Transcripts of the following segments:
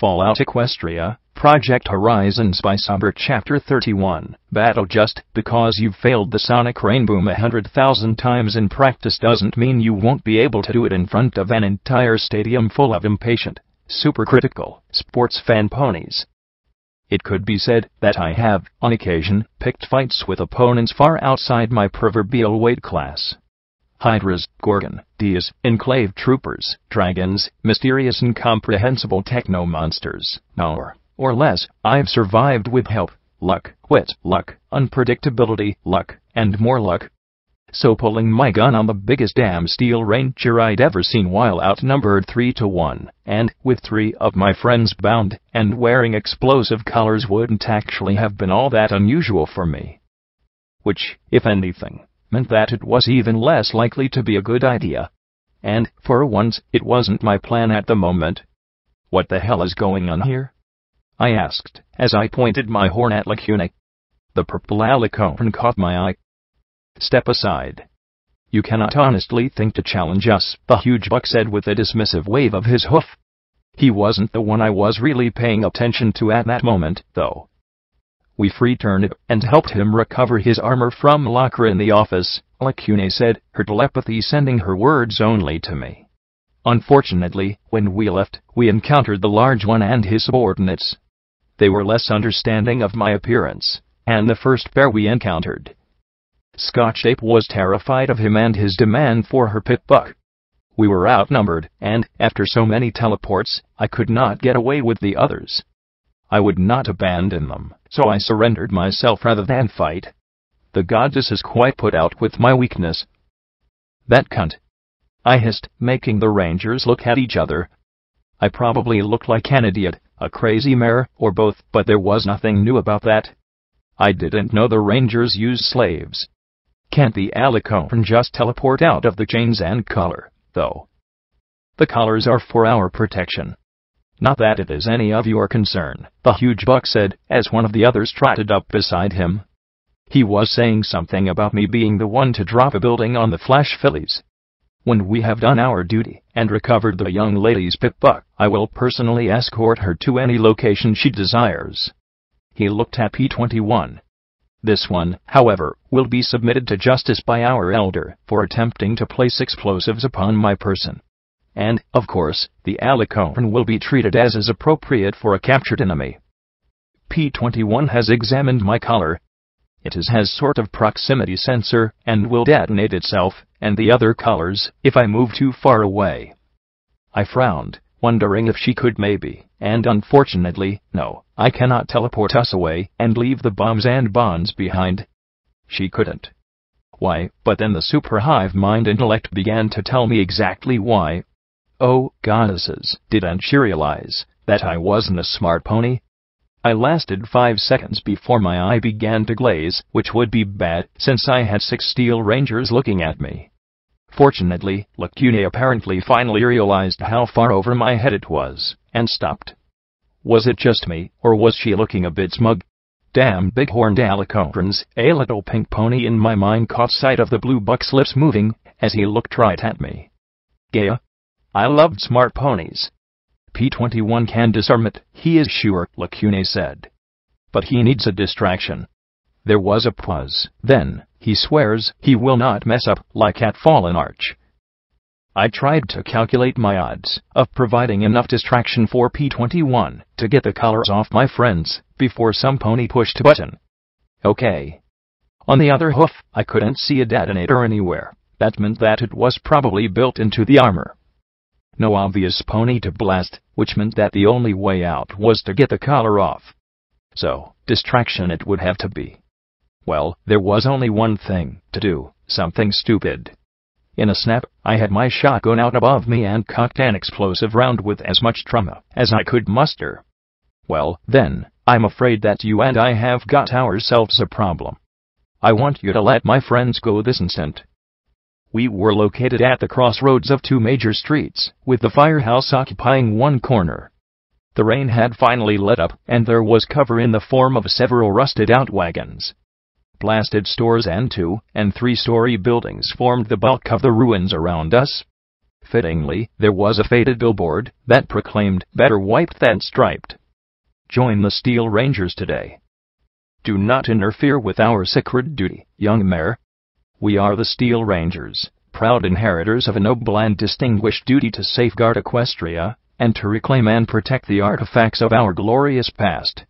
Fallout Equestria, Project Horizon Spy Cyber Chapter 31. Battle. Just because you've failed the sonic rainboom 100,000 times in practice doesn't mean you won't be able to do it in front of an entire stadium full of impatient, supercritical, sports fan ponies. It could be said that I have, on occasion, picked fights with opponents far outside my proverbial weight class. Hydras, Gorgon, Deus, enclave troopers, dragons, mysterious incomprehensible techno-monsters. More or less, I've survived with help, luck, wit, luck, unpredictability, luck, and more luck. So pulling my gun on the biggest damn steel ranger I'd ever seen while outnumbered 3-1, and with 3 of my friends bound and wearing explosive colors wouldn't actually have been all that unusual for me. Which, if anything, meant that it was even less likely to be a good idea. And, for once, it wasn't my plan at the moment. "What the hell is going on here?" I asked, as I pointed my horn at Lacuna. The purple alicorn caught my eye. "Step aside. You cannot honestly think to challenge us," the huge buck said with a dismissive wave of his hoof. He wasn't the one I was really paying attention to at that moment, though. "We free-turned and helped him recover his armor from locker in the office," Lacuna said, her telepathy sending her words only to me. "Unfortunately, when we left, we encountered the large one and his subordinates. They were less understanding of my appearance, and the first pair we encountered, Scotch Ape, was terrified of him and his demand for her pit buck. We were outnumbered, and, after so many teleports, I could not get away with the others. I would not abandon them, so I surrendered myself rather than fight. The goddess is quite put out with my weakness." "That cunt," I hissed, making the rangers look at each other. I probably looked like an idiot, a crazy mare, or both, but there was nothing new about that. I didn't know the rangers used slaves. Can't the alicorn just teleport out of the chains and collar, though? "The collars are for our protection. Not that it is any of your concern," the huge buck said, as one of the others trotted up beside him. He was saying something about me being the one to drop a building on the Flash Phillies. "When we have done our duty and recovered the young lady's pit buck, I will personally escort her to any location she desires." He looked at P-21. "This one, however, will be submitted to justice by our elder for attempting to place explosives upon my person. And, of course, the alicorn will be treated as is appropriate for a captured enemy." P-21 has examined my collar. It has sort of proximity sensor and will detonate itself and the other collars if I move too far away. I frowned, wondering if she could maybe, and unfortunately, no, I cannot teleport us away and leave the bombs and bonds behind. She couldn't. Why, but then the super hive mind intellect began to tell me exactly why. Oh, goddesses, didn't she realize that I wasn't a smart pony? I lasted 5 seconds before my eye began to glaze, which would be bad since I had 6 steel rangers looking at me. Fortunately, Lacuna apparently finally realized how far over my head it was, and stopped. Was it just me, or was she looking a bit smug? "Damn big-horned alicorns," a little pink pony in my mind caught sight of the blue buck's lips moving as he looked right at me. "Gaia? I loved smart ponies." "P-21 can disarm it, he is sure," Lacuna said. "But he needs a distraction." There was a pause. Then, "He swears he will not mess up like at Fallen Arch." I tried to calculate my odds of providing enough distraction for P-21 to get the collars off my friends before some pony pushed a button. Okay. On the other hoof, I couldn't see a detonator anywhere. That meant that it was probably built into the armor. No obvious pony to blast, which meant that the only way out was to get the collar off. So, distraction it would have to be. Well, there was only one thing to do, something stupid. In a snap, I had my shotgun out above me and cocked an explosive round with as much trauma as I could muster. "Well, then, I'm afraid that you and I have got ourselves a problem. I want you to let my friends go this instant." We were located at the crossroads of 2 major streets, with the firehouse occupying one corner. The rain had finally let up, and there was cover in the form of several rusted-out wagons. Blasted stores and 2- and 3-story buildings formed the bulk of the ruins around us. Fittingly, there was a faded billboard that proclaimed, "Better wiped than striped." Join the Steel Rangers today. Do not interfere with our sacred duty, young mare. We are the Steel Rangers, proud inheritors of a noble and distinguished duty to safeguard Equestria, and to reclaim and protect the artifacts of our glorious past.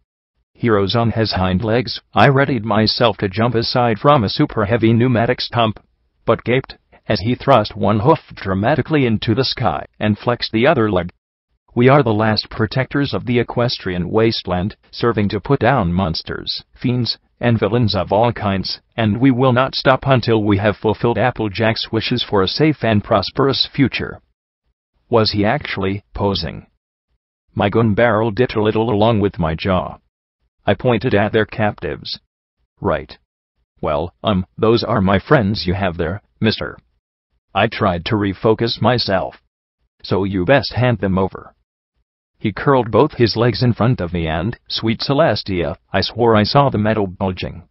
Heroes on his hind legs, I readied myself to jump aside from a super-heavy pneumatic stump, but gaped as he thrust one hoof dramatically into the sky and flexed the other leg. We are the last protectors of the equestrian wasteland, serving to put down monsters, fiends, and villains of all kinds, and we will not stop until we have fulfilled Applejack's wishes for a safe and prosperous future. Was he actually posing? My gun barrel dipped a little along with my jaw. I pointed at their captives. Right. Well, those are my friends you have there, mister. I tried to refocus myself. So you best hand them over. He curled both his legs in front of me and, sweet Celestia, I swore I saw the metal bulging.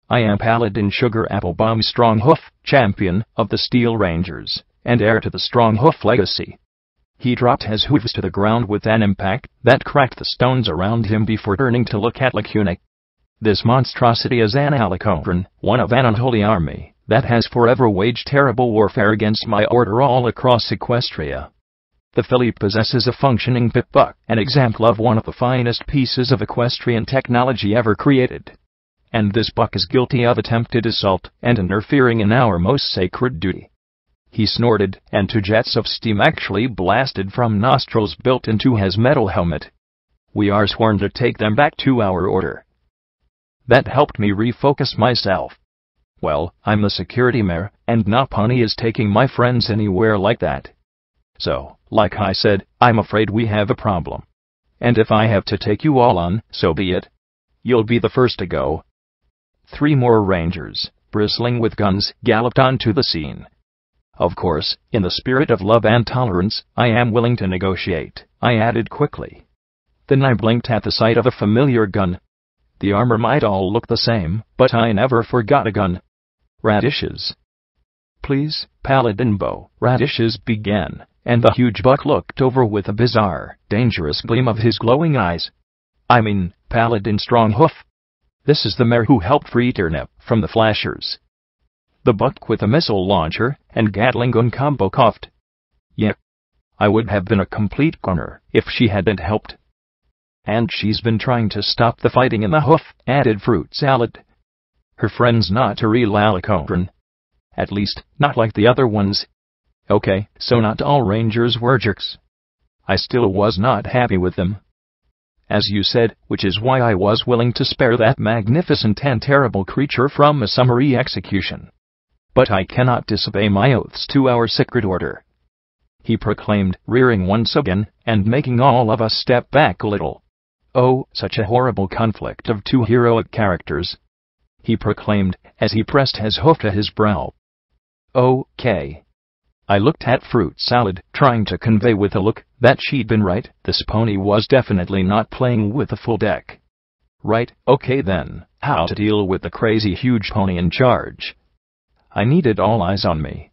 I am Paladin Sugar Applebomb Stronghoof, champion of the Steel Rangers, and heir to the Stronghoof legacy. He dropped his hooves to the ground with an impact that cracked the stones around him before turning to look at Lacuna. This monstrosity is an Alicoran, one of an unholy army that has forever waged terrible warfare against my order all across Equestria. The filly possesses a functioning pip-buck, an example of one of the finest pieces of equestrian technology ever created. And this buck is guilty of attempted assault and interfering in our most sacred duty. He snorted, and two jets of steam actually blasted from nostrils built into his metal helmet. We are sworn to take them back to our order. That helped me refocus myself. Well, I'm the Security Mare, and no pony is taking my friends anywhere like that. So, like I said, I'm afraid we have a problem. And if I have to take you all on, so be it. You'll be the first to go. 3 more rangers, bristling with guns, galloped onto the scene. Of course, in the spirit of love and tolerance, I am willing to negotiate, I added quickly. Then I blinked at the sight of a familiar gun. The armor might all look the same, but I never forgot a gun. Radishes. Please, Paladin Bow, Radishes began, and the huge buck looked over with a bizarre, dangerous gleam of his glowing eyes. I mean, Paladin Stronghoof. This is the mare who helped free Turnip from the Flashers. The buck with a missile launcher and Gatling gun combo coughed. Yep. I would have been a complete goner if she hadn't helped. And she's been trying to stop the fighting in the hoof, added Fruit Salad. Her friend's not a real Alicoran. At least, not like the other ones. Okay, so not all rangers were jerks. I still was not happy with them. As you said, which is why I was willing to spare that magnificent and terrible creature from a summary execution. But I cannot disobey my oaths to our sacred order, he proclaimed, rearing once again, and making all of us step back a little. Oh, such a horrible conflict of 2 heroic characters, he proclaimed, as he pressed his hoof to his brow. Okay. I looked at Fruit Salad, trying to convey with a look that she'd been right, this pony was definitely not playing with a full deck. Right, okay then, how to deal with the crazy huge pony in charge? I needed all eyes on me.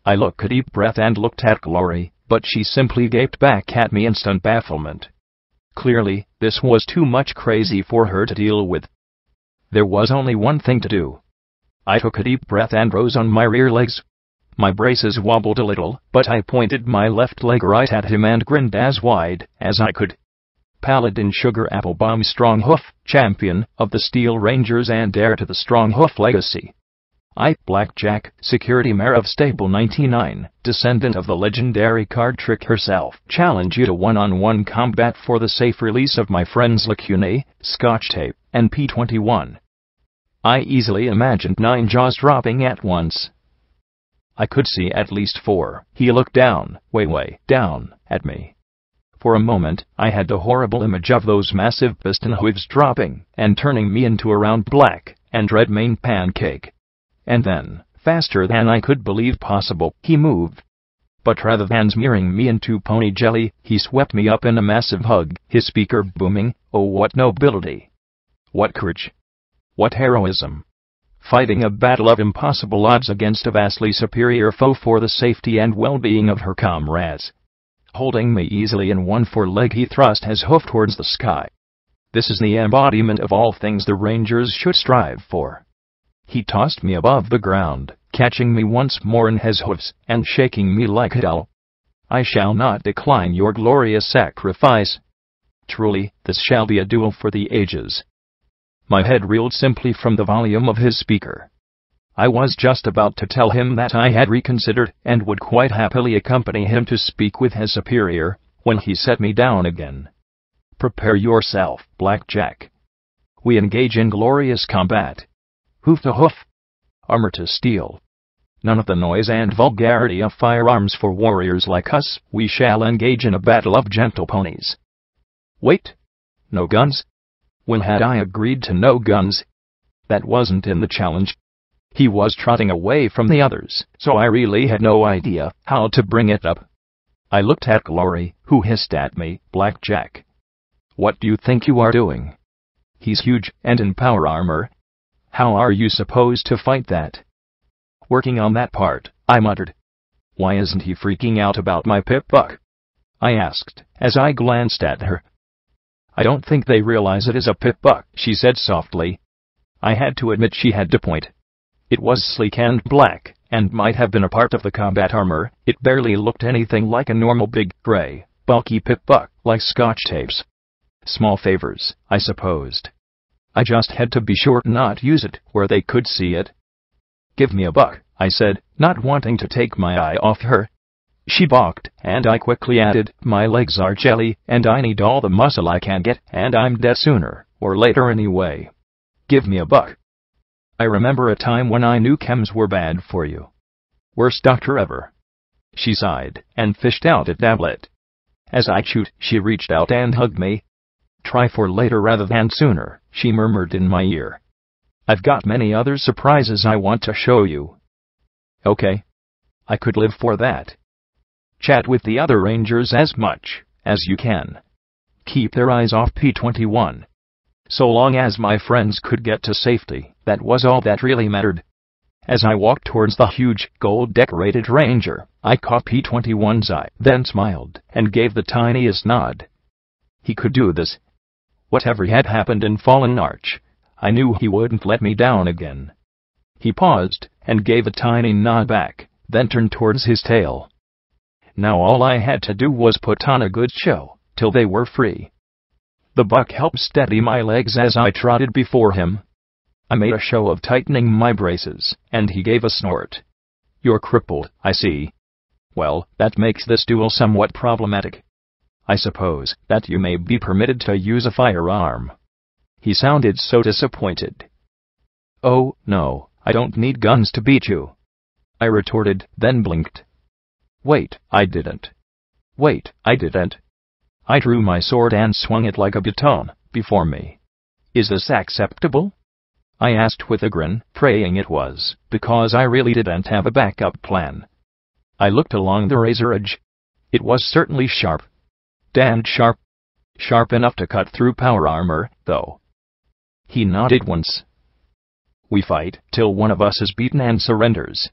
I took a deep breath and looked at Glory, but she simply gaped back at me in stunned bafflement. Clearly, this was too much crazy for her to deal with. There was only one thing to do. I took a deep breath and rose on my rear legs. My braces wobbled a little, but I pointed my left leg right at him and grinned as wide as I could. Paladin Sugar Applebomb Stronghoof, champion of the Steel Rangers and heir to the Stronghoof legacy. I, Blackjack, Security Mare of Stable 99, descendant of the legendary card trick herself, challenge you to one-on-one combat for the safe release of my friends Lacuna, Scotch Tape, and P21. I easily imagined 9 jaws dropping at once. I could see at least 4. He looked down, way down, at me. For a moment, I had the horrible image of those massive piston hooves dropping and turning me into a round black and red mane pancake. And then, faster than I could believe possible, he moved. But rather than smearing me into pony jelly, he swept me up in a massive hug, his speaker booming, "Oh, what nobility! What courage! What heroism! fighting a battle of impossible odds against a vastly superior foe for the safety and well-being of her comrades. Holding me easily in one foreleg, he thrust his hoof towards the sky. This is the embodiment of all things the Rangers should strive for. He tossed me above the ground, catching me once more in his hoofs, and shaking me like a doll. I shall not decline your glorious sacrifice. Truly, this shall be a duel for the ages. My head reeled simply from the volume of his speaker. I was just about to tell him that I had reconsidered and would quite happily accompany him to speak with his superior, when he set me down again. Prepare yourself, Blackjack. We engage in glorious combat. Hoof to hoof, armor to steel. None of the noise and vulgarity of firearms for warriors like us. We shall engage in a battle of gentle ponies. Wait, no guns? When had I agreed to no guns? That wasn't in the challenge. He was trotting away from the others, so I really had no idea how to bring it up. I looked at Glory, who hissed at me, Blackjack. What do you think you are doing? He's huge and in power armor. How are you supposed to fight that? Working on that part, I muttered. Why isn't he freaking out about my pip-buck? I asked, as I glanced at her. I don't think they realize it is a pip-buck, she said softly. I had to admit she had a point. It was sleek and black, and might have been a part of the combat armor. It barely looked anything like a normal big, gray, bulky pip-buck, like Scotch tapes. Small favors, I supposed. I just had to be sure to not use it where they could see it. Give me a buck, I said, not wanting to take my eye off her. She balked, and I quickly added, my legs are jelly, and I need all the muscle I can get, and I'm dead sooner or later anyway. Give me a buck. I remember a time when I knew chems were bad for you. Worst doctor ever. She sighed, and fished out a tablet. As I chewed, she reached out and hugged me. Try for later rather than sooner, she murmured in my ear. I've got many other surprises I want to show you. Okay. I could live for that. Chat with the other Rangers as much as you can. Keep their eyes off P-21. So long as my friends could get to safety, that was all that really mattered. As I walked towards the huge, gold-decorated Ranger, I caught P-21's eye, then smiled, and gave the tiniest nod. He could do this. Whatever had happened in Fallen Arch, I knew he wouldn't let me down again. He paused, and gave a tiny nod back, then turned towards his tail. Now all I had to do was put on a good show, till they were free. The buck helped steady my legs as I trotted before him. I made a show of tightening my braces, and he gave a snort. You're crippled, I see. Well, that makes this duel somewhat problematic. I suppose that you may be permitted to use a firearm. He sounded so disappointed. Oh, no, I don't need guns to beat you. I retorted, then blinked. Wait, I didn't. Wait, I didn't. I drew my sword and swung it like a baton before me. Is this acceptable? I asked with a grin, praying it was, because I really didn't have a backup plan. I looked along the razor edge. It was certainly sharp. Damned sharp. Sharp enough to cut through power armor, though. He nodded once. We fight till one of us is beaten and surrenders.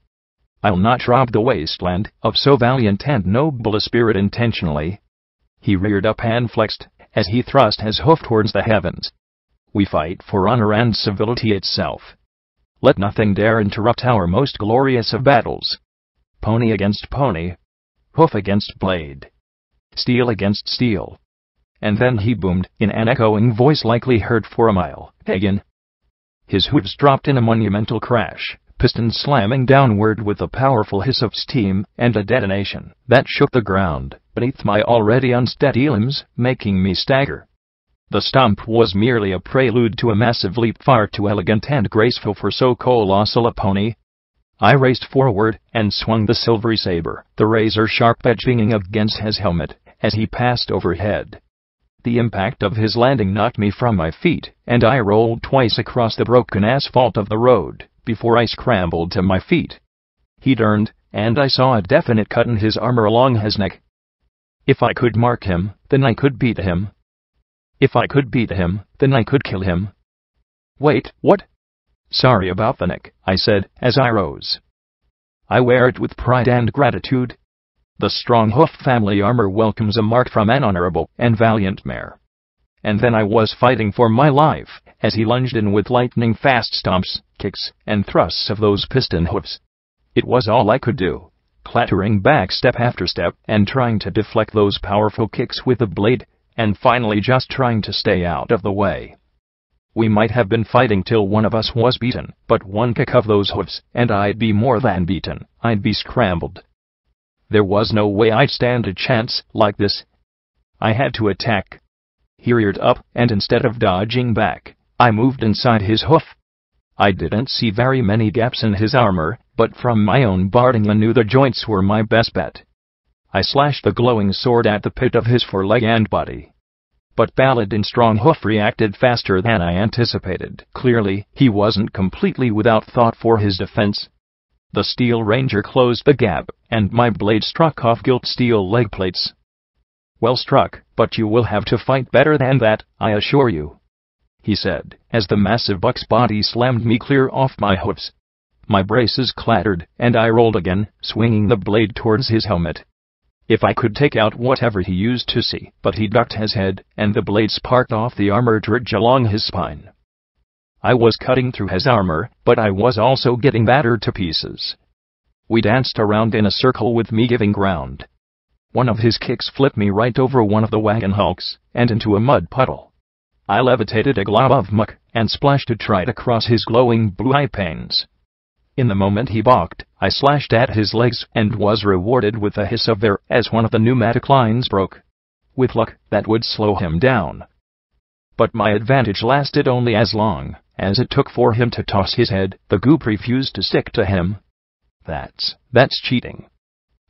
I'll not rob the wasteland of so valiant and noble a spirit intentionally. He reared up and flexed, as he thrust his hoof towards the heavens. We fight for honor and civility itself. Let nothing dare interrupt our most glorious of battles. Pony against pony. Hoof against blade. Steel against steel. And then he boomed, in an echoing voice likely heard for a mile, again. His hooves dropped in a monumental crash, pistons slamming downward with a powerful hiss of steam and a detonation that shook the ground beneath my already unsteady limbs, making me stagger. The stomp was merely a prelude to a massive leap far too elegant and graceful for so colossal a pony. I raced forward and swung the silvery saber, the razor-sharp edge binging against his helmet as he passed overhead. The impact of his landing knocked me from my feet, and I rolled twice across the broken asphalt of the road before I scrambled to my feet. He turned, and I saw a definite cut in his armor along his neck. If I could mark him, then I could beat him. If I could beat him, then I could kill him. Wait, what? "Sorry about the neck," I said, as I rose. "I wear it with pride and gratitude. The strong hoof family armor welcomes a mark from an honorable and valiant mare." And then I was fighting for my life, as he lunged in with lightning-fast stomps, kicks, and thrusts of those piston hoofs. It was all I could do, clattering back step after step, and trying to deflect those powerful kicks with the blade, and finally just trying to stay out of the way. We might have been fighting till one of us was beaten, but one kick of those hoofs, and I'd be more than beaten, I'd be scrambled. There was no way I'd stand a chance like this. I had to attack. He reared up, and instead of dodging back, I moved inside his hoof. I didn't see very many gaps in his armor, but from my own barding I knew the joints were my best bet. I slashed the glowing sword at the pit of his foreleg and body. But Paladin Stronghoof reacted faster than I anticipated. Clearly, he wasn't completely without thought for his defense. The Steel Ranger closed the gap, and my blade struck off gilt steel leg plates. "Well struck, but you will have to fight better than that, I assure you," he said, as the massive buck's body slammed me clear off my hoofs. My braces clattered, and I rolled again, swinging the blade towards his helmet. If I could take out whatever he used to see, but he ducked his head, and the blade sparked off the armored ridge along his spine. I was cutting through his armor, but I was also getting battered to pieces. We danced around in a circle with me giving ground. One of his kicks flipped me right over one of the wagon hulks, and into a mud puddle. I levitated a glob of muck, and splashed it right across his glowing blue eye panes. In the moment he balked, I slashed at his legs, and was rewarded with a hiss of air as one of the pneumatic lines broke. With luck, that would slow him down. But my advantage lasted only as long as it took for him to toss his head. The goop refused to stick to him. That's cheating,"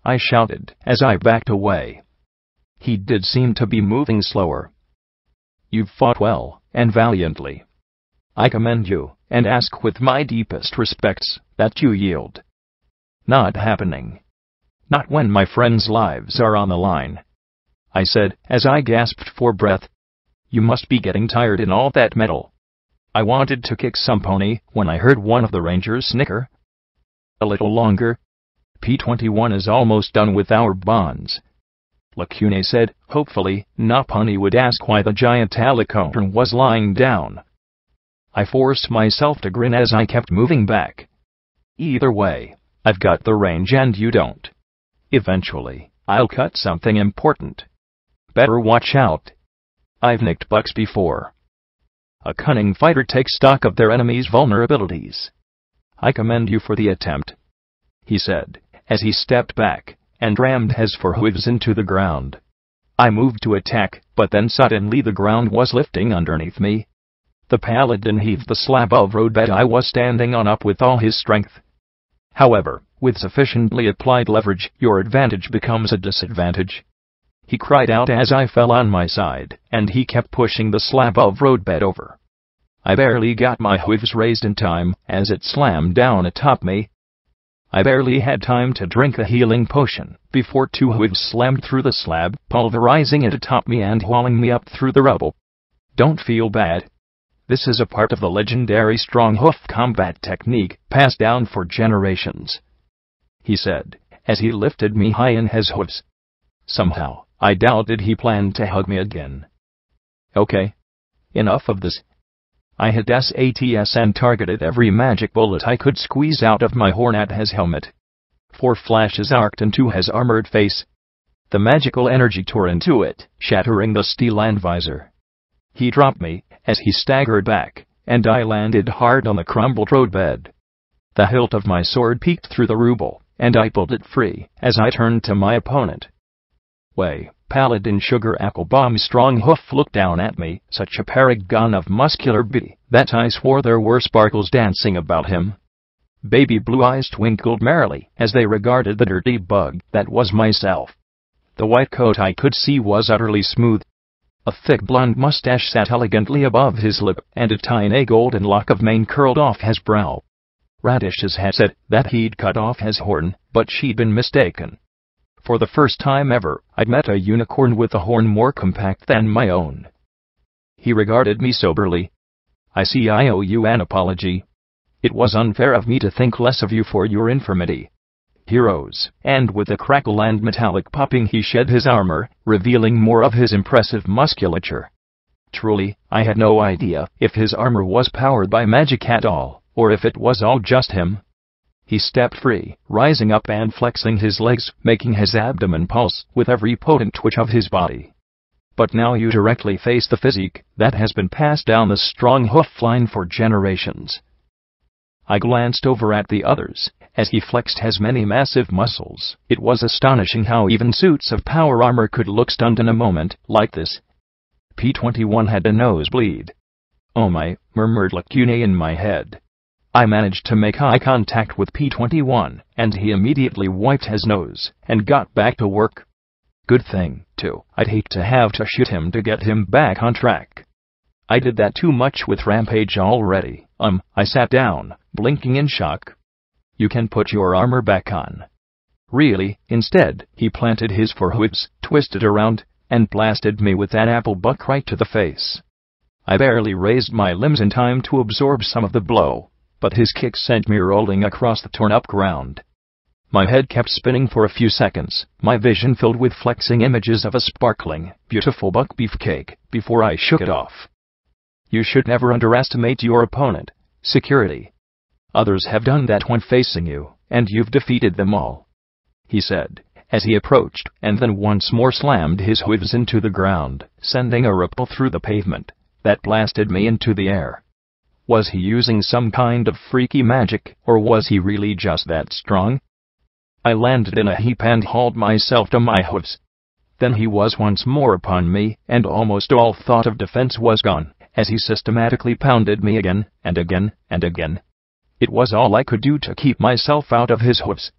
I shouted as I backed away. He did seem to be moving slower. "You've fought well and valiantly. I commend you, and ask with my deepest respects that you yield." "Not happening. Not when my friends' lives are on the line," I said as I gasped for breath. "You must be getting tired in all that metal." I wanted to kick some pony when I heard one of the Rangers snicker. "A little longer. P-21 is almost done with our bonds," Lacune said, hopefully. No pony would ask why the giant alicorn was lying down. I forced myself to grin as I kept moving back. "Either way, I've got the range and you don't. Eventually, I'll cut something important. Better watch out. I've nicked bucks before." A cunning fighter takes stock of their enemy's vulnerabilities. "I commend you for the attempt," he said, as he stepped back and rammed his forehooves into the ground. I moved to attack, but then suddenly the ground was lifting underneath me. The Paladin heaved the slab of roadbed I was standing on up with all his strength. However, with sufficiently applied leverage, your advantage becomes a disadvantage. He cried out as I fell on my side, and he kept pushing the slab of roadbed over. I barely got my hooves raised in time as it slammed down atop me. I barely had time to drink a healing potion before two hooves slammed through the slab, pulverizing it atop me and hauling me up through the rubble. "Don't feel bad. This is a part of the legendary Stronghoof combat technique passed down for generations," he said, as he lifted me high in his hooves. Somehow, I doubted he planned to hug me again. "Okay. Enough of this." I hit SATS and targeted every magic bullet I could squeeze out of my horn at his helmet. 4 flashes arced into his armored face. The magical energy tore into it, shattering the steel and visor. He dropped me as he staggered back, and I landed hard on the crumbled roadbed. The hilt of my sword peeked through the rubble, and I pulled it free as I turned to my opponent. "Way, Paladin Sugar Apple Bomb Stronghoof looked down at me, such a paragon of muscular beauty that I swore there were sparkles dancing about him. Baby blue eyes twinkled merrily as they regarded the dirty bug that was myself. The white coat I could see was utterly smooth. A thick blonde mustache sat elegantly above his lip, and a tiny golden lock of mane curled off his brow. Radish's had said that he'd cut off his horn, but she'd been mistaken. For the first time ever, I'd met a unicorn with a horn more compact than my own. He regarded me soberly. "I see I owe you an apology," It was unfair of me to think less of you for your infirmity. He rose, and with a crackle and metallic popping he shed his armor, revealing more of his impressive musculature. Truly, I had no idea if his armor was powered by magic at all, or if it was all just him. He stepped free, rising up and flexing his legs, making his abdomen pulse with every potent twitch of his body. But now you directly face the physique that has been passed down the strong hoof line for generations. I glanced over at the others, as he flexed his many massive muscles. It was astonishing how even suits of power armor could look stunned in a moment like this. P-21 had a nosebleed. "Oh my," murmured Lacune in my head. I managed to make eye contact with P-21, and he immediately wiped his nose and got back to work. Good thing, too. I'd hate to have to shoot him to get him back on track. I did that too much with Rampage already. I sat down, blinking in shock. "You can put your armor back on." Really, instead, he planted his forehooves, twisted around, and blasted me with that apple buck right to the face. I barely raised my limbs in time to absorb some of the blow, but his kick sent me rolling across the torn-up ground. My head kept spinning for a few seconds, my vision filled with flexing images of a sparkling, beautiful buck beefcake, before I shook it off. You should never underestimate your opponent, Security. Others have done that when facing you, and you've defeated them all, he said, as he approached, and then once more slammed his hooves into the ground, sending a ripple through the pavement that blasted me into the air. Was he using some kind of freaky magic, or was he really just that strong? I landed in a heap and hauled myself to my hooves. Then he was once more upon me, and almost all thought of defense was gone, as he systematically pounded me again, and again, and again. It was all I could do to keep myself out of his hooves.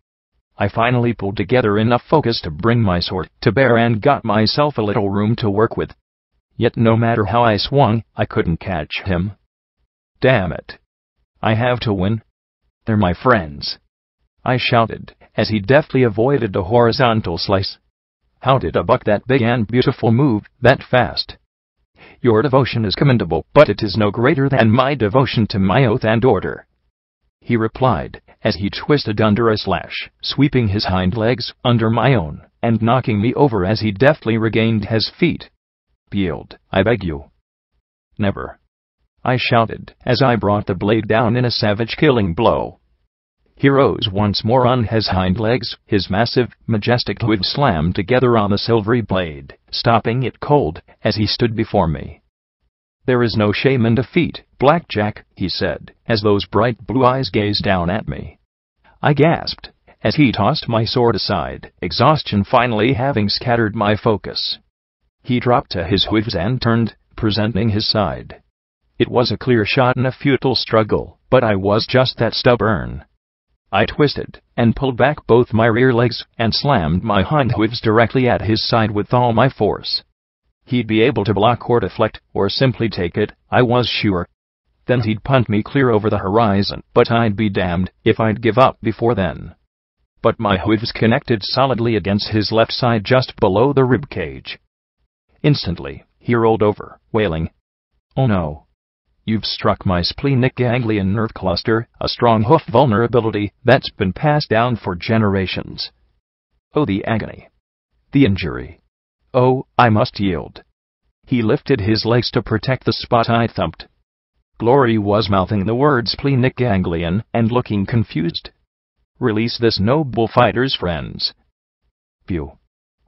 I finally pulled together enough focus to bring my sword to bear and got myself a little room to work with. Yet no matter how I swung, I couldn't catch him. Damn it. I have to win. They're my friends, I shouted, as he deftly avoided a horizontal slice. How did a buck that big and beautiful move that fast? Your devotion is commendable, but it is no greater than my devotion to my oath and order, he replied, as he twisted under a slash, sweeping his hind legs under my own, and knocking me over as he deftly regained his feet. Yield, I beg you. Never, I shouted, as I brought the blade down in a savage killing blow. He rose once more on his hind legs, his massive, majestic hooves slammed together on the silvery blade, stopping it cold, as he stood before me. There is no shame in defeat, Blackjack, he said, as those bright blue eyes gazed down at me. I gasped, as he tossed my sword aside, exhaustion finally having scattered my focus. He dropped to his hooves and turned, presenting his side. It was a clear shot in a futile struggle, but I was just that stubborn. I twisted, and pulled back both my rear legs, and slammed my hind hooves directly at his side with all my force. He'd be able to block or deflect, or simply take it, I was sure. Then he'd punt me clear over the horizon, but I'd be damned if I'd give up before then. But my hooves connected solidly against his left side just below the rib cage. Instantly, he rolled over, wailing, "Oh no. You've struck my splenic ganglion nerve cluster, a strong hoof vulnerability that's been passed down for generations. Oh, the agony. The injury. Oh, I must yield." He lifted his legs to protect the spot I thumped. Glory was mouthing the word splenic ganglion and looking confused. "Release this noble fighter's friends." Pew.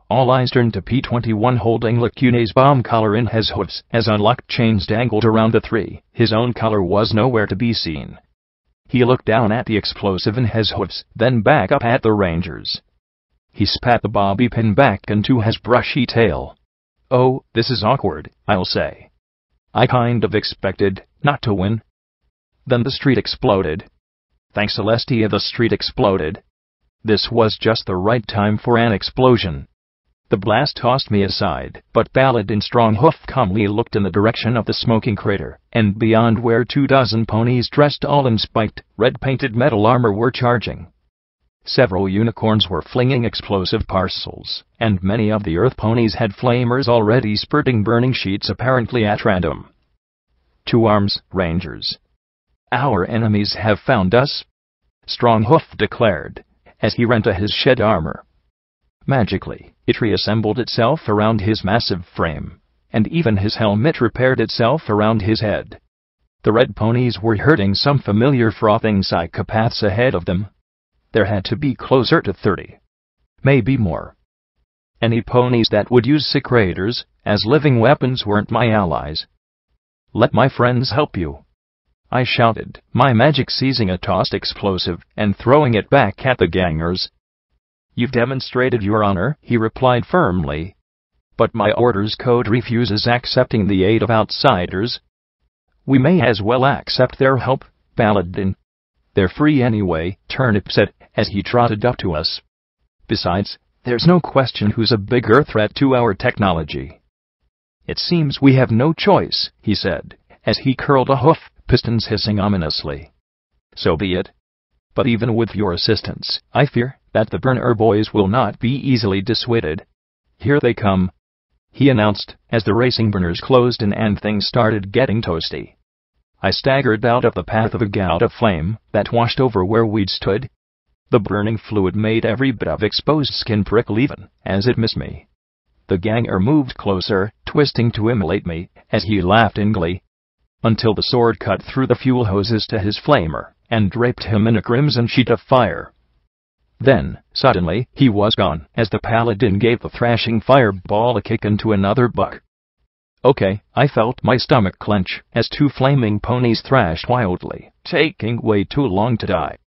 All eyes turned to P-21 holding Lacune's bomb collar in his hooves as unlocked chains dangled around the three. His own collar was nowhere to be seen. He looked down at the explosive in his hooves, then back up at the Rangers. He spat the bobby pin back into his brushy tail. "Oh, this is awkward, I'll say. I kind of expected not to win." Then the street exploded. Thanks Celestia, the street exploded. This was just the right time for an explosion. The blast tossed me aside, but Paladin Stronghoof calmly looked in the direction of the smoking crater, and beyond where 24 ponies dressed all in spiked, red-painted metal armor were charging. Several unicorns were flinging explosive parcels, and many of the earth ponies had flamers already spurting burning sheets apparently at random. 2 arms, Rangers. "Our enemies have found us," Stronghoof declared, as he rent his shed armor. Magically, it reassembled itself around his massive frame, and even his helmet repaired itself around his head. The red ponies were herding some familiar frothing psychopaths ahead of them. There had to be closer to 30. Maybe more. Any ponies that would use secretors as living weapons weren't my allies. "Let my friends help you," I shouted, my magic seizing a tossed explosive and throwing it back at the gangers. "You've demonstrated your honor," he replied firmly. "But my orders code refuses accepting the aid of outsiders." "We may as well accept their help, Paladin. They're free anyway," Turnip said, as he trotted up to us. "Besides, there's no question who's a bigger threat to our technology." "It seems we have no choice," he said, as he curled a hoof, pistons hissing ominously. "So be it. But even with your assistance, I fear that the Burner boys will not be easily dissuaded. Here they come," he announced, as the racing burners closed in and things started getting toasty. I staggered out of the path of a gout of flame that washed over where we'd stood. The burning fluid made every bit of exposed skin prickle even as it missed me. The ganger moved closer, twisting to immolate me, as he laughed in glee, until the sword cut through the fuel hoses to his flamer and draped him in a crimson sheet of fire. Then, suddenly, he was gone, as the Paladin gave the thrashing fireball a kick into another buck. Okay, I felt my stomach clench as two flaming ponies thrashed wildly, taking way too long to die.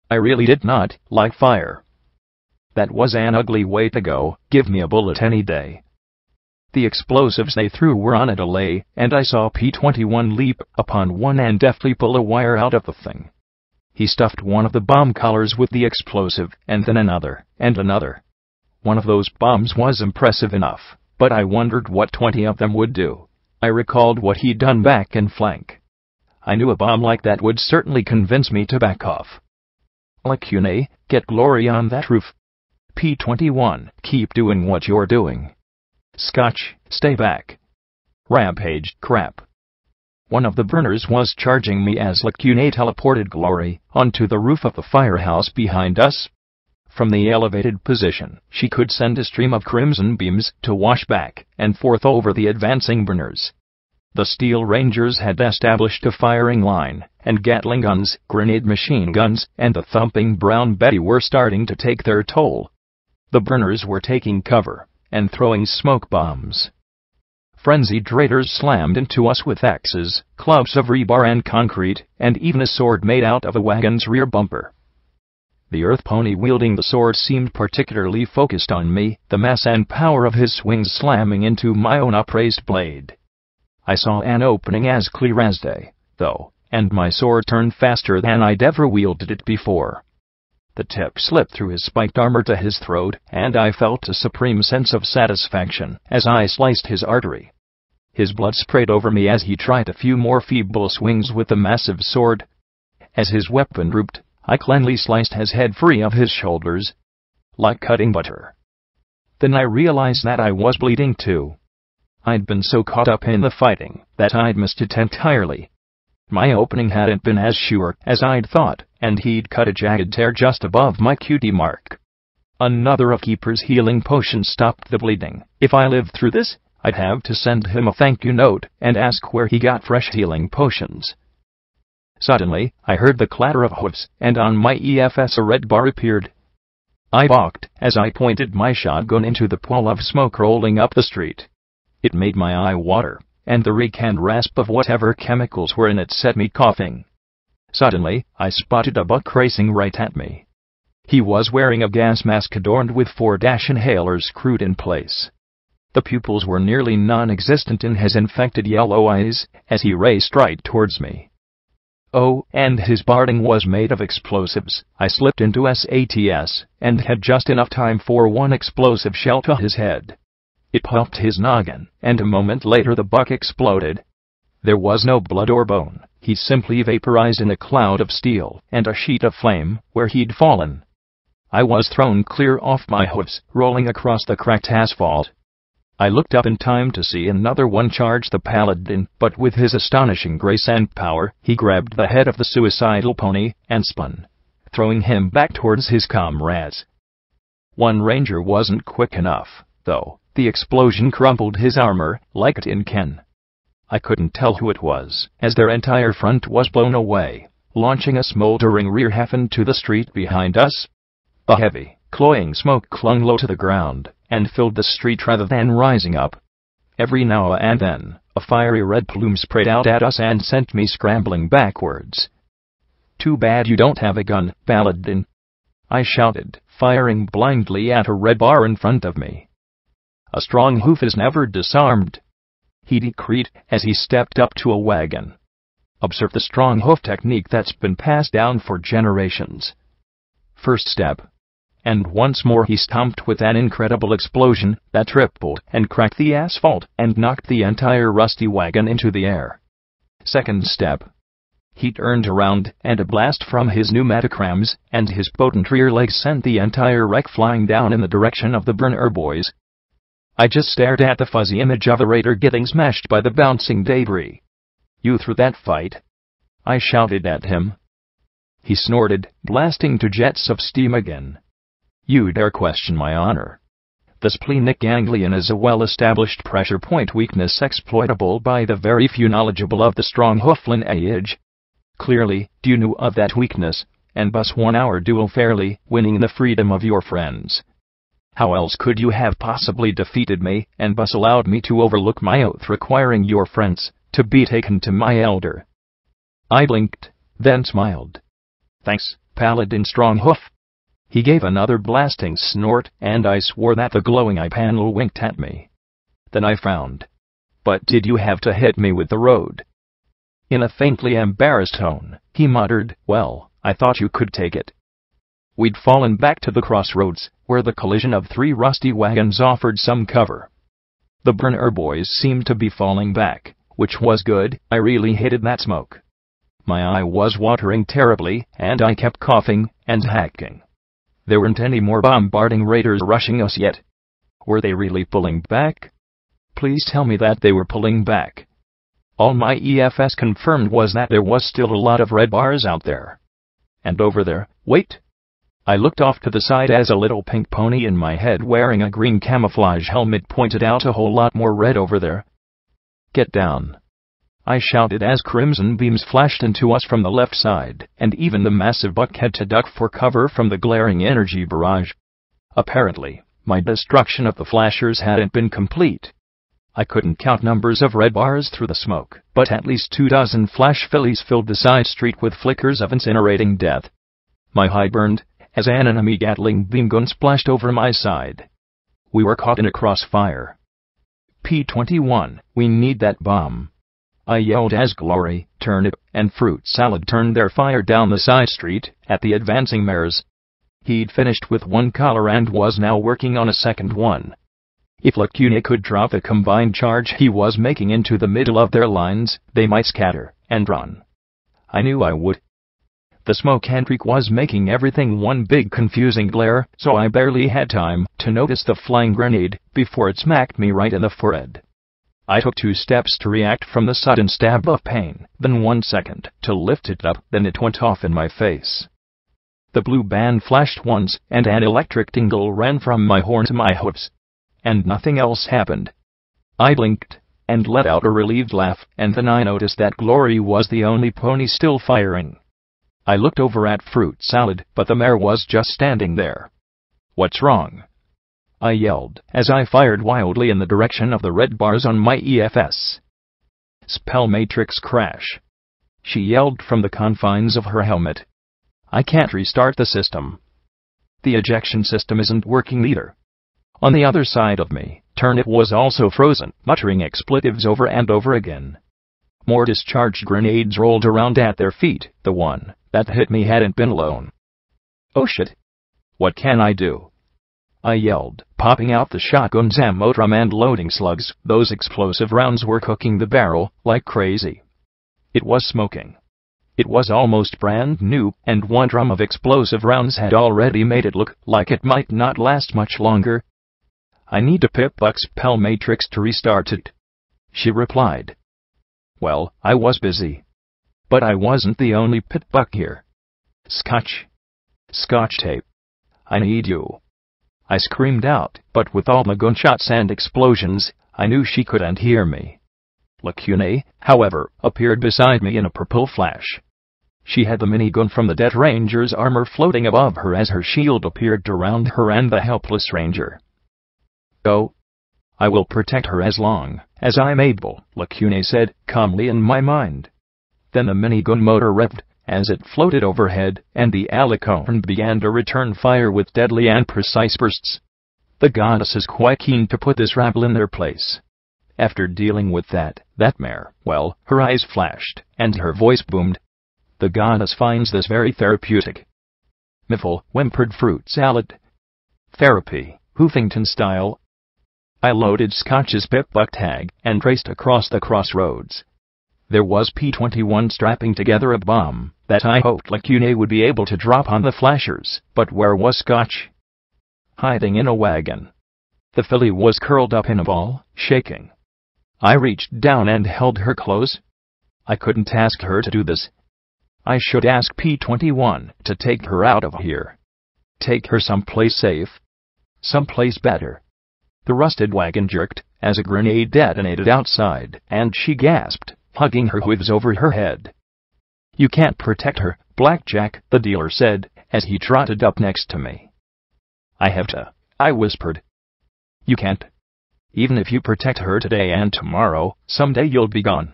I really did not like fire. That was an ugly way to go. Give me a bullet any day. The explosives they threw were on a delay, and I saw P-21 leap upon one and deftly pull a wire out of the thing. He stuffed one of the bomb collars with the explosive, and then another, and another. One of those bombs was impressive enough, but I wondered what 20 of them would do. I recalled what he'd done back in flank. I knew a bomb like that would certainly convince me to back off. "Lacune, get glory on that roof. P-21, keep doing what you're doing. Scotch, stay back. Rampage, crap." One of the burners was charging me as Lacune teleported Glory onto the roof of the firehouse behind us. From the elevated position, she could send a stream of crimson beams to wash back and forth over the advancing burners. The Steel Rangers had established a firing line, and Gatling guns, grenade machine guns, and the thumping Brown Betty were starting to take their toll. The burners were taking cover and throwing smoke bombs. Frenzied raiders slammed into us with axes, clubs of rebar and concrete, and even a sword made out of a wagon's rear bumper. The earth pony wielding the sword seemed particularly focused on me, the mass and power of his swings slamming into my own upraised blade. I saw an opening as clear as day, though, and my sword turned faster than I'd ever wielded it before. The tip slipped through his spiked armor to his throat, and I felt a supreme sense of satisfaction as I sliced his artery. His blood sprayed over me as he tried a few more feeble swings with the massive sword. As his weapon drooped, I cleanly sliced his head free of his shoulders, like cutting butter. Then I realized that I was bleeding too. I'd been so caught up in the fighting that I'd missed it entirely. My opening hadn't been as sure as I'd thought, and he'd cut a jagged tear just above my cutie mark. Another of Keeper's healing potions stopped the bleeding. If I lived through this, I'd have to send him a thank you note and ask where he got fresh healing potions. Suddenly, I heard the clatter of hoofs, and on my EFS a red bar appeared. I balked as I pointed my shotgun into the pool of smoke rolling up the street. It made my eye water, and the reek and rasp of whatever chemicals were in it set me coughing. Suddenly, I spotted a buck racing right at me. He was wearing a gas mask adorned with 4 inhalers screwed in place. The pupils were nearly non-existent in his infected yellow eyes as he raced right towards me. Oh, and his barding was made of explosives. I slipped into SATS and had just enough time for one explosive shell to his head. It popped his noggin, and a moment later the buck exploded. There was no blood or bone. He simply vaporized in a cloud of steel and a sheet of flame where he'd fallen. I was thrown clear off my hoofs, rolling across the cracked asphalt. I looked up in time to see another one charge the paladin, but with his astonishing grace and power, he grabbed the head of the suicidal pony and spun, throwing him back towards his comrades. One ranger wasn't quick enough, though. The explosion crumpled his armor like a tin can. I couldn't tell who it was, as their entire front was blown away, launching a smoldering rear half into the street behind us. The heavy, cloying smoke clung low to the ground and filled the street rather than rising up. Every now and then, a fiery red plume sprayed out at us and sent me scrambling backwards. "Too bad you don't have a gun, paladin," I shouted, firing blindly at a red bar in front of me. "A strong hoof is never disarmed," he decreed as he stepped up to a wagon. "Observe the strong hoof technique that's been passed down for generations. First step." And once more he stomped with an incredible explosion that tripled and cracked the asphalt and knocked the entire rusty wagon into the air. Second step. He turned around, and a blast from his pneumatic rams and his potent rear legs sent the entire wreck flying down in the direction of the burner boys. I just stared at the fuzzy image of a raider getting smashed by the bouncing debris. "You threw that fight?" I shouted at him. He snorted, blasting to jets of steam again. "You dare question my honor? The splenic ganglion is a well-established pressure point weakness exploitable by the very few knowledgeable of the strong hoof lineage. Clearly, you knew of that weakness, and thus won our duel fairly, winning the freedom of your friends. How else could you have possibly defeated me, and thus allowed me to overlook my oath requiring your friends to be taken to my elder?" I blinked, then smiled. "Thanks, Paladin Stronghoof." He gave another blasting snort, and I swore that the glowing eye panel winked at me. Then I frowned. "But did you have to hit me with the road?" In a faintly embarrassed tone, he muttered, "Well, I thought you could take it." We'd fallen back to the crossroads, where the collision of three rusty wagons offered some cover. The burner boys seemed to be falling back, which was good. I really hated that smoke. My eye was watering terribly, and I kept coughing and hacking. There weren't any more bombarding raiders rushing us yet. Were they really pulling back? Please tell me that they were pulling back. All my EFS confirmed was that there was still a lot of red bars out there. And over there, wait! I looked off to the side as a little pink pony in my head wearing a green camouflage helmet pointed out a whole lot more red over there. "Get down!" I shouted as crimson beams flashed into us from the left side, and even the massive buck had to duck for cover from the glaring energy barrage. Apparently, my destruction of the flashers hadn't been complete. I couldn't count numbers of red bars through the smoke, but at least 24 flash fillies filled the side street with flickers of incinerating death. My hide burned as an enemy Gatling beam gun splashed over my side. We were caught in a crossfire. P-21, we need that bomb!" I yelled as Glory, Turnip, and Fruit Salad turned their fire down the side street at the advancing mares. He'd finished with one collar and was now working on a second one. If Lacuna could drop the combined charge he was making into the middle of their lines, they might scatter and run. I knew I would. The smoke and reek was making everything one big confusing glare, so I barely had time to notice the flying grenade before it smacked me right in the forehead. I took 2 steps to react from the sudden stab of pain, then 1 second to lift it up, then it went off in my face. The blue band flashed once, and an electric tingle ran from my horn to my hooves. And nothing else happened. I blinked and let out a relieved laugh, and then I noticed that Glory was the only pony still firing. I looked over at Fruit Salad, but the mare was just standing there. "What's wrong?" I yelled, as I fired wildly in the direction of the red bars on my EFS. "Spell matrix crash," she yelled from the confines of her helmet. "I can't restart the system. The ejection system isn't working either." On the other side of me, Turnip was also frozen, muttering expletives over and over again. More discharged grenades rolled around at their feet. The one that hit me hadn't been alone. "Oh shit! What can I do?" I yelled, popping out the shotgun's ammo drum and loading slugs. Those explosive rounds were cooking the barrel like crazy. It was smoking. It was almost brand new, and one drum of explosive rounds had already made it look like it might not last much longer. I need to pip Buck's spell matrix to restart it, she replied. Well, I was busy. But I wasn't the only pit buck here. Scotch tape. I need you. I screamed out, but with all the gunshots and explosions, I knew she couldn't hear me. Lacune, however, appeared beside me in a purple flash. She had the minigun from the dead ranger's armor floating above her as her shield appeared around her and the helpless ranger. Go. I will protect her as long as I'm able, Lacune said, calmly in my mind. Then the minigun motor revved as it floated overhead, and the alicorn began to return fire with deadly and precise bursts. The goddess is quite keen to put this rabble in their place. After dealing with that mare, well, her eyes flashed, and her voice boomed. The goddess finds this very therapeutic. Miffle, whimpered fruit salad. Therapy, Hoofington style. I loaded Scotch's pip-buck tag and raced across the crossroads. There was P-21 strapping together a bomb that I hoped Lacune would be able to drop on the flashers, but where was Scotch? Hiding in a wagon. The filly was curled up in a ball, shaking. I reached down and held her close. I couldn't ask her to do this. I should ask P-21 to take her out of here. Take her someplace safe. Someplace better. The rusted wagon jerked as a grenade detonated outside, and she gasped, hugging her hooves over her head. You can't protect her, Blackjack, the dealer said, as he trotted up next to me. I have to, I whispered. You can't. Even if you protect her today and tomorrow, someday you'll be gone.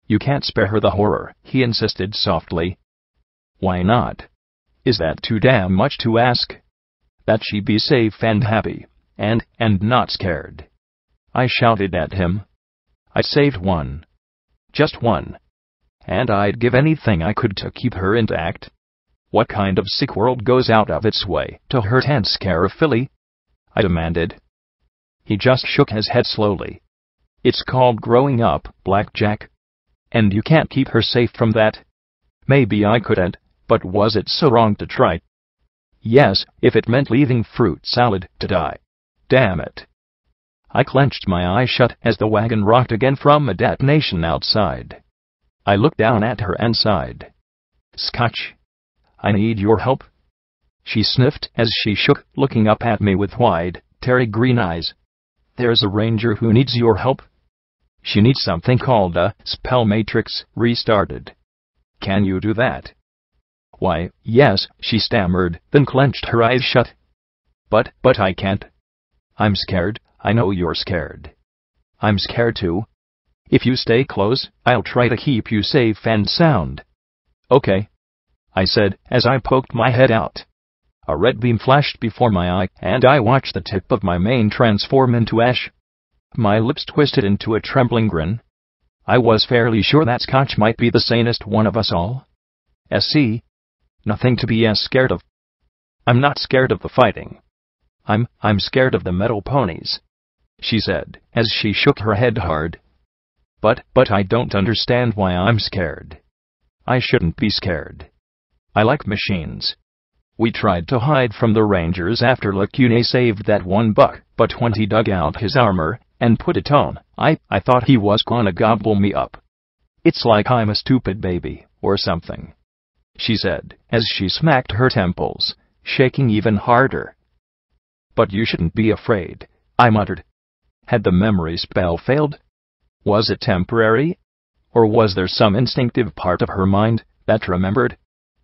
You can't spare her the horror, he insisted softly. Why not? Is that too damn much to ask? That she be safe and happy, and not scared. I shouted at him. I saved one. Just one. And I'd give anything I could to keep her intact. What kind of sick world goes out of its way to hurt and scare a filly? I demanded. He just shook his head slowly. It's called growing up, Blackjack. And you can't keep her safe from that. Maybe I couldn't, but was it so wrong to try? Yes, if it meant leaving fruit salad to die. Damn it. I clenched my eyes shut as the wagon rocked again from a detonation outside. I looked down at her and sighed. Scotch. I need your help. She sniffed as she shook, looking up at me with wide, teary green eyes. There's a ranger who needs your help. She needs something called a spell matrix restarted. Can you do that? Why, yes, she stammered, then clenched her eyes shut. But I can't. I'm scared. I know you're scared. I'm scared too. If you stay close, I'll try to keep you safe and sound. Okay, I said as I poked my head out. A red beam flashed before my eye, and I watched the tip of my mane transform into ash. My lips twisted into a trembling grin. I was fairly sure that Scotch might be the sanest one of us all. SC. Nothing to be as scared of. I'm not scared of the fighting. I'm scared of the metal ponies, she said, as she shook her head hard. But I don't understand why I'm scared. I shouldn't be scared. I like machines. We tried to hide from the rangers after Lacune saved that one buck, but when he dug out his armor and put it on, I thought he was gonna gobble me up. It's like I'm a stupid baby, or something, she said, as she smacked her temples, shaking even harder. But you shouldn't be afraid, I muttered. Had the memory spell failed? Was it temporary? Or was there some instinctive part of her mind that remembered?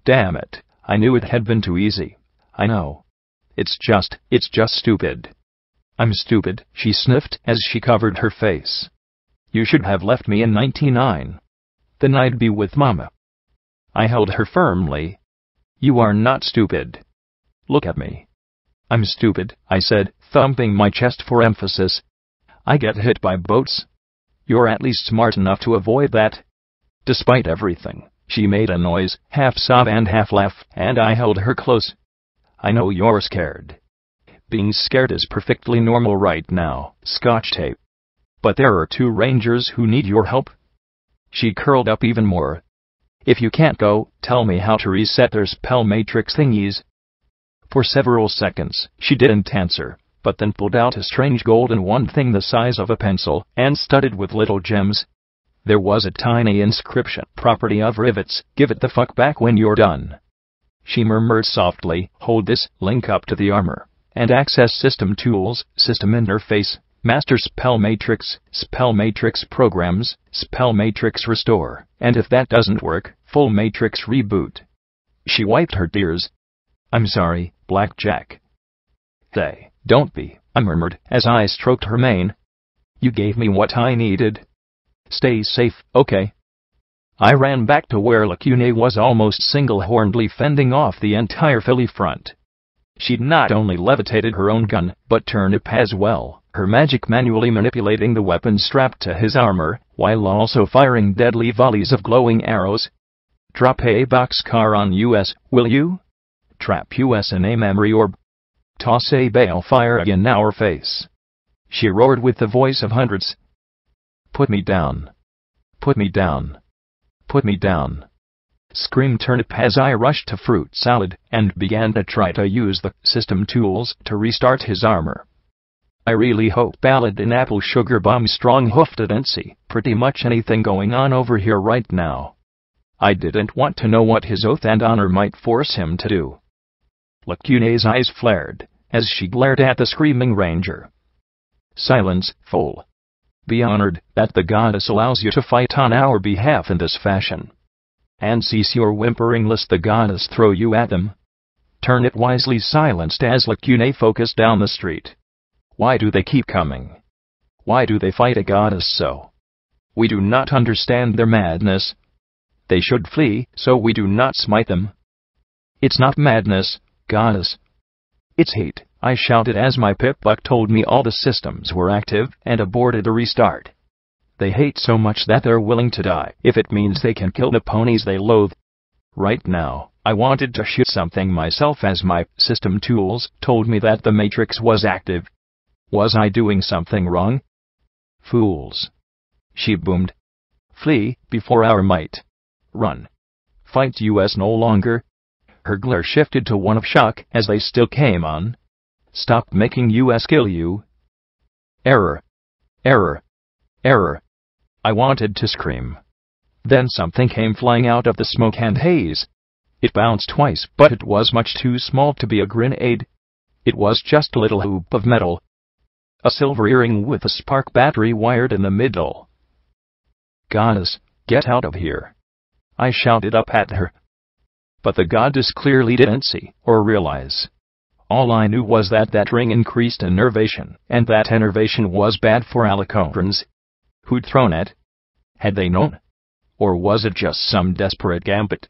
Damn it, I knew it had been too easy. I know. It's just stupid. I'm stupid, she sniffed as she covered her face. You should have left me in 99. Then I'd be with Mama. I held her firmly. You are not stupid. Look at me. I'm stupid, I said, thumping my chest for emphasis. I get hit by boats. You're at least smart enough to avoid that. Despite everything, she made a noise, half sob and half laugh, and I held her close. I know you're scared. Being scared is perfectly normal right now, Scotch tape. But there are 2 rangers who need your help. She curled up even more. If you can't go, tell me how to reset their spell matrix thingies. For several seconds, she didn't answer, but then pulled out a strange golden one thing the size of a pencil and studded with little gems. There was a tiny inscription, "Property of rivets, give it the fuck back when you're done." She murmured softly, "Hold this, link up to the armor, and access system tools, system interface, master spell matrix programs, spell matrix restore, and if that doesn't work, full matrix reboot." She wiped her tears. "I'm sorry, Blackjack." Don't be," I murmured as I stroked her mane. "You gave me what I needed. Stay safe, okay?" I ran back to where Lacune was almost single-hornedly fending off the entire Philly front. She'd not only levitated her own gun, but turned it as well, her magic manually manipulating the weapon strapped to his armor, while also firing deadly volleys of glowing arrows. "Drop a boxcar on us, will you? Trap us in a memory orb. Toss a balefire in our face," she roared with the voice of hundreds. "Put me down. Put me down. Put me down," screamed Turnip as I rushed to fruit salad and began to try to use the system tools to restart his armor. I really hope Ballad and Apple Sugar Bomb Strong Hoof didn't see pretty much anything going on over here right now. I didn't want to know what his oath and honor might force him to do. Lacune's eyes flared as she glared at the screaming ranger. "Silence, fool. Be honored that the goddess allows you to fight on our behalf in this fashion. And cease your whimpering lest the goddess throw you at them." Turnip wisely silenced as Lacune focused down the street. "Why do they keep coming? Why do they fight a goddess so? We do not understand their madness. They should flee, so we do not smite them." "It's not madness, goddess. It's hate," I shouted as my pip-buck told me all the systems were active and aborted a restart. "They hate so much that they're willing to die if it means they can kill the ponies they loathe." Right now, I wanted to shoot something myself as my system tools told me that the matrix was active. Was I doing something wrong? "Fools," she boomed. "Flee before our might. Run. Fight us no longer." Her glare shifted to one of shock as they still came on. "Stop making us kill you." Error. Error. Error. I wanted to scream. Then something came flying out of the smoke and haze. It bounced twice, but it was much too small to be a grenade. It was just a little hoop of metal. A silver earring with a spark battery wired in the middle. "Goddess, get out of here," I shouted up at her. But the goddess clearly didn't see or realize. All I knew was that that ring increased innervation, and that innervation was bad for alicorns. Who'd thrown it? Had they known? Or was it just some desperate gambit?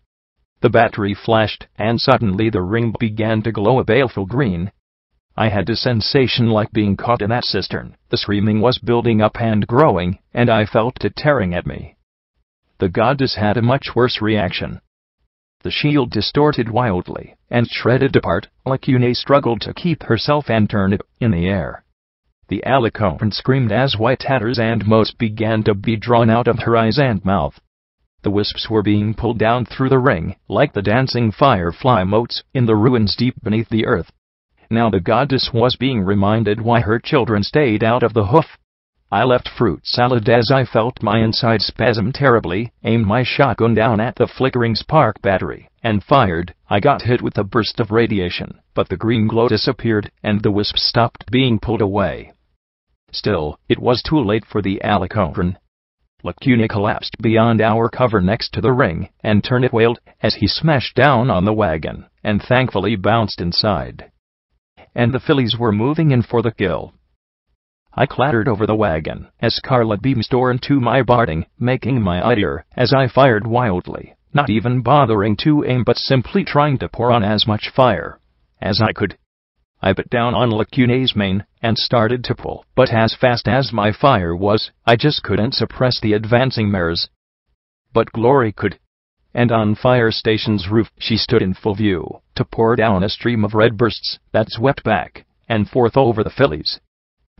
The battery flashed, and suddenly the ring began to glow a baleful green. I had a sensation like being caught in that cistern. The screaming was building up and growing, and I felt it tearing at me. The goddess had a much worse reaction. The shield distorted wildly and shredded apart. Lacune struggled to keep herself and turn it in the air. The alicorn screamed as white tatters and motes began to be drawn out of her eyes and mouth. The wisps were being pulled down through the ring, like the dancing firefly motes in the ruins deep beneath the earth. Now the goddess was being reminded why her children stayed out of the hoof. I left fruit salad as I felt my inside spasm terribly, aimed my shotgun down at the flickering spark battery, and fired. I got hit with a burst of radiation, but the green glow disappeared, and the wisp stopped being pulled away. Still, it was too late for the alicorn. Lacune collapsed beyond our cover next to the ring, and Turnip wailed as he smashed down on the wagon, and thankfully bounced inside. And the fillies were moving in for the kill. I clattered over the wagon as scarlet beams tore into my barding, making my ire as I fired wildly, not even bothering to aim but simply trying to pour on as much fire as I could. I bit down on Lacune's mane and started to pull, but as fast as my fire was, I just couldn't suppress the advancing mares. But Glory could. And on Fire Station's roof she stood in full view, to pour down a stream of red bursts that swept back and forth over the fillies.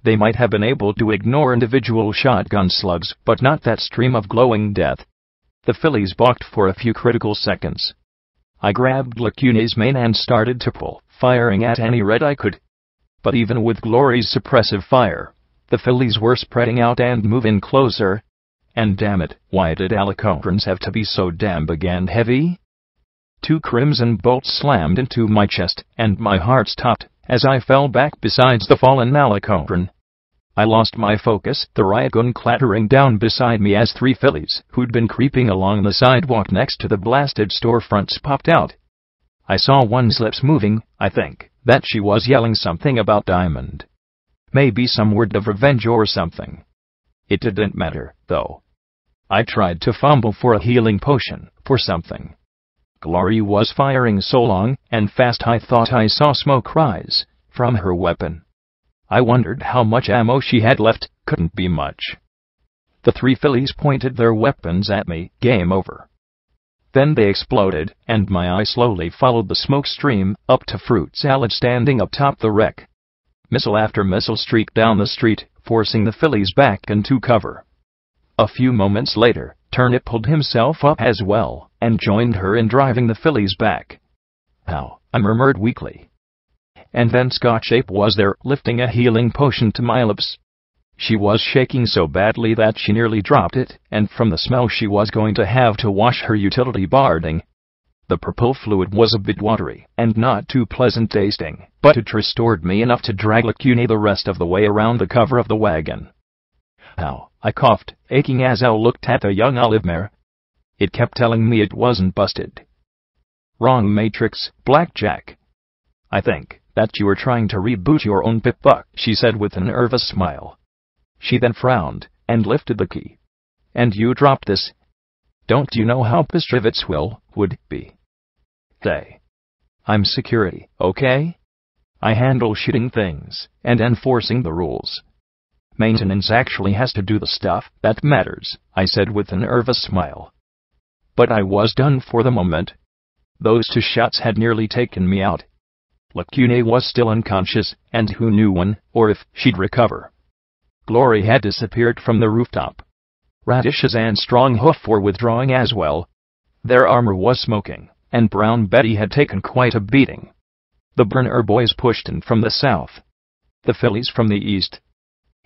They might have been able to ignore individual shotgun slugs, but not that stream of glowing death. The fillies balked for a few critical seconds. I grabbed Lacune's mane and started to pull, firing at any red I could. But even with Glory's suppressive fire, the fillies were spreading out and moving closer. And damn it, why did alicorns have to be so damn big and heavy? 2 crimson bolts slammed into my chest, and my heart stopped as I fell back beside the fallen alicorn. I lost my focus, the riot gun clattering down beside me as 3 fillies, who'd been creeping along the sidewalk next to the blasted storefronts, popped out. I saw one's lips moving, I think, that she was yelling something about Diamond. Maybe some word of revenge or something. It didn't matter, though. I tried to fumble for a healing potion, for something. Glory was firing so long and fast I thought I saw smoke rise from her weapon. I wondered how much ammo she had left. Couldn't be much. The 3 fillies pointed their weapons at me. Game over. Then they exploded, and my eye slowly followed the smoke stream up to Fruit Salad standing up top the wreck. Missile after missile streaked down the street, forcing the fillies back into cover. A few moments later, Turnip pulled himself up as well, and joined her in driving the fillies back. "Ow," I murmured weakly. And then Scotch Ape was there, lifting a healing potion to my lips. She was shaking so badly that she nearly dropped it, and from the smell she was going to have to wash her utility barding. The purple fluid was a bit watery, and not too pleasant tasting, but it restored me enough to drag Lacune the rest of the way around the cover of the wagon. "Ow," I coughed, aching as I looked at the young olive mare. It kept telling me it wasn't busted. "Wrong matrix, Blackjack. I think that you were trying to reboot your own pip-buck," she said with a nervous smile. She then frowned, and lifted the key. "And you dropped this. Don't you know how pissed Rivets would be? I'm security, okay? I handle shooting things, and enforcing the rules. Maintenance actually has to do the stuff that matters," I said with a nervous smile. But I was done for the moment. Those 2 shots had nearly taken me out. Lacune was still unconscious, and who knew when, or if, she'd recover. Glory had disappeared from the rooftop. Radishes and Stronghoof were withdrawing as well. Their armor was smoking, and Brown Betty had taken quite a beating. The Burner boys pushed in from the south. The fillies from the east.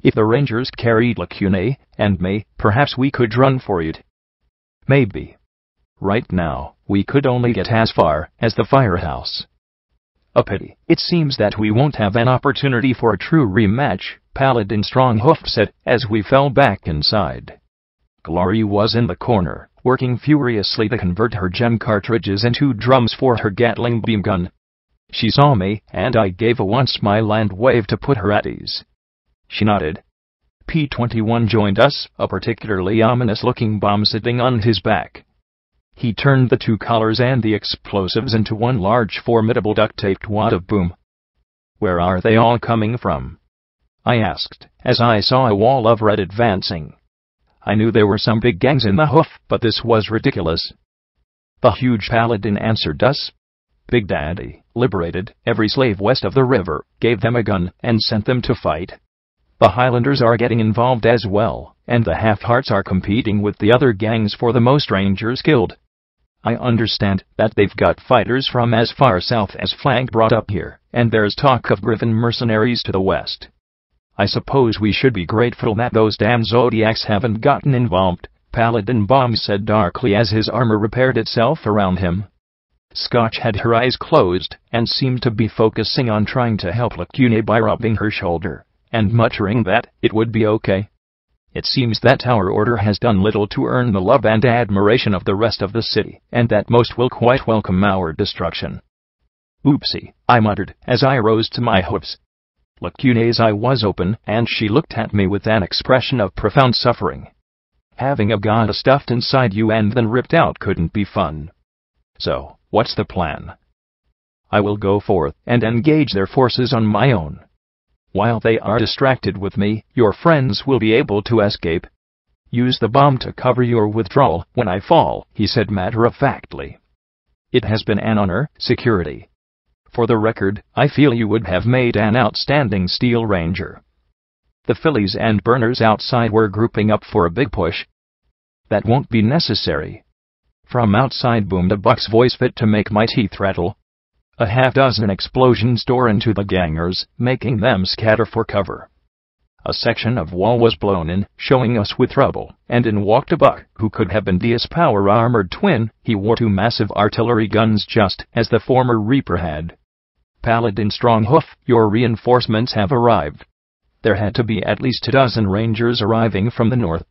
If the Rangers carried Lacune and me, perhaps we could run for it. Maybe. Right now, we could only get as far as the firehouse. "A pity. It seems that we won't have an opportunity for a true rematch," Paladin Stronghoof said as we fell back inside. Glory was in the corner, working furiously to convert her gem cartridges into drums for her Gatling beam gun. She saw me, and I gave a wan smile and waved to put her at ease. She nodded. P-21 joined us, a particularly ominous-looking bomb sitting on his back. He turned the 2 collars and the explosives into one large formidable duct-taped wad of boom. "Where are they all coming from?" I asked, as I saw a wall of red advancing. I knew there were some big gangs in the hoof, but this was ridiculous. The huge Paladin answered us. "Big Daddy liberated every slave west of the river, gave them a gun, and sent them to fight. The Highlanders are getting involved as well, and the Half-Hearts are competing with the other gangs for the most Rangers killed. I understand that they've got fighters from as far south as Flank brought up here, and there's talk of Griffin mercenaries to the west. I suppose we should be grateful that those damn Zodiacs haven't gotten involved," Paladin Bomb said darkly as his armor repaired itself around him. Scotch had her eyes closed, and seemed to be focusing on trying to help Lacune by rubbing her shoulder, and muttering that it would be okay. It seems that our order has done little to earn the love and admiration of the rest of the city, and that most will quite welcome our destruction. "Oopsie," I muttered, as I rose to my hooves. Lacune's eye was open, and she looked at me with an expression of profound suffering. Having a god stuffed inside you and then ripped out couldn't be fun. "So, what's the plan?" "I will go forth and engage their forces on my own. While they are distracted with me, your friends will be able to escape. Use the bomb to cover your withdrawal when I fall," he said matter-of-factly. "It has been an honor, Security. For the record, I feel you would have made an outstanding Steel Ranger." The fillies and burners outside were grouping up for a big push. "That won't be necessary." From outside boomed a buck's voice fit to make my teeth rattle. A half-dozen explosions tore into the gangers, making them scatter for cover. A section of wall was blown in, showing us with trouble, and in walked a buck, who could have been Deus' power-armored twin. He wore 2 massive artillery guns just as the former Reaper had. Paladin Stronghoof, your reinforcements have arrived. There had to be at least 12 rangers arriving from the north.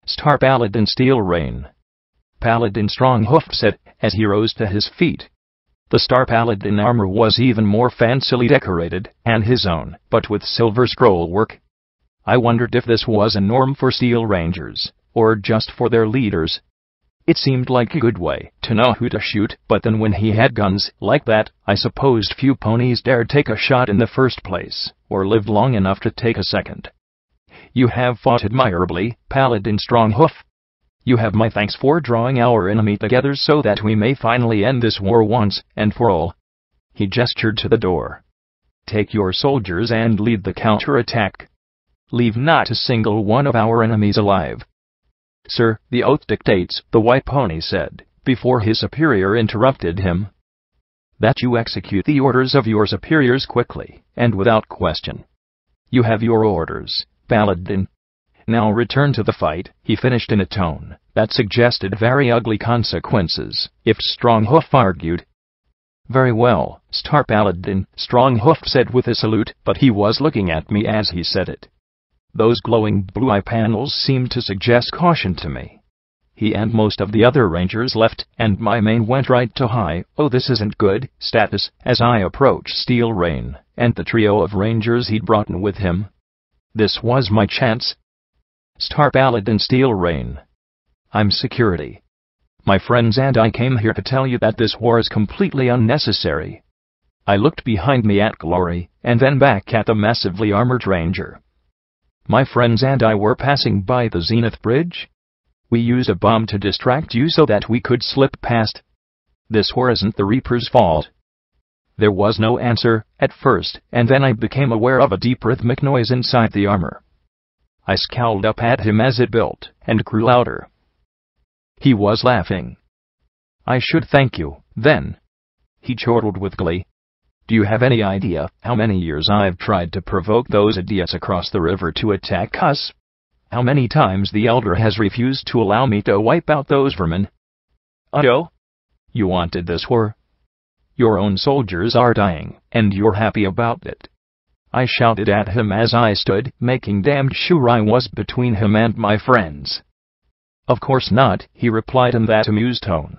Star Paladin Steel Rain. Paladin Stronghoof said, as he rose to his feet. The Star Paladin armor was even more fancily decorated, and his own, but with silver scroll work. I wondered if this was a norm for Steel Rangers, or just for their leaders. It seemed like a good way to know who to shoot, but then when he had guns like that, I supposed few ponies dared take a shot in the first place, or lived long enough to take a second. You have fought admirably, Paladin Stronghoof. You have my thanks for drawing our enemy together so that we may finally end this war once and for all. He gestured to the door. Take your soldiers and lead the counterattack. Leave not a single one of our enemies alive. Sir, the oath dictates, the white pony said, before his superior interrupted him, that you execute the orders of your superiors quickly, and without question. You have your orders, Paladin. Now return to the fight, he finished in a tone that suggested very ugly consequences, if Stronghoof argued. Very well, Star Paladin, Stronghoof said with a salute, but he was looking at me as he said it. Those glowing blue eye panels seemed to suggest caution to me. He and most of the other rangers left, and my mane went right to high, oh this isn't good, status, as I approached Steel Rain, and the trio of rangers he'd brought in with him. This was my chance. Star Paladin Steel Rain. I'm Security. My friends and I came here to tell you that this war is completely unnecessary. I looked behind me at Glory, and then back at the massively armored ranger. My friends and I were passing by the Zenith Bridge. We used a bomb to distract you so that we could slip past. This war isn't the Reaper's fault. There was no answer, at first, and then I became aware of a deep rhythmic noise inside the armor. I scowled up at him as it built, and grew louder. He was laughing. I should thank you, then. He chortled with glee. Do you have any idea how many years I've tried to provoke those idiots across the river to attack us? How many times the Elder has refused to allow me to wipe out those vermin? Joe? You wanted this war? Your own soldiers are dying, and you're happy about it. I shouted at him as I stood, making damned sure I was between him and my friends. Of course not, he replied in that amused tone.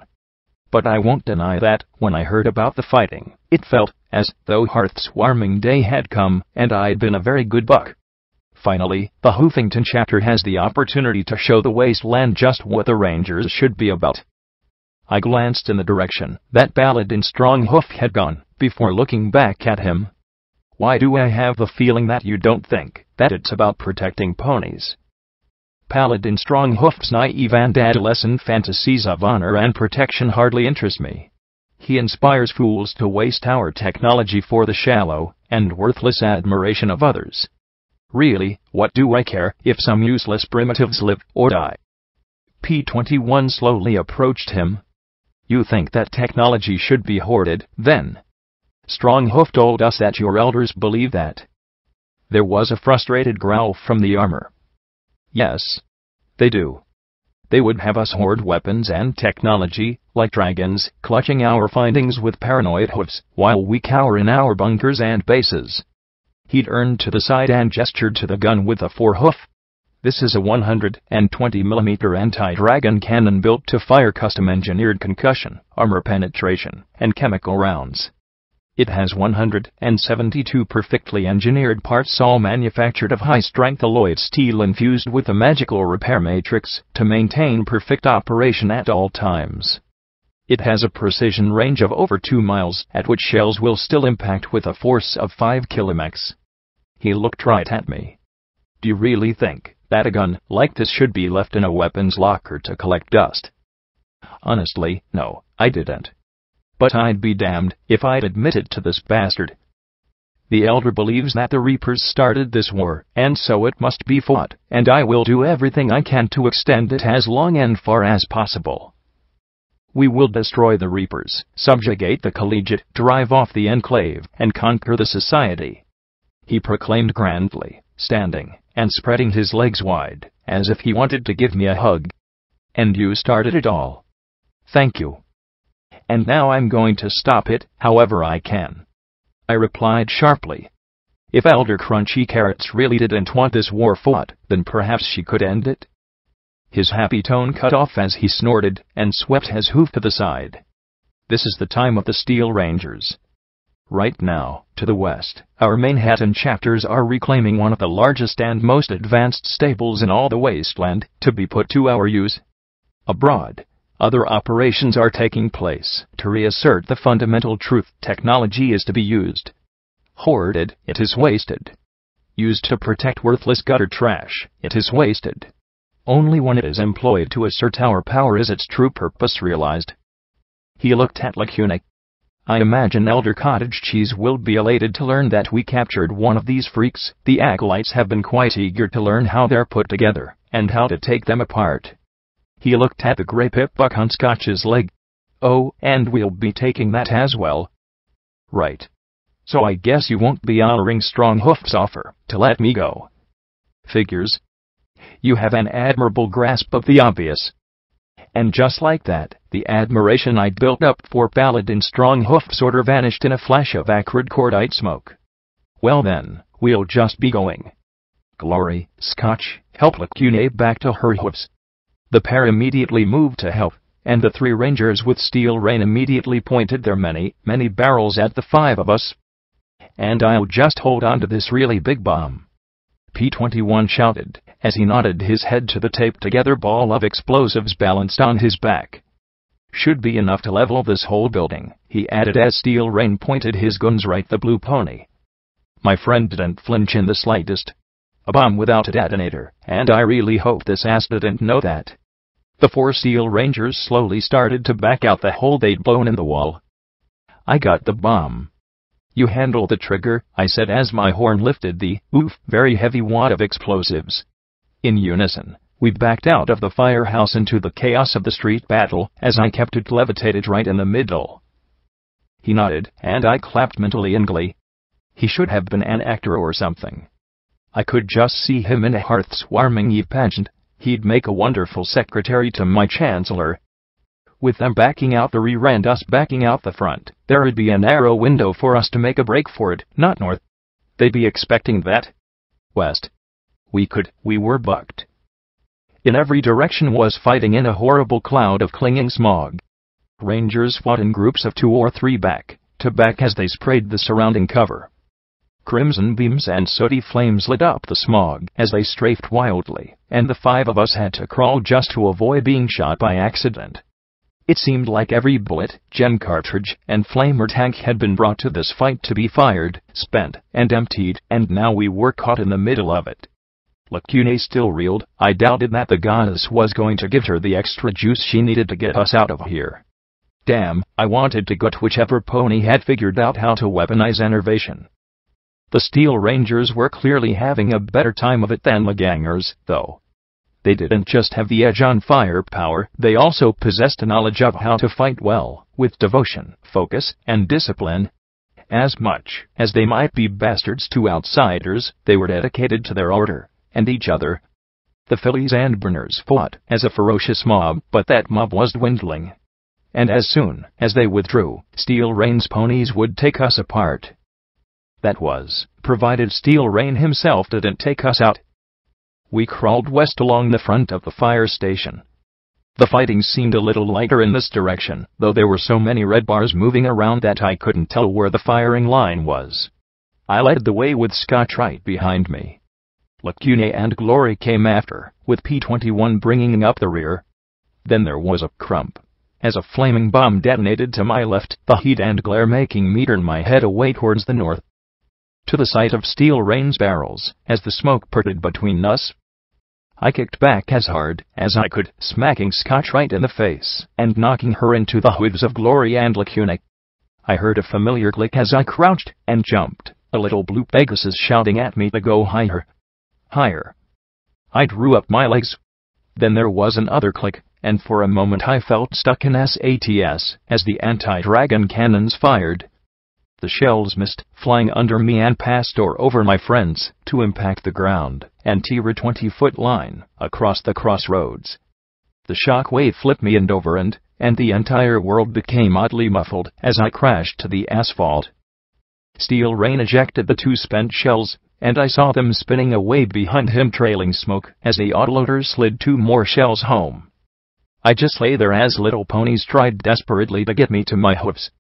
But I won't deny that, when I heard about the fighting, it felt as though Hearth's warming day had come, and I'd been a very good buck. Finally, the Hoofington chapter has the opportunity to show the wasteland just what the Rangers should be about. I glanced in the direction that Paladin Stronghoof had gone, before looking back at him. Why do I have the feeling that you don't think that it's about protecting ponies? Paladin Stronghoof's naive and adolescent fantasies of honor and protection hardly interest me. He inspires fools to waste our technology for the shallow and worthless admiration of others. Really, what do I care if some useless primitives live or die? P-21 slowly approached him. You think that technology should be hoarded, then? Stronghoof told us that your elders believe that. There was a frustrated growl from the armor. Yes, they do. They would have us hoard weapons and technology, like dragons, clutching our findings with paranoid hoofs, while we cower in our bunkers and bases. He turned to the side and gestured to the gun with a forehoof. This is a 120mm anti-dragon cannon built to fire custom-engineered concussion, armor penetration, and chemical rounds. It has 172 perfectly engineered parts, all manufactured of high-strength alloyed steel infused with a magical repair matrix to maintain perfect operation at all times. It has a precision range of over 2 miles, at which shells will still impact with a force of 5 kilomex. He looked right at me. Do you really think that a gun like this should be left in a weapons locker to collect dust? Honestly, no, I didn't. But I'd be damned if I'd admit it to this bastard. The Elder believes that the Reapers started this war, and so it must be fought, and I will do everything I can to extend it as long and far as possible. We will destroy the Reapers, subjugate the Collegiate, drive off the Enclave, and conquer the Society," he proclaimed grandly, standing and spreading his legs wide, as if he wanted to give me a hug. "And you started it all. Thank you. And now I'm going to stop it, however I can," I replied sharply. If Elder Crunchy Carrots really didn't want this war fought, then perhaps she could end it. His happy tone cut off as he snorted and swept his hoof to the side. This is the time of the Steel Rangers. Right now, to the west, our Manhattan chapters are reclaiming one of the largest and most advanced stables in all the wasteland, to be put to our use. Abroad, other operations are taking place to reassert the fundamental truth: technology is to be used. Hoarded, it is wasted. Used to protect worthless gutter trash, it is wasted. Only when it is employed to assert our power is its true purpose realized. He looked at Lacuna. I imagine Elder Cottage Cheese will be elated to learn that we captured one of these freaks. The acolytes have been quite eager to learn how they're put together, and how to take them apart. He looked at the grey pip-buck on Scotch's leg. "Oh, and we'll be taking that as well." "Right. So I guess you won't be honoring Stronghoof's offer to let me go." "Figures. You have an admirable grasp of the obvious." And just like that, the admiration I'd built up for Paladin Stronghoof sort of vanished in a flash of acrid cordite smoke. "Well then, we'll just be going. Glory, Scotch, help Lacuna back to her hoofs." The pair immediately moved to help, and the 3 Rangers with Steel Rain immediately pointed their many barrels at the 5 of us. "And I'll just hold on to this really big bomb," P-21 shouted, as he nodded his head to the taped-together ball of explosives balanced on his back. "Should be enough to level this whole building," he added as Steel Rain pointed his guns right at the blue pony. My friend didn't flinch in the slightest. A bomb without a detonator, and I really hope this ass didn't know that. The 4 Steel Rangers slowly started to back out the hole they'd blown in the wall. "I got the bomb." "You handle the trigger," I said as my horn lifted the, very heavy wad of explosives. In unison, we backed out of the firehouse into the chaos of the street battle, as I kept it levitated right in the middle. He nodded, and I clapped mentally in glee. He should have been an actor or something. I could just see him in a hearth-warming Eve pageant. He'd make a wonderful secretary to my chancellor. With them backing out the rear and us backing out the front, there'd be a narrow window for us to make a break for it, not north. They'd be expecting that. West. We were bucked. In every direction was fighting in a horrible cloud of clinging smog. Rangers fought in groups of 2 or 3 back to back as they sprayed the surrounding cover. Crimson beams and sooty flames lit up the smog as they strafed wildly, and the 5 of us had to crawl just to avoid being shot by accident. It seemed like every bullet, gem cartridge, and flamer tank had been brought to this fight to be fired, spent, and emptied, and now we were caught in the middle of it. Lacuna still reeled. I doubted that the goddess was going to give her the extra juice she needed to get us out of here. Damn, I wanted to gut whichever pony had figured out how to weaponize enervation. The Steel Rangers were clearly having a better time of it than the gangers, though. They didn't just have the edge on firepower, they also possessed a knowledge of how to fight well, with devotion, focus, and discipline. As much as they might be bastards to outsiders, they were dedicated to their order, and each other. The Phillies and Burners fought as a ferocious mob, but that mob was dwindling. And as soon as they withdrew, Steel Rain's ponies would take us apart. That was, provided Steel Rain himself didn't take us out. We crawled west along the front of the fire station. The fighting seemed a little lighter in this direction, though there were so many red bars moving around that I couldn't tell where the firing line was. I led the way with Scotch right behind me. Lacuna and Glory came after, with P-21 bringing up the rear. Then there was a crump, as a flaming bomb detonated to my left, the heat and glare making me turn my head away towards the north, to the sight of Steel Rain's barrels, as the smoke parted between us. I kicked back as hard as I could, smacking Scotch right in the face, and knocking her into the hooves of Glory and Lacuna. I heard a familiar click as I crouched and jumped, a little blue Pegasus shouting at me to go higher. Higher. I drew up my legs. Then there was another click, and for a moment I felt stuck in SATS as the anti-dragon cannons fired. The shells missed, flying under me and past or over my friends, to impact the ground and tear a 20-foot line across the crossroads. The shock wave flipped me end over end, and the entire world became oddly muffled as I crashed to the asphalt. Steel Rain ejected the 2 spent shells, and I saw them spinning away behind him, trailing smoke as the autoloader slid 2 more shells home. I just lay there as little ponies tried desperately to get me to my hoofs.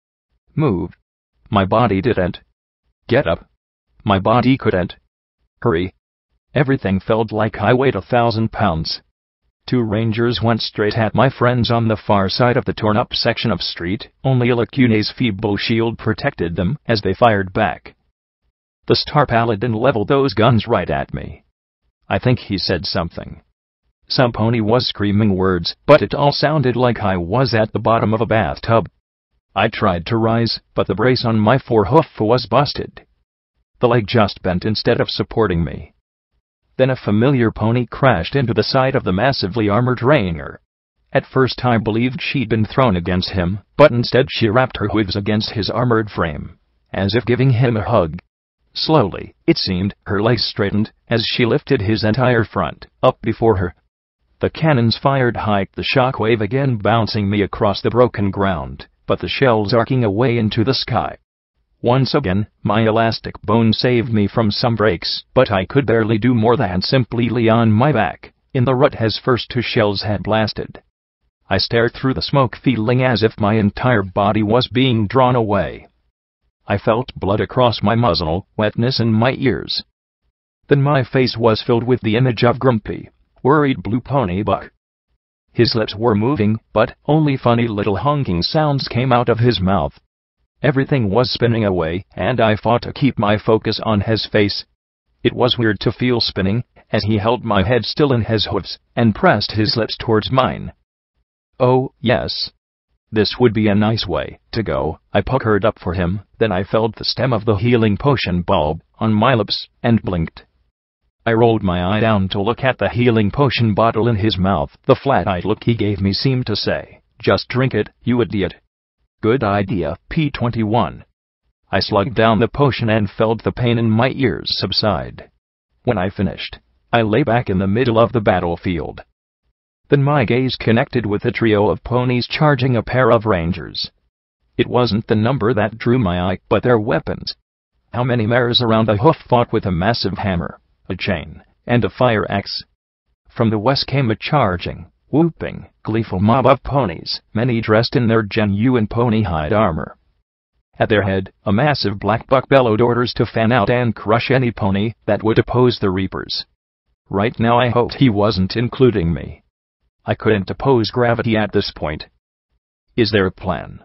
Move. My body didn't. Get up. My body couldn't. Hurry. Everything felt like I weighed 1,000 pounds. 2 rangers went straight at my friends on the far side of the torn-up section of street. Only Lacune's feeble shield protected them as they fired back. The Star Paladin leveled those guns right at me. I think he said something. Some pony was screaming words, but it all sounded like I was at the bottom of a bathtub. I tried to rise, but the brace on my forehoof was busted. The leg just bent instead of supporting me. Then a familiar pony crashed into the side of the massively armored Ranger. At first I believed she'd been thrown against him, but instead she wrapped her hooves against his armored frame, as if giving him a hug. Slowly, it seemed, her legs straightened as she lifted his entire front up before her. The cannons fired high, the shockwave again bouncing me across the broken ground, but the shells arcing away into the sky. Once again, my elastic bone saved me from some breaks, but I could barely do more than simply lay on my back in the rut as first 2 shells had blasted. I stared through the smoke, feeling as if my entire body was being drawn away. I felt blood across my muzzle, wetness in my ears. Then my face was filled with the image of grumpy, worried Blue Pony Buck. His lips were moving, but only funny little honking sounds came out of his mouth. Everything was spinning away, and I fought to keep my focus on his face. It was weird to feel spinning, as he held my head still in his hoofs, and pressed his lips towards mine. Oh, yes. This would be a nice way to go. I puckered up for him, then I felt the stem of the healing potion bulb on my lips, and blinked. I rolled my eye down to look at the healing potion bottle in his mouth. The flat-eyed look he gave me seemed to say, "Just drink it, you idiot." Good idea, P21. I slugged down the potion and felt the pain in my ears subside. When I finished, I lay back in the middle of the battlefield. Then my gaze connected with a trio of ponies charging a pair of rangers. It wasn't the number that drew my eye, but their weapons. How many mares around a hoof fought with a massive hammer, a chain, and a fire axe? From the west came a charging, whooping, gleeful mob of ponies, many dressed in their genuine pony hide armor. At their head, a massive black buck bellowed orders to fan out and crush any pony that would oppose the Reapers. Right now I hoped he wasn't including me. I couldn't oppose gravity at this point. Is there a plan?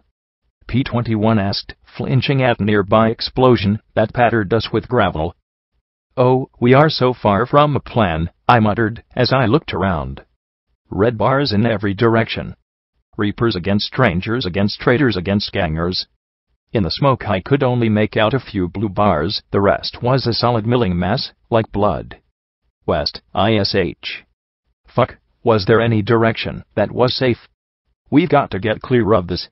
P21 asked, flinching at a nearby explosion that pattered us with gravel. Oh, we are so far from a plan, I muttered as I looked around. Red bars in every direction. Reapers against strangers, against traitors, against gangers. In the smoke I could only make out a few blue bars, the rest was a solid milling mass, like blood. West, ISH. Fuck, was there any direction that was safe? We've got to get clear of this.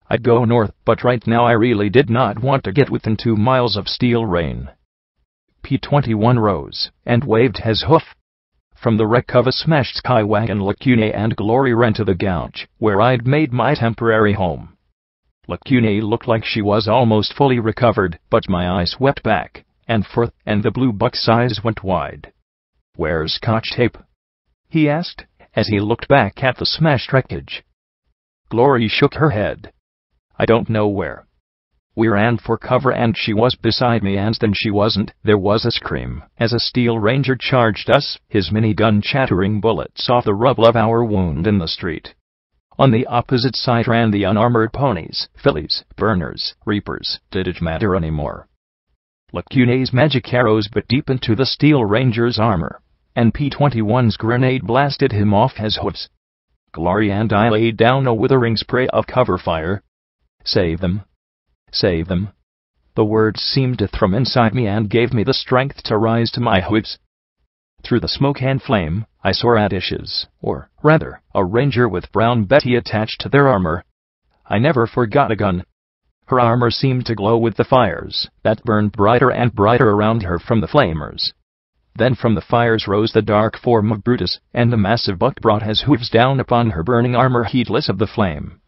I'd go north, but right now I really did not want to get within 2 miles of Steel Rain. P21 rose, and waved his hoof. From the wreck of a smashed skywagon Lacune and Glory ran to the gouge, where I'd made my temporary home. Lacune looked like she was almost fully recovered, but my eye swept back and forth, and the blue buck's eyes went wide. "Where's Scotch tape?" he asked, as he looked back at the smashed wreckage. Glory shook her head. "I don't know where." We ran for cover and she was beside me, and then she wasn't. There was a scream as a Steel Ranger charged us, his minigun chattering bullets off the rubble of our wound in the street. On the opposite side ran the unarmored ponies, fillies, burners, reapers. Did it matter anymore? Lacune's magic arrows bit deep into the Steel Ranger's armor, and P21's grenade blasted him off his hoofs. Glory and I laid down a withering spray of cover fire. Save them. Save them. The words seemed to thrum inside me and gave me the strength to rise to my hooves. Through the smoke and flame, I saw radishes, or, rather, a ranger with Brown Betty attached to their armor. I never forgot a gun. Her armor seemed to glow with the fires that burned brighter and brighter around her from the flamers. Then from the fires rose the dark form of Brutus, and the massive buck brought his hooves down upon her burning armor heedless of the flame.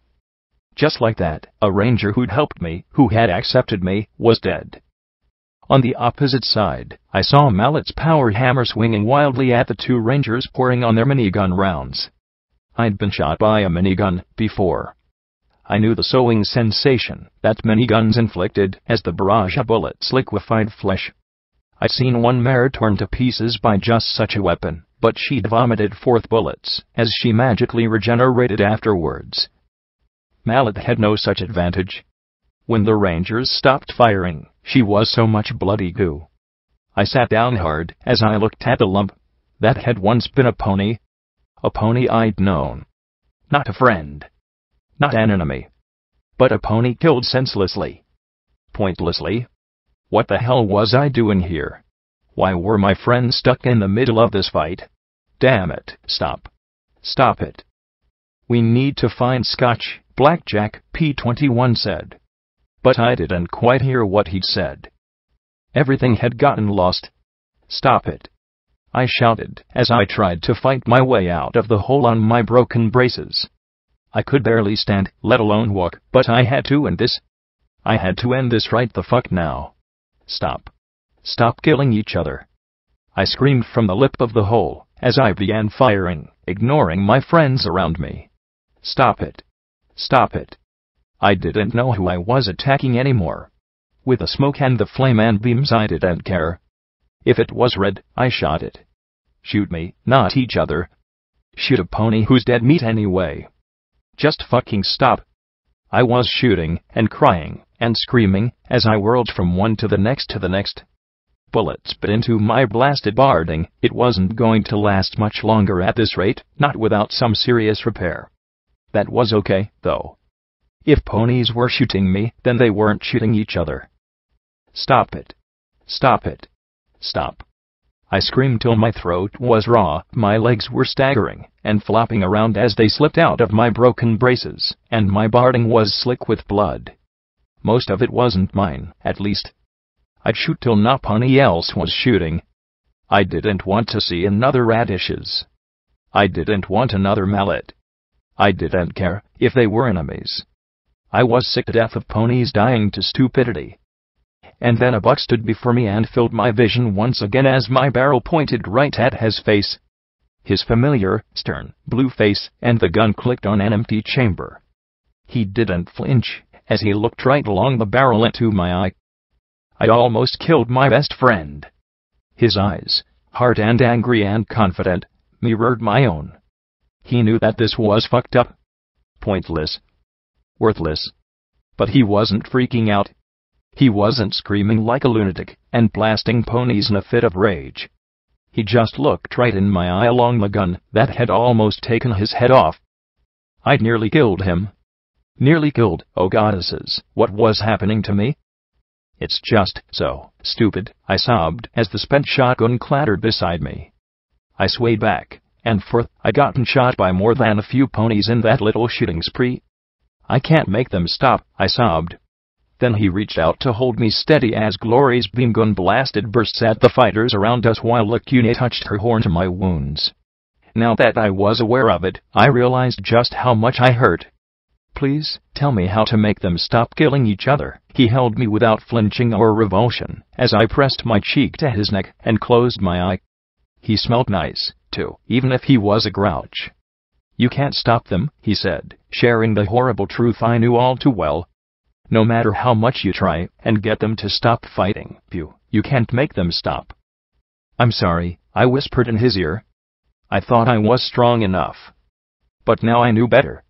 Just like that, a ranger who'd helped me, who had accepted me, was dead. On the opposite side, I saw Mallet's power hammer swinging wildly at the two rangers pouring on their minigun rounds. I'd been shot by a minigun before. I knew the sewing sensation that miniguns inflicted as the barrage of bullets liquefied flesh. I'd seen one mare torn to pieces by just such a weapon, but she'd vomited forth bullets as she magically regenerated afterwards. Mallet had no such advantage. When the rangers stopped firing, she was so much bloody goo. I sat down hard as I looked at the lump that had once been a pony I'd known. Not a friend. Not an enemy. But a pony killed senselessly. Pointlessly. What the hell was I doing here? Why were my friends stuck in the middle of this fight? Damn it, stop. Stop it. We need to find Scotch, Blackjack, P21 said. But I didn't quite hear what he'd said. Everything had gotten lost. Stop it. I shouted as I tried to fight my way out of the hole on my broken braces. I could barely stand, let alone walk, but I had to end this. I had to end this right the fuck now. Stop. Stop killing each other. I screamed from the lip of the hole as I began firing, ignoring my friends around me. Stop it. Stop it. I didn't know who I was attacking anymore. With the smoke and the flame and beams I didn't care. If it was red, I shot it. Shoot me, not each other. Shoot a pony who's dead meat anyway. Just fucking stop. I was shooting, and crying, and screaming, as I whirled from one to the next. Bullets bit into my blasted barding. It wasn't going to last much longer at this rate, not without some serious repair. That was okay, though. If ponies were shooting me, then they weren't shooting each other. Stop it. Stop it. Stop. I screamed till my throat was raw, my legs were staggering and flopping around as they slipped out of my broken braces, and my barding was slick with blood. Most of it wasn't mine, at least. I'd shoot till nobody else was shooting. I didn't want to see another radishes. I didn't want another mallet. I didn't care if they were enemies. I was sick to death of ponies dying to stupidity. And then a buck stood before me and filled my vision once again as my barrel pointed right at his face. His familiar, stern, blue face, and the gun clicked on an empty chamber. He didn't flinch as he looked right along the barrel into my eye. I'd almost killed my best friend. His eyes, hard and angry and confident, mirrored my own. He knew that this was fucked up. Pointless. Worthless. But he wasn't freaking out. He wasn't screaming like a lunatic and blasting ponies in a fit of rage. He just looked right in my eye along the gun that had almost taken his head off. I'd nearly killed him. Nearly killed, oh goddesses, what was happening to me? It's just so stupid, I sobbed as the spent shotgun clattered beside me. I swayed back and forth. I'd gotten shot by more than a few ponies in that little shooting spree. I can't make them stop, I sobbed. Then he reached out to hold me steady as Glory's beam gun blasted bursts at the fighters around us while Lacuna touched her horn to my wounds. Now that I was aware of it, I realized just how much I hurt. Please, tell me how to make them stop killing each other. He held me without flinching or revulsion as I pressed my cheek to his neck and closed my eye. He smelled nice, too, even if he was a grouch. You can't stop them, he said, sharing the horrible truth I knew all too well. No matter how much you try and get them to stop fighting, you can't make them stop. I'm sorry, I whispered in his ear. I thought I was strong enough. But now I knew better.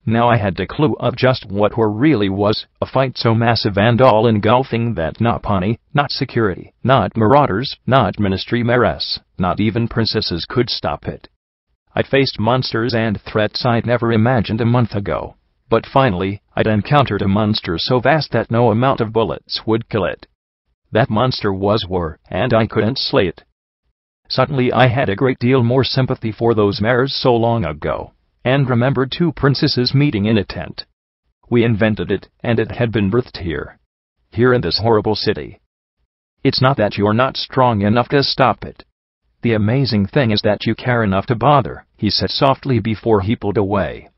Now I had a clue of just what war really was, a fight so massive and all-engulfing that not pony, not security, not marauders, not ministry mares, not even princesses could stop it. I'd faced monsters and threats I'd never imagined a month ago. But finally, I'd encountered a monster so vast that no amount of bullets would kill it. That monster was war, and I couldn't slay it. Suddenly I had a great deal more sympathy for those mares so long ago, and remembered two princesses meeting in a tent. We invented it, and it had been birthed here. Here in this horrible city. It's not that you're not strong enough to stop it. The amazing thing is that you care enough to bother, he said softly before he pulled away.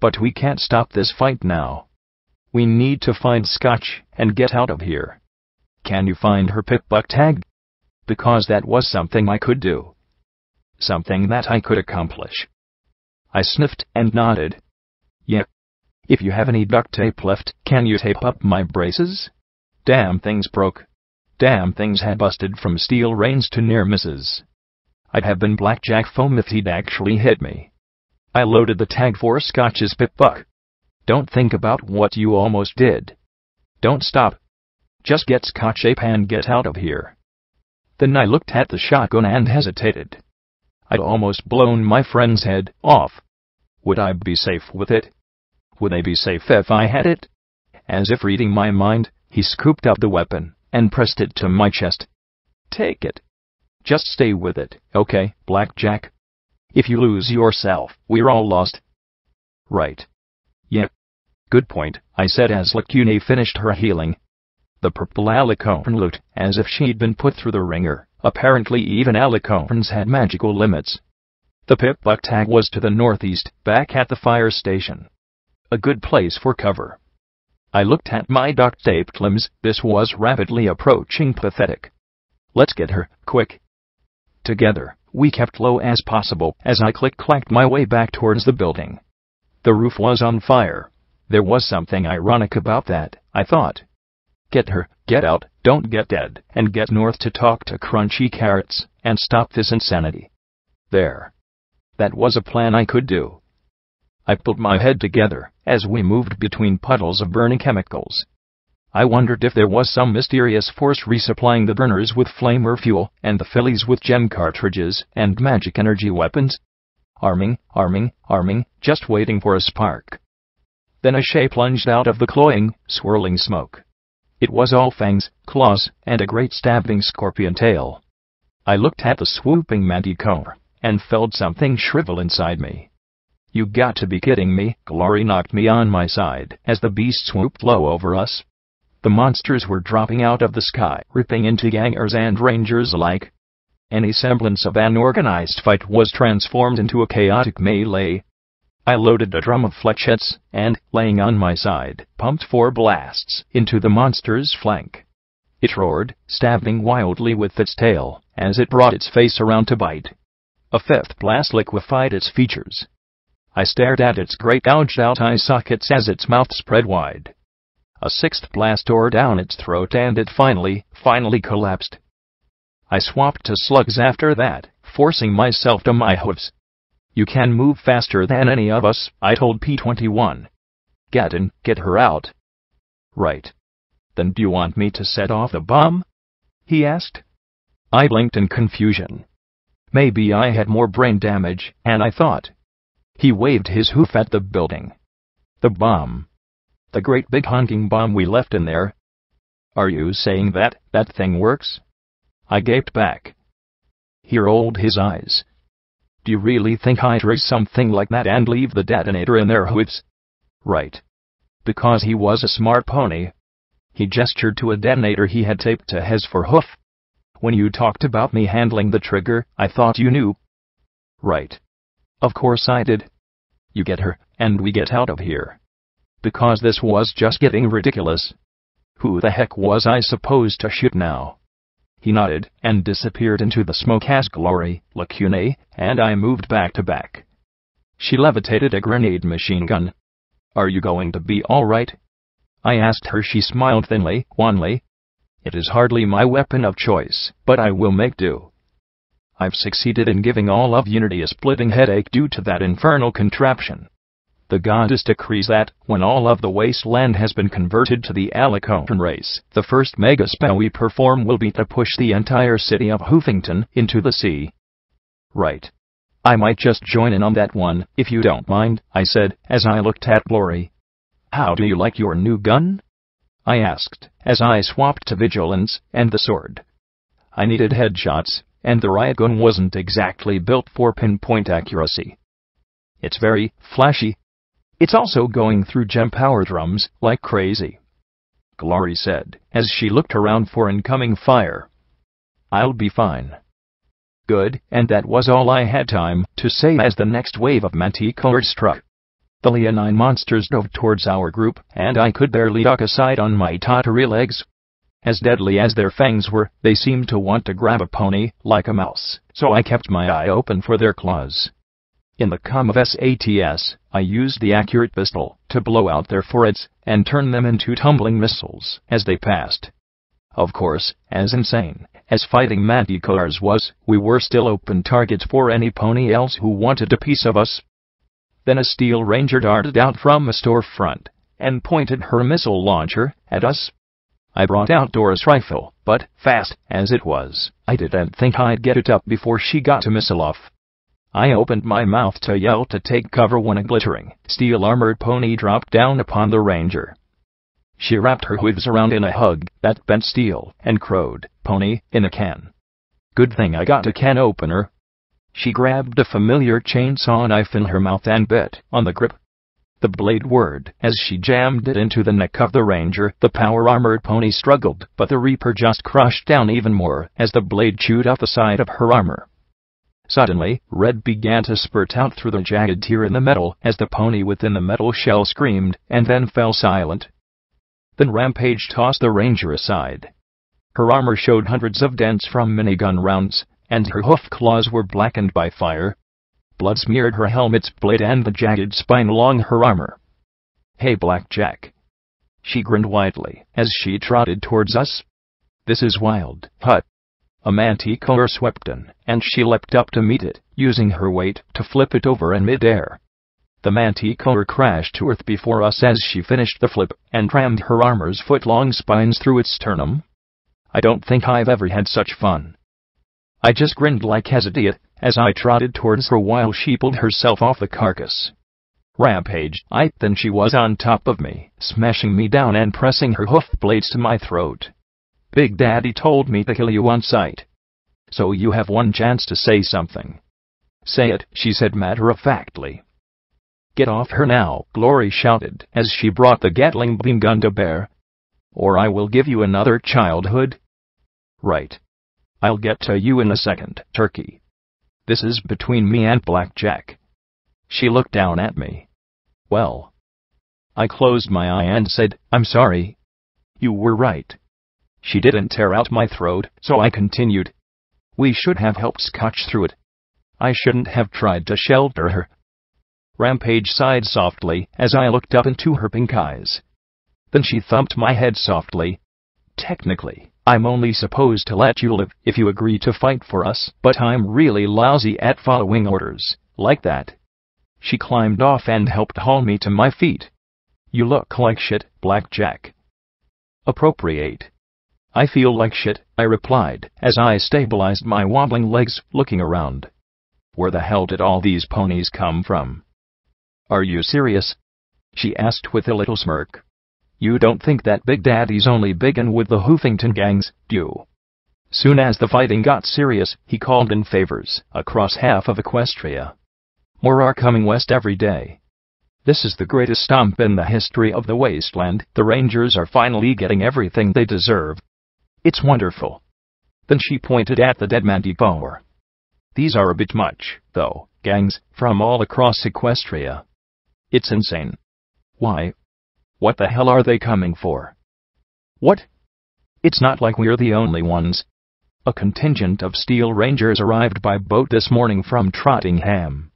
But we can't stop this fight now. We need to find Scotch and get out of here. Can you find her Pip-Buck tag? Because that was something I could do. Something that I could accomplish. I sniffed and nodded. Yeah. If you have any duct tape left, can you tape up my braces? Damn things broke. Damn things had busted from steel reins to near misses. I'd have been Blackjack foam if he'd actually hit me. I loaded the tag for Scotch's Pip-Buck. Don't think about what you almost did. Don't stop. Just get Scotch Ape and get out of here. Then I looked at the shotgun and hesitated. I'd almost blown my friend's head off. Would I be safe with it? Would they be safe if I had it? As if reading my mind, he scooped up the weapon and pressed it to my chest. Take it. Just stay with it, okay, Blackjack? If you lose yourself, we're all lost. Right. Yeah. Good point, I said as Lacune finished her healing. The purple alicorn looked as if she'd been put through the ringer. Apparently even alicorns had magical limits. The Pip-Buck tag was to the northeast, back at the fire station. A good place for cover. I looked at my duct-taped limbs. This was rapidly approaching pathetic. Let's get her, quick. Together, we kept low as possible as I click-clacked my way back towards the building. The roof was on fire. There was something ironic about that, I thought. Get her, get out, don't get dead, and get north to talk to Crunchy Carrots, and stop this insanity. There. That was a plan I could do. I pulled my head together as we moved between puddles of burning chemicals. I wondered if there was some mysterious force resupplying the burners with flamer fuel and the fillies with gem cartridges and magic energy weapons. Arming, just waiting for a spark. Then a shape lunged out of the cloying, swirling smoke. It was all fangs, claws, and a great stabbing scorpion tail. I looked at the swooping manticore and felt something shrivel inside me. You got to be kidding me. Glory knocked me on my side as the beast swooped low over us. The monsters were dropping out of the sky, ripping into gangers and rangers alike. Any semblance of an organized fight was transformed into a chaotic melee. I loaded a drum of flechettes and, laying on my side, pumped 4 blasts into the monster's flank. It roared, stabbing wildly with its tail as it brought its face around to bite. A 5th blast liquefied its features. I stared at its great gouged-out eye sockets as its mouth spread wide. A 6th blast tore down its throat and it finally collapsed. I swapped to slugs after that, forcing myself to my hooves. You can move faster than any of us, I told P-21. Get in, get her out. Right. Then do you want me to set off the bomb? He asked. I blinked in confusion. Maybe I had more brain damage, and I thought. He waved his hoof at the building. The bomb. The great big honking bomb we left in there. Are you saying that thing works? I gaped back. He rolled his eyes. Do you really think I'd risk something like that and leave the detonator in their hooves? Right. Because he was a smart pony. He gestured to a detonator he had taped to his forehoof. When you talked about me handling the trigger, I thought you knew. Right. Of course I did. You get her, and we get out of here. Because this was just getting ridiculous. Who the heck was I supposed to shoot now? He nodded and disappeared into the smoke as Glory, Lacune, and I moved back to back. She levitated a grenade machine gun. Are you going to be all right? I asked her. She smiled thinly, wanly. It is hardly my weapon of choice, but I will make do. I've succeeded in giving all of Unity a splitting headache due to that infernal contraption. The goddess decrees that, when all of the wasteland has been converted to the Alicorn race, the first mega spell we perform will be to push the entire city of Hoofington into the sea. Right. I might just join in on that one, if you don't mind, I said, as I looked at Glory. How do you like your new gun? I asked, as I swapped to Vigilance and the sword. I needed headshots, and the riot gun wasn't exactly built for pinpoint accuracy. It's very flashy. It's also going through gem power drums like crazy, Glory said, as she looked around for incoming fire. I'll be fine. Good, and that was all I had time to say as the next wave of manticores struck. The leonine monsters dove towards our group, and I could barely duck aside on my tottery legs. As deadly as their fangs were, they seemed to want to grab a pony like a mouse, so I kept my eye open for their claws. In the calm of SATS, I used the accurate pistol to blow out their foreheads and turn them into tumbling missiles as they passed. Of course, as insane as fighting manticores was, we were still open targets for any pony else who wanted a piece of us. Then a steel ranger darted out from a storefront and pointed her missile launcher at us. I brought out Dora's rifle, but, fast as it was, I didn't think I'd get it up before she got a missile off. I opened my mouth to yell to take cover when a glittering, steel-armored pony dropped down upon the ranger. She wrapped her hooves around in a hug that bent steel and crowed, "Pony in a can." Good thing I got a can opener. She grabbed a familiar chainsaw knife in her mouth and bit on the grip. The blade whirred as she jammed it into the neck of the ranger. The power-armored pony struggled, but the Reaper just crushed down even more as the blade chewed up the side of her armor. Suddenly, red began to spurt out through the jagged tear in the metal as the pony within the metal shell screamed and then fell silent. Then Rampage tossed the ranger aside. Her armor showed hundreds of dents from minigun rounds, and her hoof claws were blackened by fire. Blood smeared her helmet's blade and the jagged spine along her armor. "Hey, Blackjack." She grinned widely as she trotted towards us. "This is wild, hut." A manticore swept in, and she leapt up to meet it, using her weight to flip it over in midair. The manticore crashed to earth before us as she finished the flip and rammed her armor's foot-long spines through its sternum. I don't think I've ever had such fun. I just grinned like an idiot as I trotted towards her while she pulled herself off the carcass. Rampage, then she was on top of me, smashing me down and pressing her hoof blades to my throat. "Big Daddy told me to kill you on sight. So you have one chance to say something." "Say it," she said matter-of-factly. "Get off her now," Glory shouted as she brought the Gatling beam gun to bear. "Or I will give you another childhood." "Right. I'll get to you in a second, turkey. This is between me and Blackjack." She looked down at me. "Well." I closed my eye and said, "I'm sorry. You were right." She didn't tear out my throat, so I continued. "We should have helped Scotch through it. I shouldn't have tried to shelter her." Rampage sighed softly as I looked up into her pink eyes. Then she thumped my head softly. "Technically, I'm only supposed to let you live if you agree to fight for us, but I'm really lousy at following orders like that." She climbed off and helped haul me to my feet. "You look like shit, Blackjack." "Appropriate." "I feel like shit," I replied, as I stabilized my wobbling legs, looking around. "Where the hell did all these ponies come from?" "Are you serious?" she asked with a little smirk. "You don't think that Big Daddy's only biggin' with the Hoofington gangs, do you?" Soon as the fighting got serious, he called in favors across half of Equestria. "More are coming west every day. This is the greatest stomp in the history of the wasteland. The Rangers are finally getting everything they deserve. It's wonderful." Then she pointed at the dead manticore. "These are a bit much, though, gangs, from all across Equestria. It's insane." "Why? What the hell are they coming for?" "What? It's not like we're the only ones. A contingent of Steel Rangers arrived by boat this morning from Trottingham.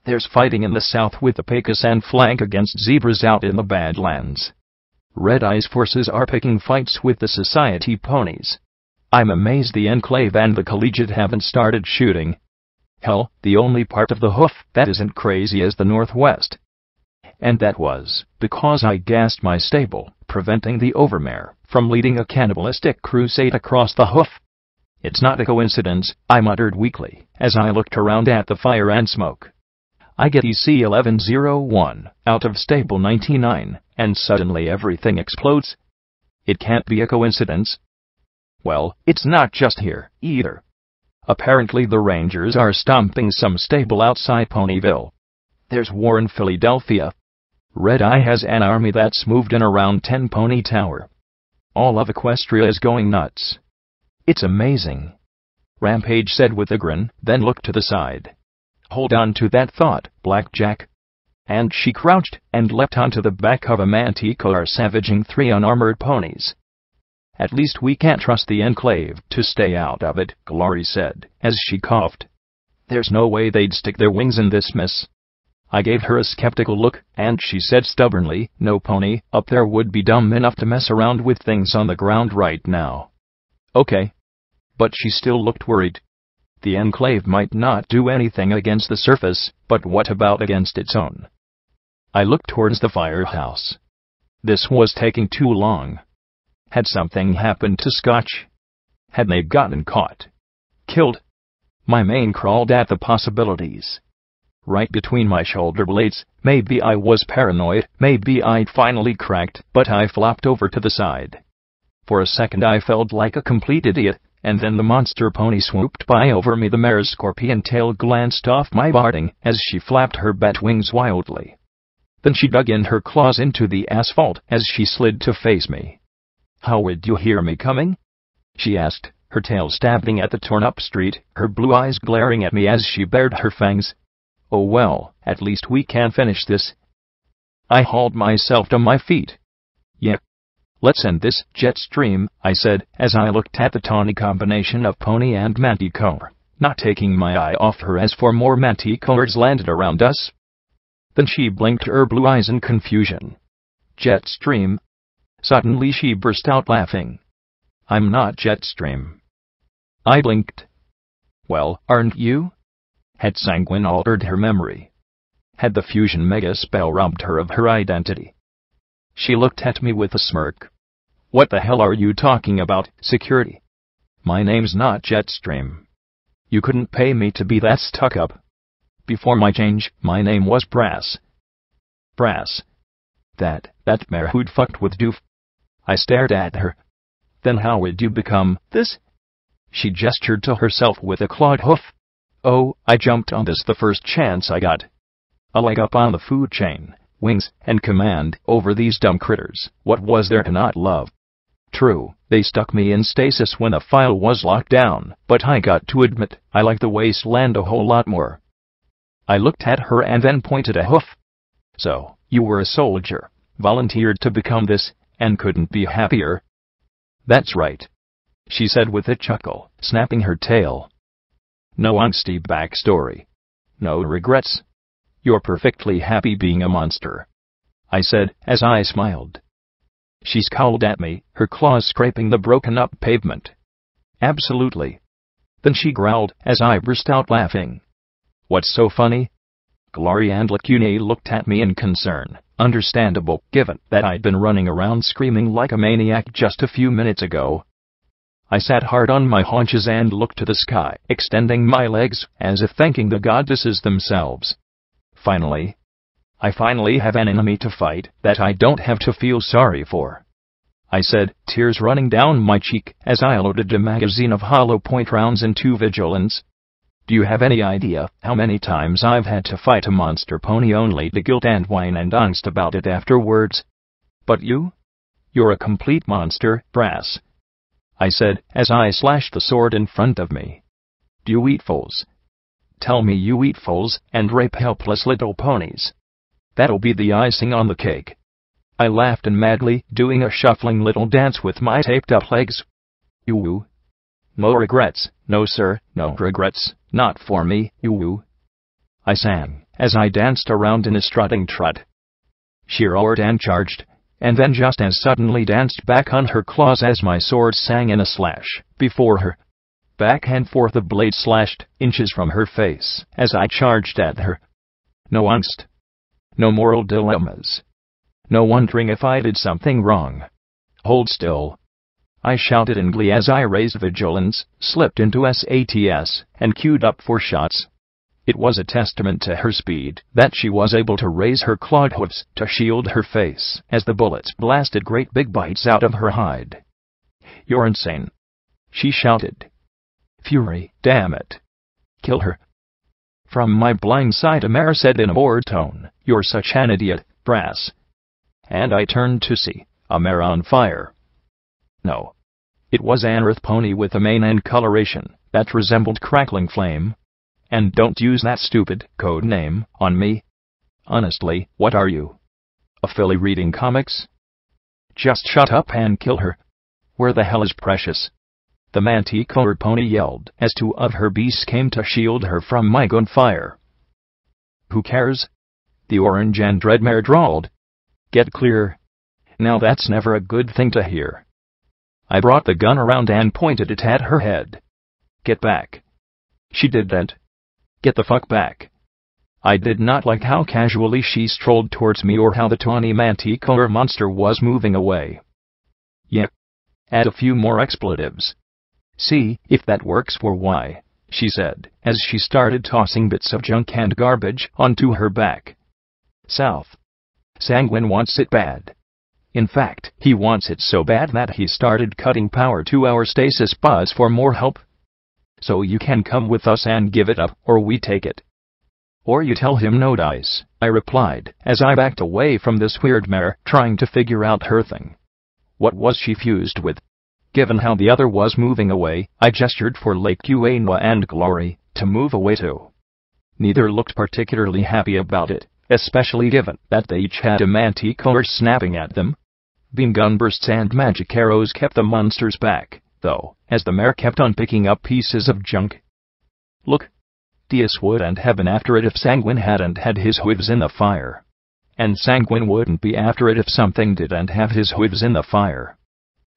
There's fighting in the south with the Pecos and flank against zebras out in the Badlands. Red Eye's forces are picking fights with the Society ponies. I'm amazed the Enclave and the Collegiate haven't started shooting. Hell, the only part of the hoof that isn't crazy is the Northwest. And that was because I gassed my stable, preventing the overmare from leading a cannibalistic crusade across the hoof." "It's not a coincidence," I muttered weakly, as I looked around at the fire and smoke. I get EC 1101 out of stable 99, and suddenly everything explodes. It can't be a coincidence. Well, it's not just here, either. Apparently the Rangers are stomping some stable outside Ponyville. There's war in Philadelphia. Red Eye has an army that's moved in around 10 Pony Tower. All of Equestria is going nuts. It's amazing. Rampage said with a grin, then looked to the side. Hold on to that thought, Blackjack. And she crouched and leapt onto the back of a manticore, savaging 3 unarmored ponies. At least we can't trust the Enclave to stay out of it, Glory said, as she coughed. There's no way they'd stick their wings in this mess. I gave her a skeptical look, and she said stubbornly, no pony up there would be dumb enough to mess around with things on the ground right now. Okay. But she still looked worried. The Enclave might not do anything against the surface, but what about against its own? I looked towards the firehouse. This was taking too long. Had something happened to Scotch? Had they gotten caught? Killed? My mane crawled at the possibilities. Right between my shoulder blades, maybe I was paranoid, maybe I'd finally cracked, but I flopped over to the side. For a second I felt like a complete idiot, and then the monster pony swooped by over me. The mare's scorpion tail glanced off my barding as she flapped her bat wings wildly. Then she dug in her claws into the asphalt as she slid to face me. How would you hear me coming? She asked, her tail stabbing at the torn-up street, her blue eyes glaring at me as she bared her fangs. Oh well, at least we can finish this. I hauled myself to my feet. Yeah. Let's end this, Jetstream, I said, as I looked at the tawny combination of pony and manticore, not taking my eye off her as 4 more manticores landed around us. Then she blinked her blue eyes in confusion. Jetstream. Suddenly she burst out laughing. I'm not Jetstream. I blinked. Well, aren't you? Had Sanguine altered her memory? Had the fusion mega spell robbed her of her identity? She looked at me with a smirk. What the hell are you talking about, Security? My name's not Jetstream. You couldn't pay me to be that stuck up. Before my change, my name was Brass. Brass. That mare who'd fucked with Doof. I stared at her. Then how would you become this? She gestured to herself with a clawed hoof. Oh, I jumped on this the first chance I got. A leg up on the food chain, wings, and command over these dumb critters. What was there to not love? True, they stuck me in stasis when the file was locked down, but I got to admit, I like the wasteland a whole lot more. I looked at her and then pointed a hoof. So, you were a soldier, volunteered to become this, and couldn't be happier? That's right, she said with a chuckle, snapping her tail. No angsty backstory. No regrets. You're perfectly happy being a monster, I said, as I smiled. She scowled at me, her claws scraping the broken-up pavement. Absolutely. Then she growled, as I burst out laughing. What's so funny? Glory and Lacune looked at me in concern, understandable, given that I'd been running around screaming like a maniac just a few minutes ago. I sat hard on my haunches and looked to the sky, extending my legs, as if thanking the goddesses themselves. Finally. I finally have an enemy to fight that I don't have to feel sorry for, I said, tears running down my cheek as I loaded a magazine of hollow point rounds into Vigilance. Do you have any idea how many times I've had to fight a monster pony only to guilt and whine and angst about it afterwards? But you? You're a complete monster, Brass, I said, as I slashed the sword in front of me. Do you eat foals? Tell me you eat foals and rape helpless little ponies. That'll be the icing on the cake. I laughed and madly, doing a shuffling little dance with my taped-up legs. You. No regrets, no sir, no regrets, not for me, you. I sang, as I danced around in a strutting trot. She roared and charged, and then just as suddenly danced back on her claws as my sword sang in a slash before her. Back and forth the blade slashed, inches from her face, as I charged at her. No angst. No moral dilemmas. No wondering if I did something wrong. Hold still, I shouted in glee as I raised Vigilance, slipped into SATS, and queued up 4 shots. It was a testament to her speed that she was able to raise her clawed hoofs to shield her face as the bullets blasted great big bites out of her hide. You're insane, she shouted. fury. Damn it. Kill her. From my blind side a mare said in a bored tone, "You're such an idiot, Brass." And I turned to see a mare on fire. No. It was an earth pony with a mane and coloration that resembled crackling flame. And don't use that stupid code name on me. Honestly, what are you? A filly reading comics? Just shut up and kill her. Where the hell is Precious? The manti-colored pony yelled as two of her beasts came to shield her from my gunfire. Who cares? The orange and red mare drawled. Get clear. Now that's never a good thing to hear. I brought the gun around and pointed it at her head. Get back. She didn't. Get the fuck back. I did not like how casually she strolled towards me or how the tawny manticore monster was moving away. Yep. Add a few more expletives. See if that works for why, she said, as she started tossing bits of junk and garbage onto her back. South. Sanguine wants it bad. In fact, he wants it so bad that he started cutting power to our stasis bus for more help. So you can come with us and give it up, or we take it. Or you tell him no dice, I replied, as I backed away from this weird mare, trying to figure out her thing. What was she fused with? Given how the other was moving away, I gestured for Lake Uaina and Glory to move away too. Neither looked particularly happy about it, especially given that they each had a manticore snapping at them. Beam gun bursts and magic arrows kept the monsters back, though, as the mare kept on picking up pieces of junk. Look. Deus wouldn't have been after it if Sanguine hadn't had his hooves in the fire. And Sanguine wouldn't be after it if something didn't have his hooves in the fire.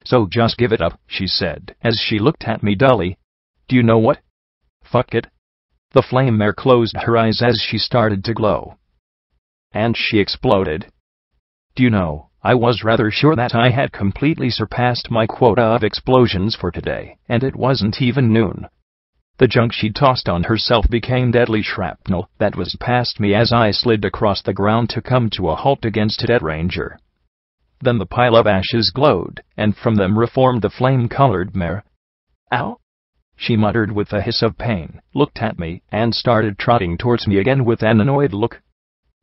So just give it up, she said, as she looked at me dully. Do you know what? Fuck it. The flame mare closed her eyes as she started to glow. And she exploded. Do you know, I was rather sure that I had completely surpassed my quota of explosions for today, and it wasn't even noon. The junk she'd tossed on herself became deadly shrapnel that was past me as I slid across the ground to come to a halt against a dead ranger. Then the pile of ashes glowed, and from them reformed the flame-colored mare. Ow! She muttered with a hiss of pain, looked at me, and started trotting towards me again with an annoyed look.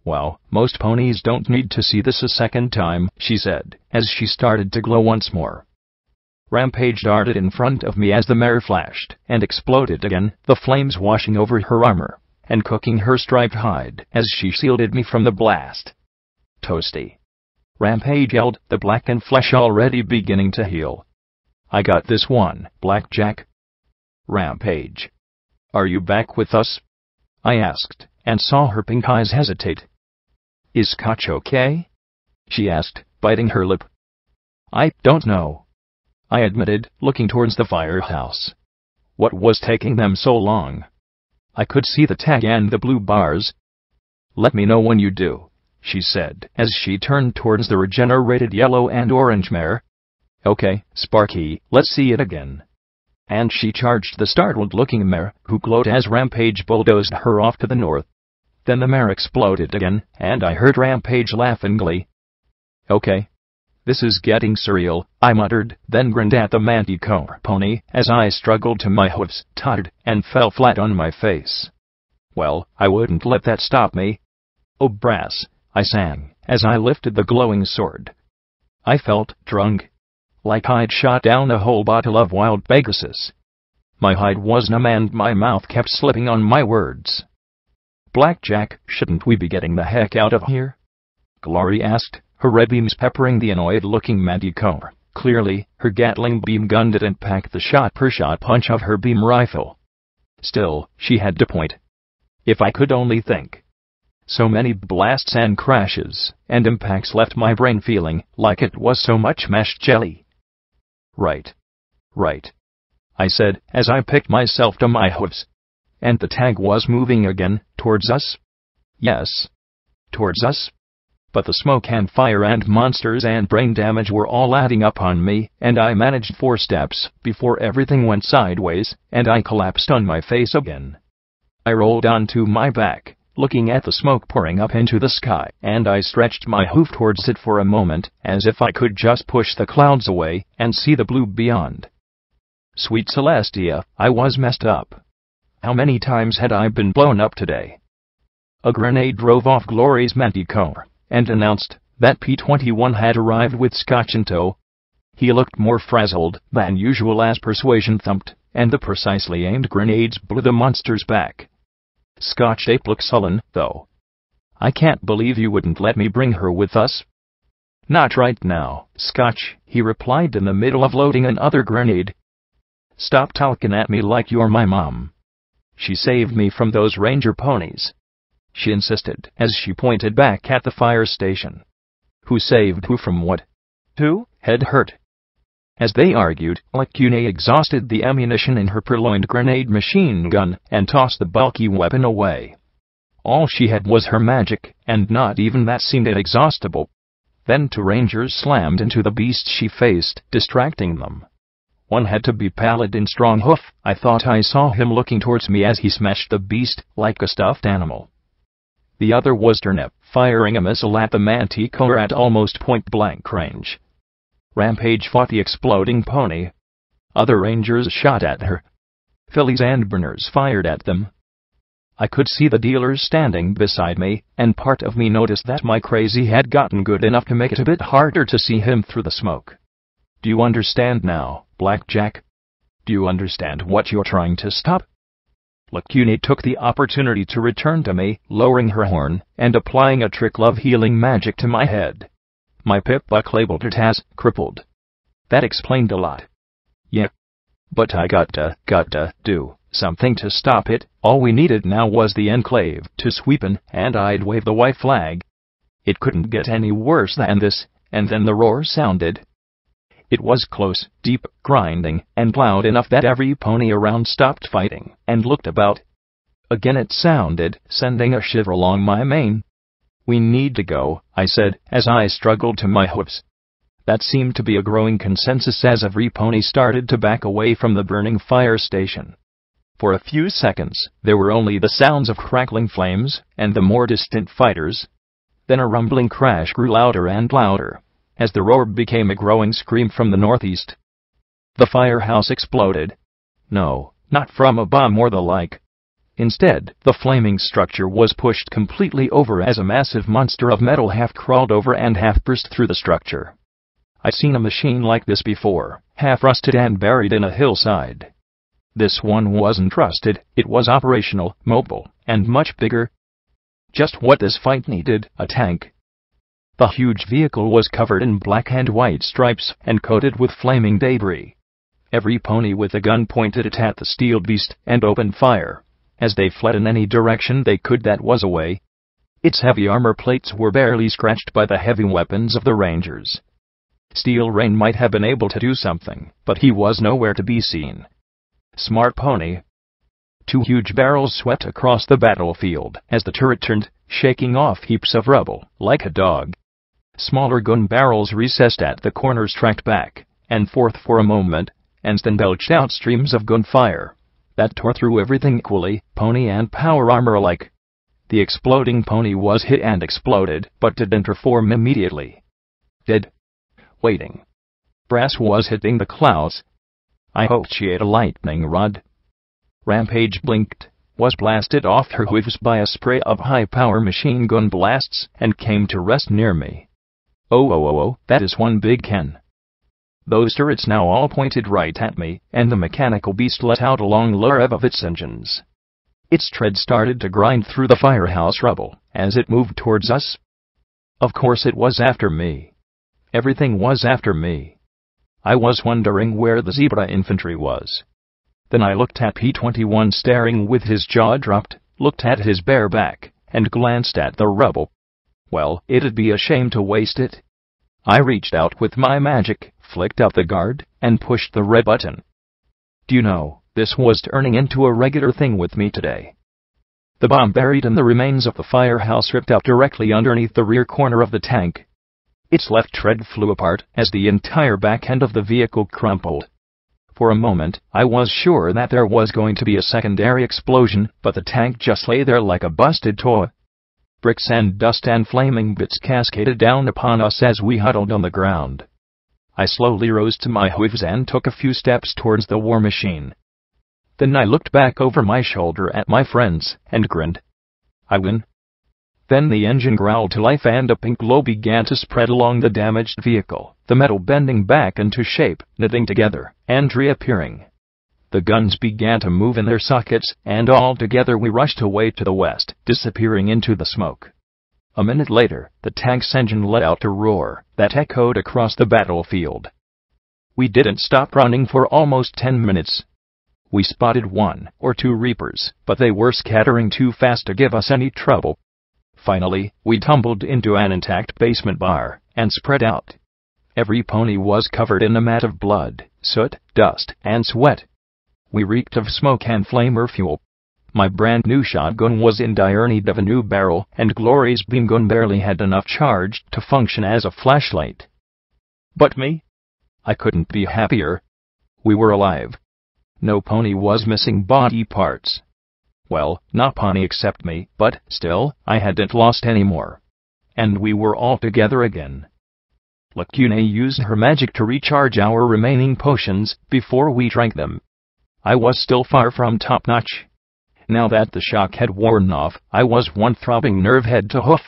Wow, most ponies don't need to see this a second time, she said, as she started to glow once more. Rampage darted in front of me as the mare flashed, and exploded again, the flames washing over her armor, and cooking her striped hide as she shielded me from the blast. Toasty. Rampage yelled, the blackened flesh already beginning to heal. I got this one, Blackjack. Rampage. Are you back with us? I asked, and saw her pink eyes hesitate. Is Scotch okay? She asked, biting her lip. I don't know, I admitted, looking towards the firehouse. What was taking them so long? I could see the tag and the blue bars. Let me know when you do, she said, as she turned towards the regenerated yellow and orange mare. Okay, Sparky, let's see it again. And she charged the startled-looking mare, who glowed as Rampage bulldozed her off to the north. Then the mare exploded again, and I heard Rampage laugh in glee. Okay. This is getting surreal, I muttered, then grinned at the manticore pony as I struggled to my hoofs, tottered, and fell flat on my face. Well, I wouldn't let that stop me. Oh, Brass, I sang, as I lifted the glowing sword. I felt drunk. Like I'd shot down a whole bottle of wild Pegasus. My hide was numb and my mouth kept slipping on my words. Blackjack, shouldn't we be getting the heck out of here? Glory asked, her red beams peppering the annoyed-looking manticore. Clearly, her Gatling beam gun didn't pack the shot-per-shot punch of her beam rifle. Still, she had to point. If I could only think. So many blasts and crashes and impacts left my brain feeling like it was so much mashed jelly. Right. I said, as I picked myself to my hooves. And the tag was moving again, towards us? Yes. Towards us? But the smoke and fire and monsters and brain damage were all adding up on me, and I managed 4 steps before everything went sideways, and I collapsed on my face again. I rolled onto my back, looking at the smoke pouring up into the sky, and I stretched my hoof towards it for a moment, as if I could just push the clouds away and see the blue beyond. Sweet Celestia, I was messed up. How many times had I been blown up today? A grenade drove off Glory's manticore, and announced that P-21 had arrived with Scotch in tow. He looked more frazzled than usual as Persuasion thumped, and the precisely aimed grenades blew the monsters back. Scotch Ape looked sullen, though. I can't believe you wouldn't let me bring her with us. Not right now, Scotch, he replied in the middle of loading another grenade. Stop talking at me like you're my mom. She saved me from those ranger ponies, she insisted as she pointed back at the fire station. Who saved who from what? Who had hurt? As they argued, Lacune exhausted the ammunition in her purloined grenade machine gun and tossed the bulky weapon away. All she had was her magic, and not even that seemed inexhaustible. Then two rangers slammed into the beast she faced, distracting them. One had to be Paladin Stronghoof. I thought I saw him looking towards me as he smashed the beast like a stuffed animal. The other was Turnip, firing a missile at the manticore at almost point-blank range. Rampage fought the exploding pony. Other rangers shot at her. Fillies and burners fired at them. I could see the dealers standing beside me, and part of me noticed that my crazy had gotten good enough to make it a bit harder to see him through the smoke. Do you understand now, Blackjack? Do you understand what you're trying to stop? Lacune took the opportunity to return to me, lowering her horn, and applying a trickle of healing magic to my head. My pip-buck labeled it as crippled. That explained a lot. Yeah. But I gotta do something to stop it. All we needed now was the Enclave to sweep in, and I'd wave the white flag. It couldn't get any worse than this, and then the roar sounded. It was close, deep, grinding, and loud enough that every pony around stopped fighting and looked about. Again it sounded, sending a shiver along my mane. We need to go, I said, as I struggled to my hoofs. That seemed to be a growing consensus as every pony started to back away from the burning fire station. For a few seconds, there were only the sounds of crackling flames and the more distant fighters. Then a rumbling crash grew louder and louder, as the roar became a growing scream from the northeast. The firehouse exploded. No, not from a bomb or the like. Instead, the flaming structure was pushed completely over as a massive monster of metal half crawled over and half burst through the structure. I'd seen a machine like this before, half rusted and buried in a hillside. This one wasn't rusted, it was operational, mobile, and much bigger. Just what this fight needed, a tank. The huge vehicle was covered in black and white stripes and coated with flaming debris. Every pony with a gun pointed it at the steel beast and opened fire. As they fled in any direction they could that was away. Its heavy armor plates were barely scratched by the heavy weapons of the rangers. Steel Rain might have been able to do something, but he was nowhere to be seen. Smart pony. Two huge barrels swept across the battlefield as the turret turned, shaking off heaps of rubble, like a dog. Smaller gun barrels recessed at the corners tracked back and forth for a moment, and then belched out streams of gunfire that tore through everything equally, pony and power armor alike. The exploding pony was hit and exploded, but didn't reform immediately. Dead. Waiting. Brass was hitting the clouds. I hoped she ate a lightning rod. Rampage blinked, was blasted off her hooves by a spray of high-power machine gun blasts, and came to rest near me. Oh, that is one big can. Those turrets now all pointed right at me, and the mechanical beast let out a long rev of its engines. Its tread started to grind through the firehouse rubble as it moved towards us. Of course it was after me. Everything was after me. I was wondering where the zebra infantry was. Then I looked at P-21 staring with his jaw dropped, looked at his bare back, and glanced at the rubble. Well, it'd be a shame to waste it. I reached out with my magic, flicked up the guard, and pushed the red button. Do you know, this was turning into a regular thing with me today. The bomb buried in the remains of the firehouse ripped out directly underneath the rear corner of the tank. Its left tread flew apart as the entire back end of the vehicle crumpled. For a moment, I was sure that there was going to be a secondary explosion, but the tank just lay there like a busted toy. Bricks and dust and flaming bits cascaded down upon us as we huddled on the ground. I slowly rose to my hooves and took a few steps towards the war machine. Then I looked back over my shoulder at my friends and grinned. I win. Then the engine growled to life and a pink glow began to spread along the damaged vehicle, the metal bending back into shape, knitting together, and reappearing. The guns began to move in their sockets, and all together we rushed away to the west, disappearing into the smoke. A minute later, the tank's engine let out a roar that echoed across the battlefield. We didn't stop running for almost 10 minutes. We spotted 1 or 2 Reapers, but they were scattering too fast to give us any trouble. Finally, we tumbled into an intact basement bar and spread out. Every pony was covered in a mat of blood, soot, dust, and sweat. We reeked of smoke and flamer fuel. My brand new shotgun was in dire need of a new barrel, and Glory's beam gun barely had enough charge to function as a flashlight. But me? I couldn't be happier. We were alive. No pony was missing body parts. Well, not pony except me, but still, I hadn't lost any more. And we were all together again. Lacune used her magic to recharge our remaining potions before we drank them. I was still far from top-notch. Now that the shock had worn off, I was one throbbing nerve head to hoof.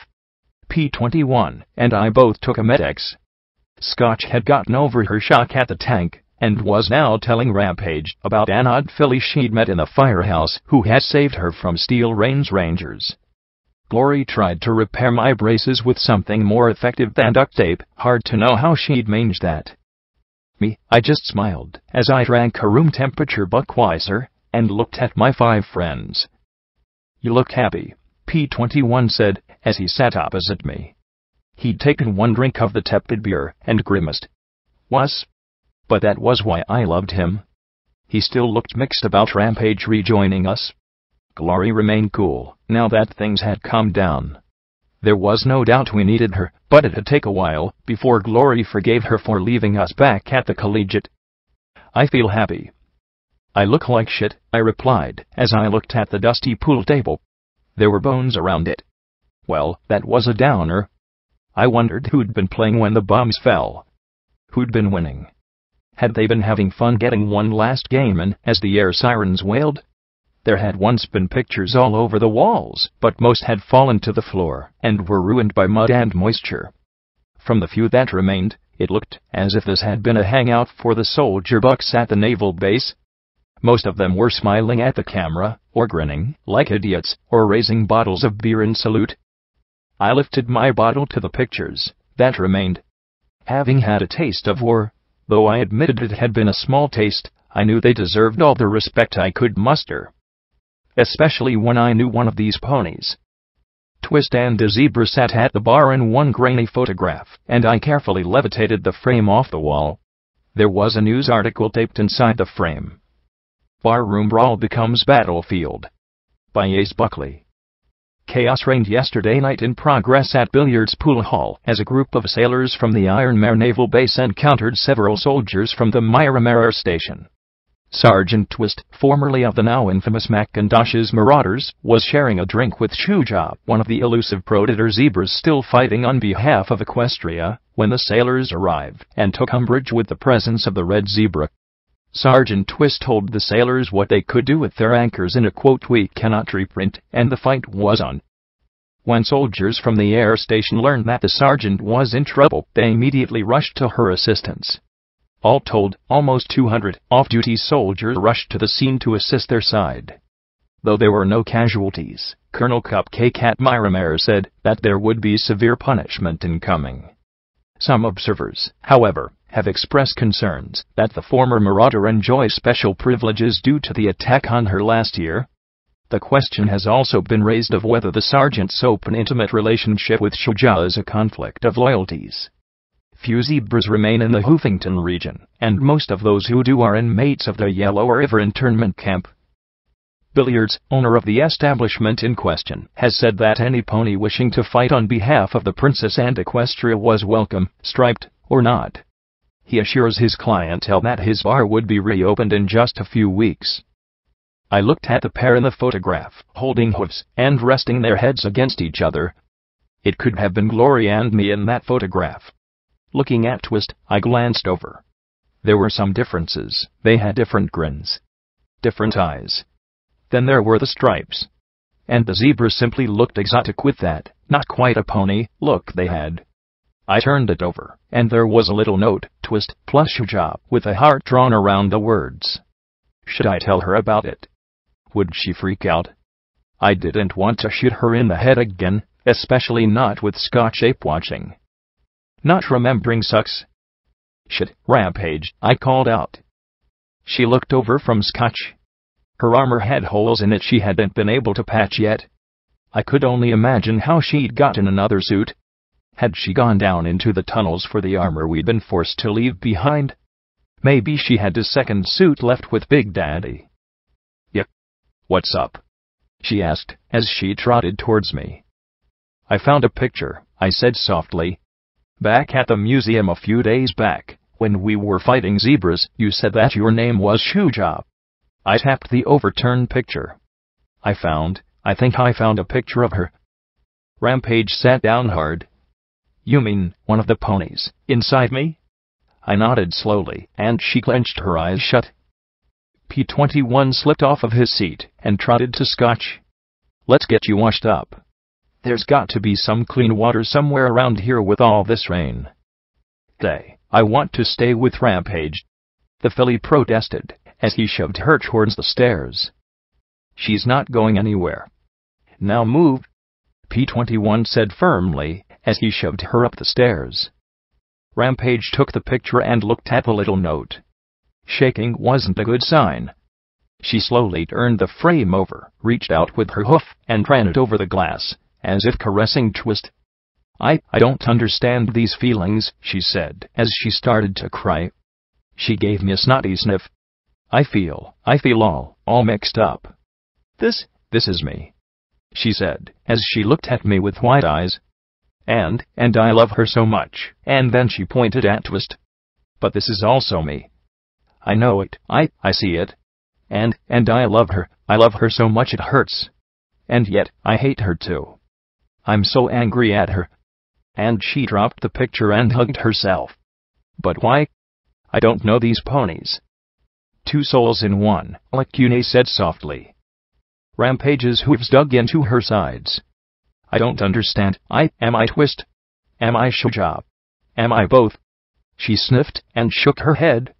P-21 and I both took a Med-X. Scotch had gotten over her shock at the tank, and was now telling Rampage about an odd filly she'd met in the firehouse who had saved her from Steel Range Rangers. Glory tried to repair my braces with something more effective than duct tape. Hard to know how she'd managed that. I just smiled as I drank a room-temperature Budweiser and looked at my 5 friends. "You look happy," P-21 said as he sat opposite me. He'd taken 1 drink of the tepid beer and grimaced. "Was? But that was why I loved him." He still looked mixed about Rampage rejoining us. Glory remained cool, now that things had calmed down. There was no doubt we needed her, but it'd take a while before Glory forgave her for leaving us back at the collegiate. "I feel happy." "I look like shit," I replied as I looked at the dusty pool table. There were bones around it. Well, that was a downer. I wondered who'd been playing when the bombs fell. Who'd been winning? Had they been having fun getting one last game in as the air sirens wailed? There had once been pictures all over the walls, but most had fallen to the floor and were ruined by mud and moisture. From the few that remained, it looked as if this had been a hangout for the soldier bucks at the naval base. Most of them were smiling at the camera, or grinning like idiots, or raising bottles of beer in salute. I lifted my bottle to the pictures that remained. Having had a taste of war, though I admitted it had been a small taste, I knew they deserved all the respect I could muster. Especially when I knew one of these ponies. Twist and a zebra sat at the bar in one grainy photograph, and I carefully levitated the frame off the wall. There was a news article taped inside the frame. "Barroom Brawl Becomes Battlefield" by Ace Buckley. Chaos reigned yesterday night in progress at Billiards Pool Hall as a group of sailors from the Iron Mare Naval Base encountered several soldiers from the Mare Station. Sergeant Twist, formerly of the now infamous McIntosh's Marauders, was sharing a drink with Shuja, one of the elusive Predator zebras still fighting on behalf of Equestria, when the sailors arrived and took umbrage with the presence of the red zebra. Sergeant Twist told the sailors what they could do with their anchors in a quote we cannot reprint, and the fight was on. When soldiers from the air station learned that the sergeant was in trouble, they immediately rushed to her assistance. All told, almost 200 off-duty soldiers rushed to the scene to assist their side. Though there were no casualties, Colonel Cupcake at Mare said that there would be severe punishment incoming. Some observers, however, have expressed concerns that the former Marauder enjoys special privileges due to the attack on her last year. The question has also been raised of whether the sergeant's open intimate relationship with Shuja is a conflict of loyalties. Few zebras remain in the Hoofington region, and most of those who do are inmates of the Yellow River internment camp. Billiards, owner of the establishment in question, has said that any pony wishing to fight on behalf of the Princess and Equestria was welcome, striped or not. He assures his clientele that his bar would be reopened in just a few weeks. I looked at the pair in the photograph, holding hooves and resting their heads against each other. It could have been Glory and me in that photograph. Looking at Twist, I glanced over. There were some differences. They had different grins. Different eyes. Then there were the stripes. And the zebra simply looked exotic with that, not quite a pony, look they had. I turned it over, and there was a little note, Twist, plus shoe job, with a heart drawn around the words. Should I tell her about it? Would she freak out? I didn't want to shoot her in the head again, especially not with Scotch ape watching. Not remembering sucks. Shit, Rampage, I called out. She looked over from Scotch. Her armor had holes in it she hadn't been able to patch yet. I could only imagine how she'd gotten another suit. Had she gone down into the tunnels for the armor we'd been forced to leave behind? Maybe she had a second suit left with Big Daddy. Yuck. What's up? She asked, as she trotted towards me. I found a picture, I said softly. Back at the museum a few days back, when we were fighting zebras, you said that your name was Shoejob. I tapped the overturned picture. I think I found a picture of her. Rampage sat down hard. You mean one of the ponies, inside me? I nodded slowly, and she clenched her eyes shut. P-21 slipped off of his seat and trotted to Scotch. Let's get you washed up. There's got to be some clean water somewhere around here with all this rain. I want to stay with Rampage, the filly protested, as he shoved her towards the stairs. She's not going anywhere. Now move, P-21 said firmly, as he shoved her up the stairs. Rampage took the picture and looked at the little note. Shaking wasn't a good sign. She slowly turned the frame over, reached out with her hoof, and ran it over the glass, as if caressing Twist. I don't understand these feelings, she said, as she started to cry. She gave me a snotty sniff. I feel all mixed up. This is me, she said, as she looked at me with wide eyes. And I love her so much, and then she pointed at Twist. But this is also me. I know it, I see it. And I love her so much it hurts. And yet, I hate her too. I'm so angry at her. And she dropped the picture and hugged herself. But why? I don't know these ponies. Two souls in one, Lacune said softly. Rampage's hooves dug into her sides. I don't understand. Am I Twist? Am I Shoejob? Am I both? She sniffed and shook her head.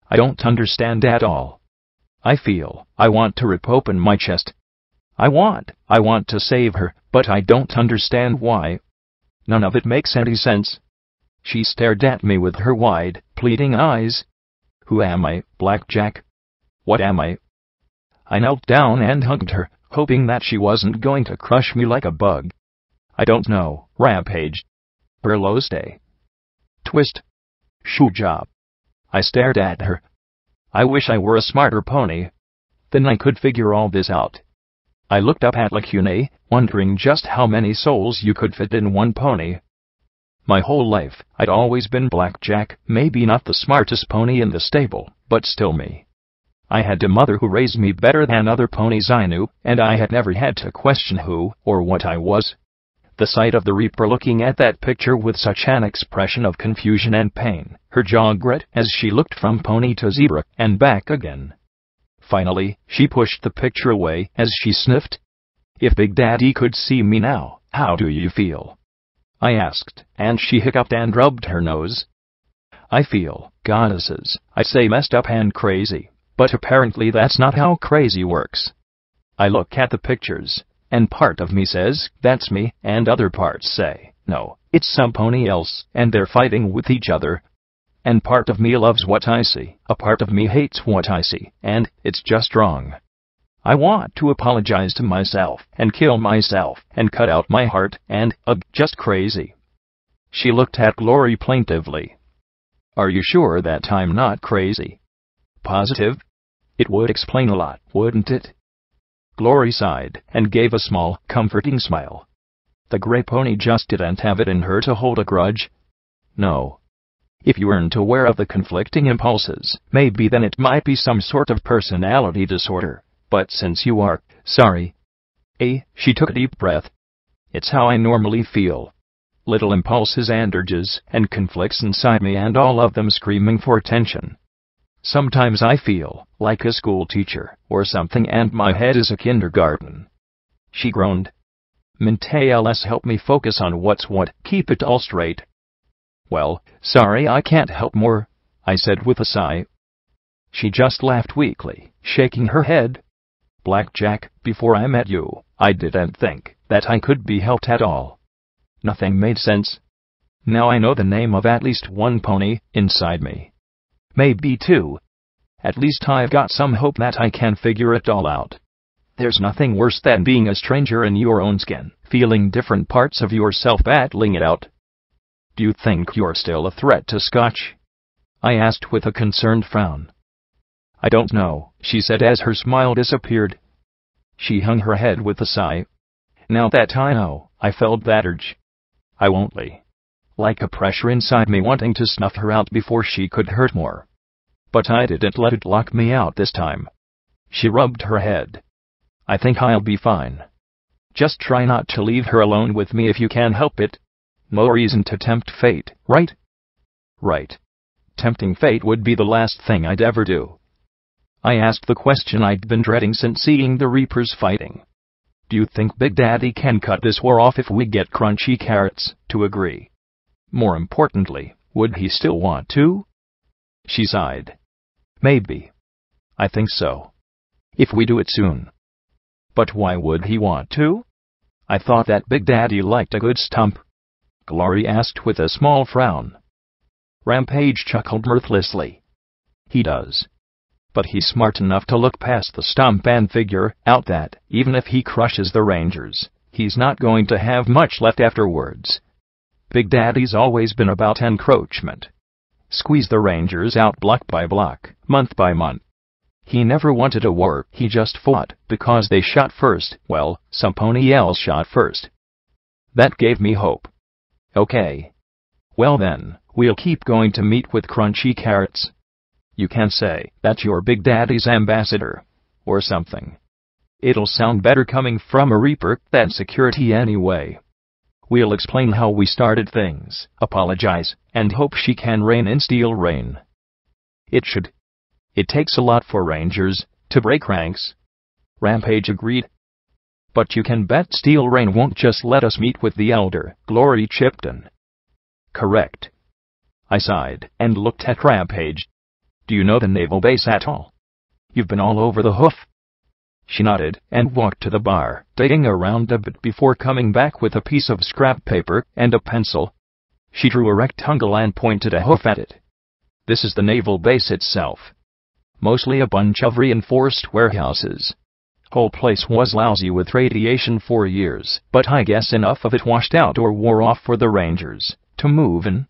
I don't understand at all. I want to rip open my chest. I want to save her, but I don't understand why. None of it makes any sense. She stared at me with her wide, pleading eyes. Who am I, Blackjack? What am I? I knelt down and hugged her, hoping that she wasn't going to crush me like a bug. I don't know, Rampage. Burlosday. Twist. Shoejob. I stared at her. I wish I were a smarter pony. Then I could figure all this out. I looked up at Lacune, wondering just how many souls you could fit in one pony. My whole life, I'd always been Blackjack, maybe not the smartest pony in the stable, but still me. I had a mother who raised me better than other ponies I knew, and I had never had to question who or what I was. The sight of the Reaper looking at that picture with such an expression of confusion and pain, her jaw grit as she looked from pony to zebra and back again. Finally, she pushed the picture away as she sniffed. If Big Daddy could see me now, how do you feel? I asked, and she hiccuped and rubbed her nose. I feel, goddesses, I'd say messed up and crazy, but apparently that's not how crazy works. I look at the pictures, and part of me says, that's me, and other parts say, no, it's some pony else, and they're fighting with each other. And part of me loves what I see, a part of me hates what I see, and it's just wrong. I want to apologize to myself, and kill myself, and cut out my heart, and, just crazy. She looked at Glory plaintively. Are you sure that I'm not crazy? Positive? It would explain a lot, wouldn't it? Glory sighed, and gave a small, comforting smile. The gray pony just didn't have it in her to hold a grudge. No. If you weren't aware of the conflicting impulses, maybe then it might be some sort of personality disorder. But since you are, sorry. She took a deep breath. It's how I normally feel. little impulses and urges and conflicts inside me, and all of them screaming for attention. Sometimes I feel like a school teacher or something, and my head is a kindergarten." She groaned. "Mintails, help me focus on what's what, keep it all straight." "Well, sorry, I can't help more," I said with a sigh. She just laughed weakly, shaking her head. "Blackjack, before I met you, I didn't think that I could be helped at all. Nothing made sense. Now I know the name of at least one pony inside me. Maybe two. At least I've got some hope that I can figure it all out. There's nothing worse than being a stranger in your own skin, feeling different parts of yourself battling it out." "Do you think you're still a threat to Scotch?" I asked with a concerned frown. "I don't know," she said as her smile disappeared. She hung her head with a sigh. "Now that I know, I felt that urge. I won't lie. Like a pressure inside me wanting to snuff her out before she could hurt more. But I didn't let it lock me out this time." She rubbed her head. "I think I'll be fine. Just try not to leave her alone with me if you can help it. No reason to tempt fate, right?" "Right. Tempting fate would be the last thing I'd ever do." I asked the question I'd been dreading since seeing the Reapers fighting. "Do you think Big Daddy can cut this war off if we get Crunchy Carrots to agree? More importantly, would he still want to?" She sighed. "Maybe. I think so. If we do it soon." "But why would he want to? I thought that Big Daddy liked a good stump." Glory asked with a small frown. Rampage chuckled mirthlessly. "He does. But he's smart enough to look past the stump and figure out that, even if he crushes the Rangers, he's not going to have much left afterwards. Big Daddy's always been about encroachment. Squeeze the Rangers out block by block, month by month. He never wanted a war, he just fought because they shot first. Well, some pony else shot first. That gave me hope." "Okay. Well then, we'll keep going to meet with Crunchy Carrots. You can say that you're Big Daddy's ambassador, or something. It'll sound better coming from a Reaper than Security anyway. We'll explain how we started things, apologize, and hope she can rein in Steel Rain. It should. It takes a lot for Rangers to break ranks." Rampage agreed. "But you can bet Steel Rain won't just let us meet with the Elder," Glory chipped in. "Correct." I sighed and looked at Rampage. "Do you know the naval base at all? You've been all over the hoof." She nodded and walked to the bar, digging around a bit before coming back with a piece of scrap paper and a pencil. She drew a rectangle and pointed a hoof at it. "This is the naval base itself. Mostly a bunch of reinforced warehouses. Whole place was lousy with radiation for years, but I guess enough of it washed out or wore off for the Rangers to move in.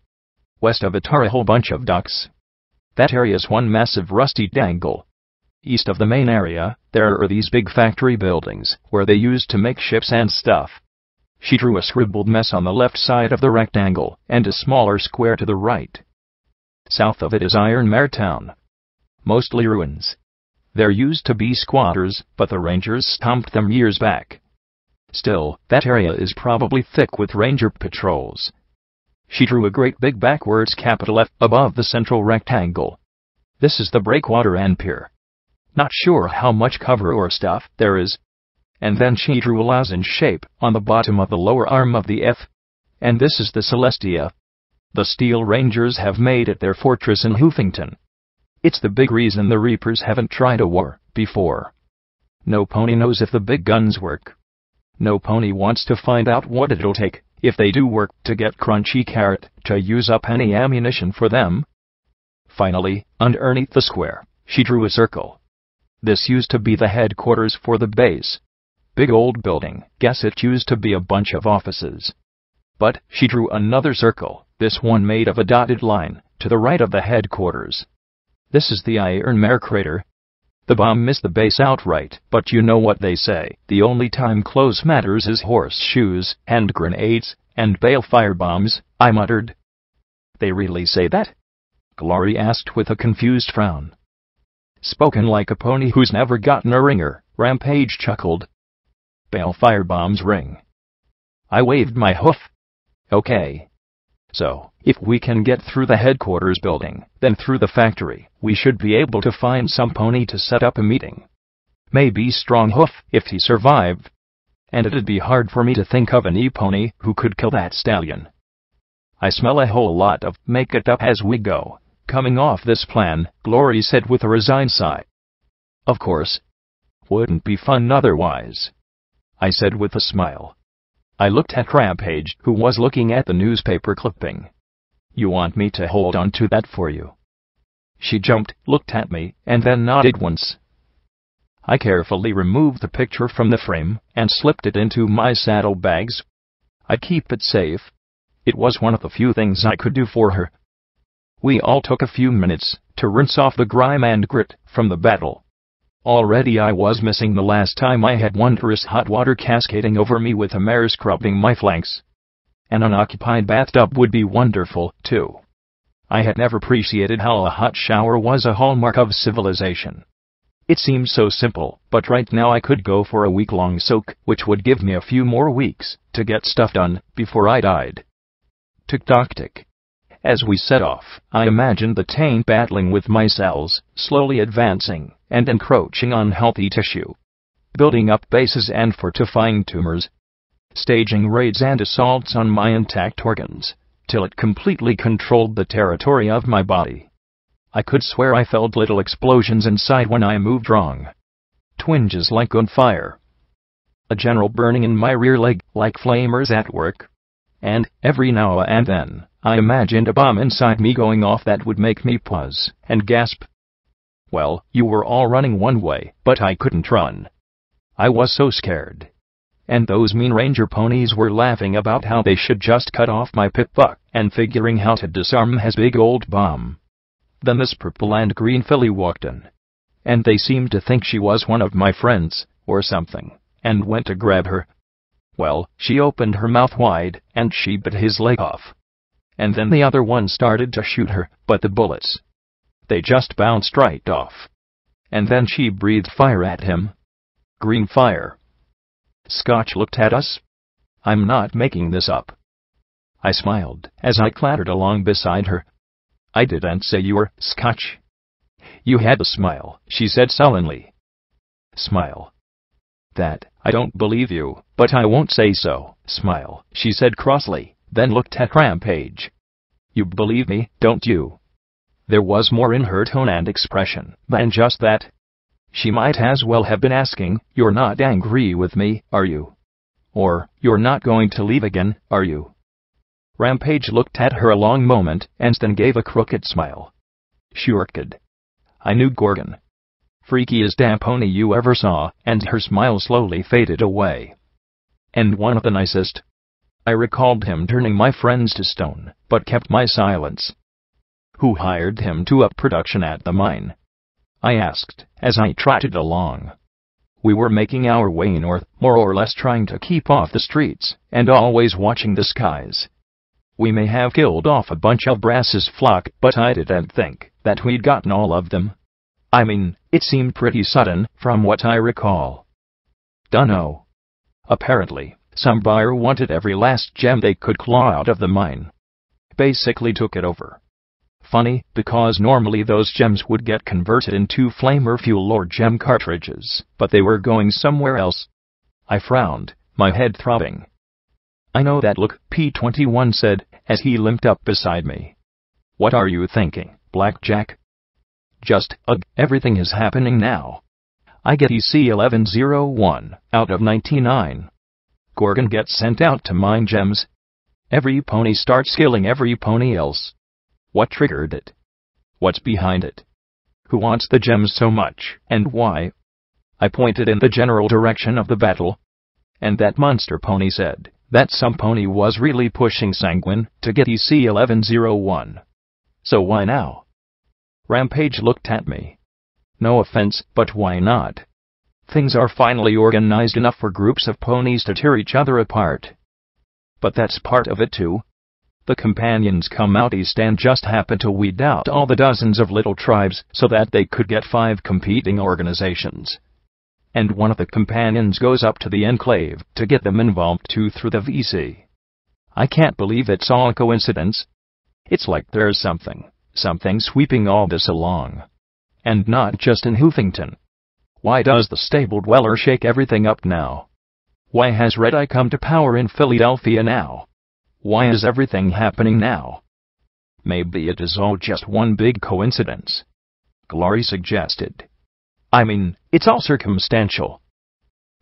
West of it are a whole bunch of docks. That area's one massive rusty dangle. East of the main area, there are these big factory buildings, where they used to make ships and stuff." She drew a scribbled mess on the left side of the rectangle, and a smaller square to the right. "South of it is Iron Mare Town. Mostly ruins. There used to be squatters, but the Rangers stomped them years back. Still, that area is probably thick with Ranger patrols." She drew a great big backwards capital F above the central rectangle. "This is the breakwater and pier. Not sure how much cover or stuff there is." And then she drew a lozenge shape on the bottom of the lower arm of the F. "And this is the Celestia. The Steel Rangers have made it their fortress in Hoofington. It's the big reason the Reapers haven't tried a war before. No pony knows if the big guns work. No pony wants to find out what it'll take, if they do work, to get Crunchy Carrot to use up any ammunition for them." Finally, underneath the square, she drew a circle. "This used to be the headquarters for the base. Big old building, guess it used to be a bunch of offices." But she drew another circle, this one made of a dotted line, to the right of the headquarters. "This is the Iron Mare crater. The bomb missed the base outright, but you know what they say, the only time close matters is horseshoes, and grenades, and balefire bombs," I muttered. "They really say that?" Glory asked with a confused frown. "Spoken like a pony who's never gotten a ringer," Rampage chuckled. "Balefire bombs ring." I waved my hoof. Okay. So, if we can get through the headquarters building, then through the factory, we should be able to find some pony to set up a meeting. Maybe Strong Hoof, if he survived. And it'd be hard for me to think of an e-pony who could kill that stallion. I smell a whole lot of make it up as we go coming off this plan, Glory said with a resigned sigh. Of course. Wouldn't be fun otherwise, I said with a smile. I looked at Rampage, who was looking at the newspaper clipping. You want me to hold on to that for you? She jumped, looked at me, and then nodded once. I carefully removed the picture from the frame and slipped it into my saddlebags. I'd keep it safe. It was one of the few things I could do for her. We all took a few minutes to rinse off the grime and grit from the battle. Already I was missing the last time I had wondrous hot water cascading over me with a mare scrubbing my flanks. An unoccupied bathtub would be wonderful, too. I had never appreciated how a hot shower was a hallmark of civilization. It seemed so simple, but right now I could go for a week-long soak, which would give me a few more weeks to get stuff done before I died. Tick-tock tick. As we set off, I imagined the taint battling with my cells, slowly advancing and encroaching on healthy tissue, building up bases and fortifying tumors, staging raids and assaults on my intact organs, till it completely controlled the territory of my body. I could swear I felt little explosions inside when I moved wrong. Twinges like gunfire. A general burning in my rear leg, like flamers at work. And, every now and then, I imagined a bomb inside me going off that would make me pause and gasp. Well, you were all running one way, but I couldn't run. I was so scared. And those mean ranger ponies were laughing about how they should just cut off my pit buck and figuring how to disarm his big old bomb. Then this purple and green filly walked in. And they seemed to think she was one of my friends, or something, and went to grab her. Well, she opened her mouth wide, and she bit his leg off. And then the other one started to shoot her, but the bullets, they just bounced right off. And then she breathed fire at him. Green fire. Scotch looked at us. I'm not making this up. I smiled as I clattered along beside her. I didn't say you were Scotch. You had a smile, she said sullenly. Smile. That, I don't believe you, but I won't say so. Smile, she said crossly, then looked at Rampage. You believe me, don't you? There was more in her tone and expression than just that. She might as well have been asking, you're not angry with me, are you? Or, you're not going to leave again, are you? Rampage looked at her a long moment and then gave a crooked smile. Sure kid. I knew Gorgon. Freakiest damn pony you ever saw, and her smile slowly faded away. And one of the nicest. I recalled him turning my friends to stone, but kept my silence. Who hired him to up production at the mine? I asked, as I trotted along. We were making our way north, more or less trying to keep off the streets, and always watching the skies. We may have killed off a bunch of Brass's flock, but I didn't think that we'd gotten all of them. I mean, it seemed pretty sudden, from what I recall. Dunno. Apparently, some buyer wanted every last gem they could claw out of the mine. Basically took it over. Funny, because normally those gems would get converted into flamer fuel or gem cartridges, but they were going somewhere else. I frowned, my head throbbing. I know that look, P-21 said, as he limped up beside me. What are you thinking, Blackjack? Just, everything is happening now. I get EC-1101 out of 99. Gorgon gets sent out to mine gems. Every pony starts killing every pony else. What triggered it? What's behind it? Who wants the gems so much, and why? I pointed in the general direction of the battle. And that monster pony said that some pony was really pushing Sanguine to get EC-1101. So why now? Rampage looked at me. No offense, but why not? Things are finally organized enough for groups of ponies to tear each other apart. But that's part of it too. The companions come out east and just happen to weed out all the dozens of little tribes so that they could get 5 competing organizations. And one of the companions goes up to the enclave to get them involved too through the VC. I can't believe it's all a coincidence. It's like there's something sweeping all this along. And not just in Hoofington. Why does the stable dweller shake everything up now? Why has Red Eye come to power in Philadelphia now? Why is everything happening now? Maybe it is all just one big coincidence, Glory suggested. I mean, it's all circumstantial.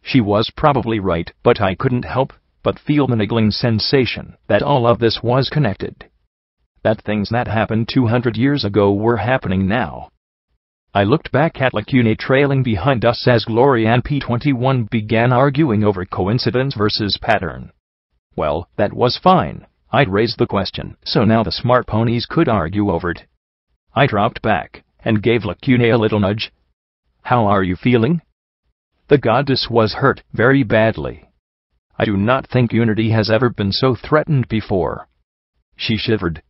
She was probably right, but I couldn't help but feel the niggling sensation that all of this was connected. That things that happened 200 years ago were happening now. I looked back at Lacune trailing behind us as Glory and P21 began arguing over coincidence versus pattern. Well, that was fine. I'd raised the question, so now the smart ponies could argue over it. I dropped back and gave Lacune a little nudge. How are you feeling? The goddess was hurt very badly. I do not think Unity has ever been so threatened before. She shivered.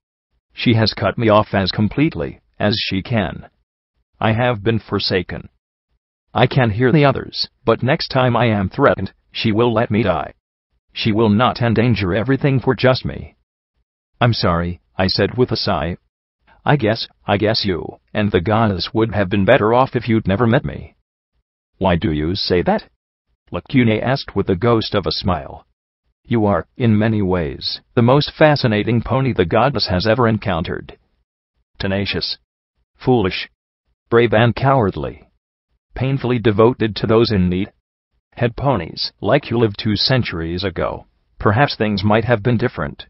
She has cut me off as completely as she can. I have been forsaken. I can hear the others, but next time I am threatened, she will let me die. She will not endanger everything for just me. I'm sorry, I said with a sigh. I guess you and the goddess would have been better off if you'd never met me. Why do you say that? Lacune asked with the ghost of a smile. You are, in many ways, the most fascinating pony the goddess has ever encountered. Tenacious, foolish, brave and cowardly, painfully devoted to those in need. Had ponies like you lived 2 centuries ago, perhaps things might have been different.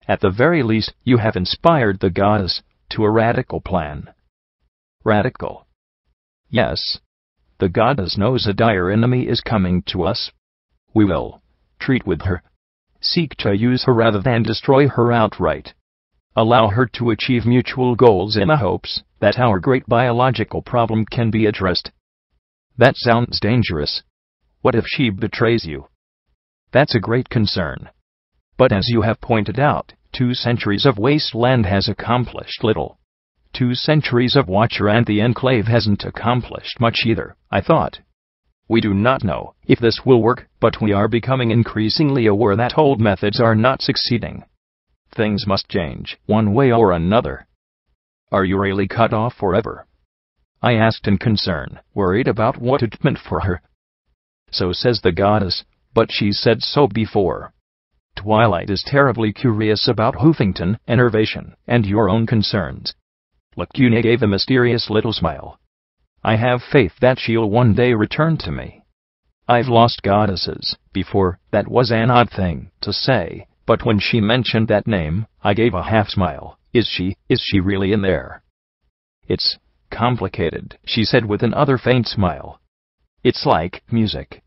At the very least, you have inspired the goddess to a radical plan. Radical? Yes. The goddess knows a dire enemy is coming to us. We will treat with her, seek to use her rather than destroy her outright. Allow her to achieve mutual goals in the hopes that our great biological problem can be addressed. That sounds dangerous. What if she betrays you? That's a great concern. But as you have pointed out, 2 centuries of wasteland has accomplished little. 2 centuries of Watcher and the Enclave hasn't accomplished much either, I thought. We do not know if this will work, but we are becoming increasingly aware that old methods are not succeeding. Things must change, one way or another. Are you really cut off forever? I asked in concern, worried about what it meant for her. So says the goddess, but she said so before. Twilight is terribly curious about Hoofington, enervation, and your own concerns. Lacune gave a mysterious little smile. I have faith that she'll one day return to me. I've lost goddesses before, that was an odd thing to say, but when she mentioned that name, I gave a half smile. Is she really in there? It's complicated, she said with another faint smile. It's like music.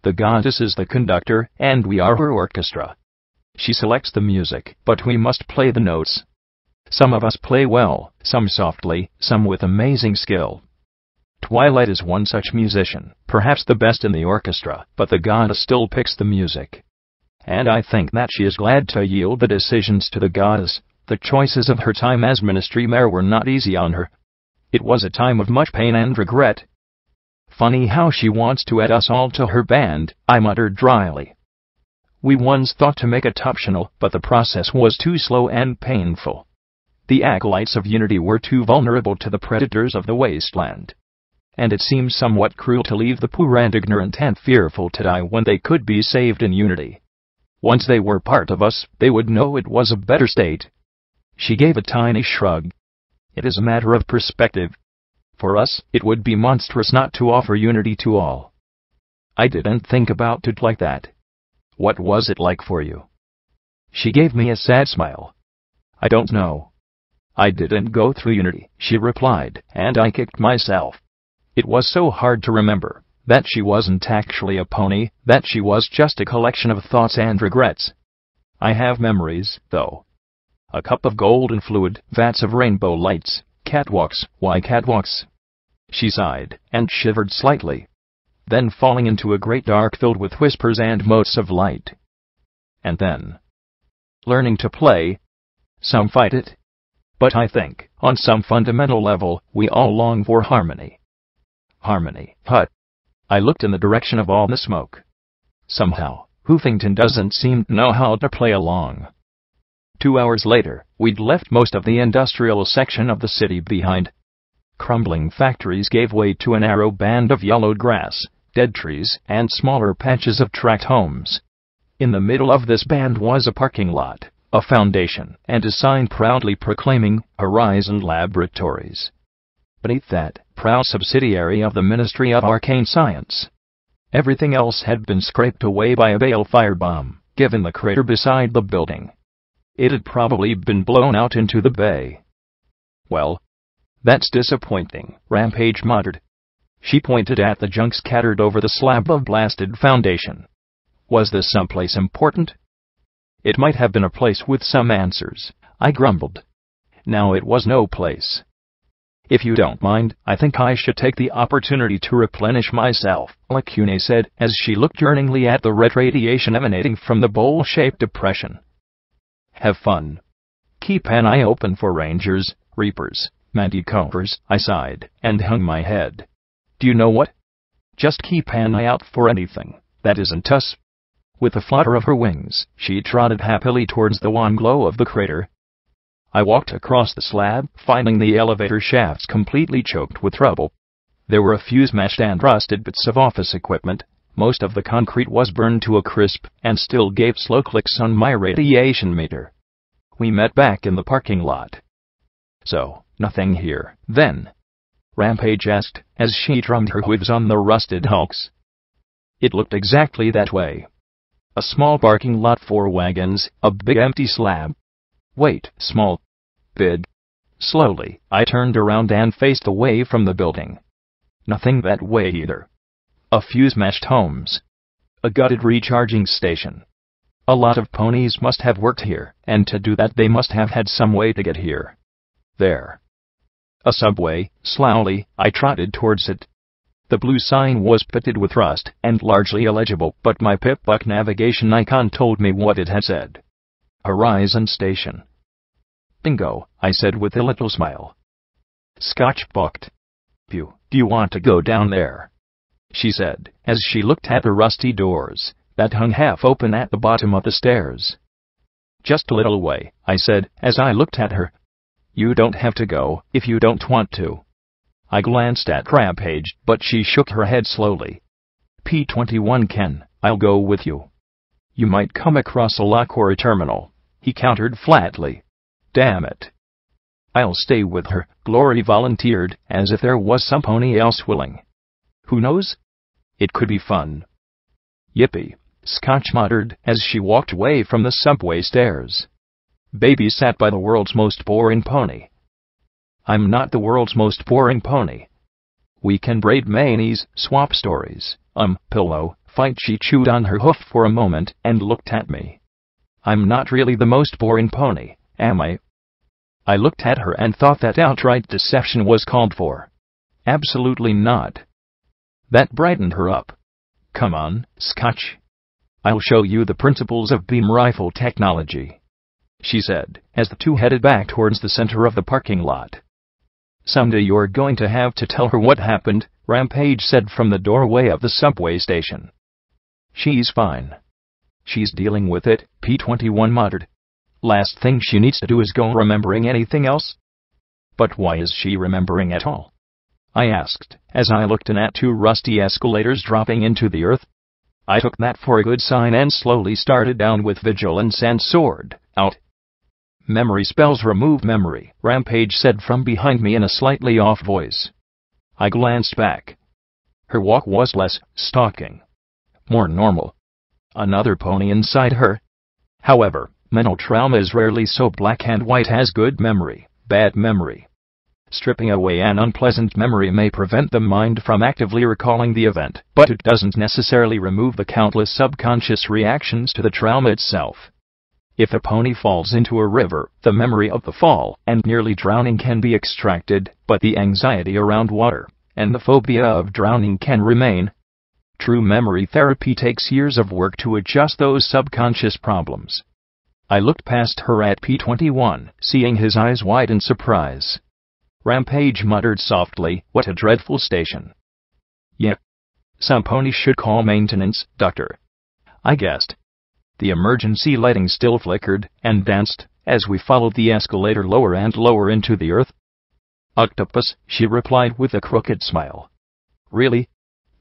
The goddess is the conductor, and we are her orchestra. She selects the music, but we must play the notes. Some of us play well, some softly, some with amazing skill. Twilight is one such musician, perhaps the best in the orchestra, but the goddess still picks the music. And I think that she is glad to yield the decisions to the goddess. The choices of her time as Ministry Mare were not easy on her. It was a time of much pain and regret. Funny how she wants to add us all to her band, I muttered dryly. We once thought to make it optional, but the process was too slow and painful. The acolytes of Unity were too vulnerable to the predators of the wasteland. And it seems somewhat cruel to leave the poor and ignorant and fearful to die when they could be saved in Unity. Once they were part of us, they would know it was a better state. She gave a tiny shrug. It is a matter of perspective. For us, it would be monstrous not to offer Unity to all. I didn't think about it like that. What was it like for you? She gave me a sad smile. I don't know. I didn't go through Unity, she replied, and I kicked myself. It was so hard to remember that she wasn't actually a pony, that she was just a collection of thoughts and regrets. I have memories, though. A cup of golden fluid, vats of rainbow lights, catwalks, why catwalks? She sighed, and shivered slightly. Then falling into a great dark filled with whispers and motes of light. And then learning to play. Some fight it. But I think, on some fundamental level, we all long for harmony. Harmony, but I looked in the direction of all the smoke. Somehow, Hoofington doesn't seem to know how to play along. 2 hours later, we'd left most of the industrial section of the city behind. Crumbling factories gave way to a narrow band of yellowed grass, dead trees, and smaller patches of tract homes. In the middle of this band was a parking lot, a foundation, and a sign proudly proclaiming Horizon Laboratories. Beneath that, proud subsidiary of the Ministry of Arcane Science. Everything else had been scraped away by a bale firebomb, given the crater beside the building. It had probably been blown out into the bay. Well, that's disappointing, Rampage muttered. She pointed at the junk scattered over the slab of blasted foundation. Was this someplace important? It might have been a place with some answers, I grumbled. Now it was no place. If you don't mind, I think I should take the opportunity to replenish myself, Lacune said as she looked yearningly at the red radiation emanating from the bowl-shaped depression. Have fun. Keep an eye open for rangers, reapers, manticores, I sighed, and hung my head. Do you know what? Just keep an eye out for anything that isn't us. With a flutter of her wings, she trotted happily towards the wan glow of the crater. I walked across the slab, finding the elevator shafts completely choked with rubble. There were a few smashed and rusted bits of office equipment. Most of the concrete was burned to a crisp and still gave slow clicks on my radiation meter. We met back in the parking lot. So, nothing here, then? Rampage asked, as she drummed her hooves on the rusted hulks. It looked exactly that way. A small parking lot for wagons, a big empty slab. Wait, small. Big. Slowly, I turned around and faced away from the building. Nothing that way either. A few smashed homes. A gutted recharging station. A lot of ponies must have worked here, and to do that they must have had some way to get here. There. A subway. Slowly, I trotted towards it. The blue sign was pitted with rust and largely illegible, but my pip-buck navigation icon told me what it had said. Horizon Station. Bingo, I said with a little smile. Scotch bucked. Phew, do you want to go down there? She said, as she looked at the rusty doors that hung half open at the bottom of the stairs. Just a little way, I said, as I looked at her. You don't have to go, if you don't want to. I glanced at Rampage, but she shook her head slowly. P-21 Ken, I'll go with you. You might come across a lock or a terminal, he countered flatly. Damn it. I'll stay with her, Glory volunteered, as if there was some pony else willing. Who knows? It could be fun. Yippee, Scotch muttered as she walked away from the subway stairs. Baby sat by the world's most boring pony. I'm not the world's most boring pony. We can braid manis, swap stories, pillow, fight. She chewed on her hoof for a moment and looked at me. I'm not really the most boring pony, am I? I looked at her and thought that outright deception was called for. Absolutely not. That brightened her up. Come on, Scotch. I'll show you the principles of beam rifle technology, she said, as the two headed back towards the center of the parking lot. Someday you're going to have to tell her what happened, Rampage said from the doorway of the subway station. She's fine. She's dealing with it, P-21 muttered. Last thing she needs to do is go remembering anything else. But why is she remembering at all? I asked, as I looked in at two rusty escalators dropping into the earth. I took that for a good sign and slowly started down with vigilance and sword out. Memory spells remove memory, Rampage said from behind me in a slightly off voice. I glanced back. Her walk was less stalking, more normal. Another pony inside her. However, mental trauma is rarely so black and white as good memory, bad memory. Stripping away an unpleasant memory may prevent the mind from actively recalling the event, but it doesn't necessarily remove the countless subconscious reactions to the trauma itself. If a pony falls into a river, the memory of the fall and nearly drowning can be extracted, but the anxiety around water and the phobia of drowning can remain. True memory therapy takes years of work to adjust those subconscious problems. I looked past her at P-21, seeing his eyes wide in surprise. Rampage muttered softly, "What a dreadful station." "Yep. Some ponies should call maintenance, doctor," I guessed. The emergency lighting still flickered and danced, as we followed the escalator lower and lower into the earth. Octopus, she replied with a crooked smile. Really?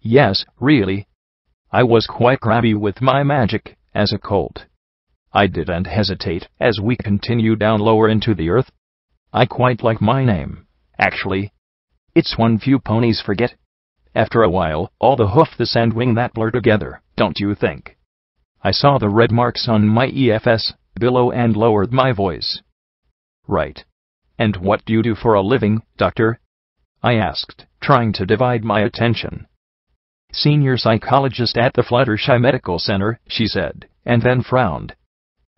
Yes, really. I was quite grabby with my magic, as a colt. I didn't hesitate as we continued down lower into the earth. I quite like my name, actually. It's one few ponies forget. After a while, all the hoof, the sand wing that blur together, don't you think? I saw the red marks on my EFS, below, and lowered my voice. Right. And what do you do for a living, Doctor? I asked, trying to divide my attention. Senior psychologist at the Fluttershy Medical Center, she said, and then frowned.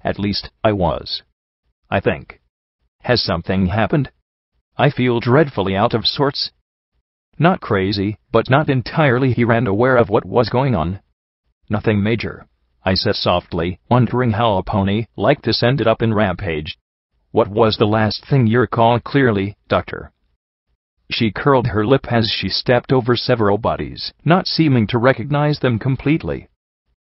At least, I was. I think. Has something happened? I feel dreadfully out of sorts. Not crazy, but not entirely. He ran aware of what was going on. Nothing major, I said softly, wondering how a pony like this ended up in Rampage. What was the last thing you recall clearly, Doctor? She curled her lip as she stepped over several bodies, not seeming to recognize them completely.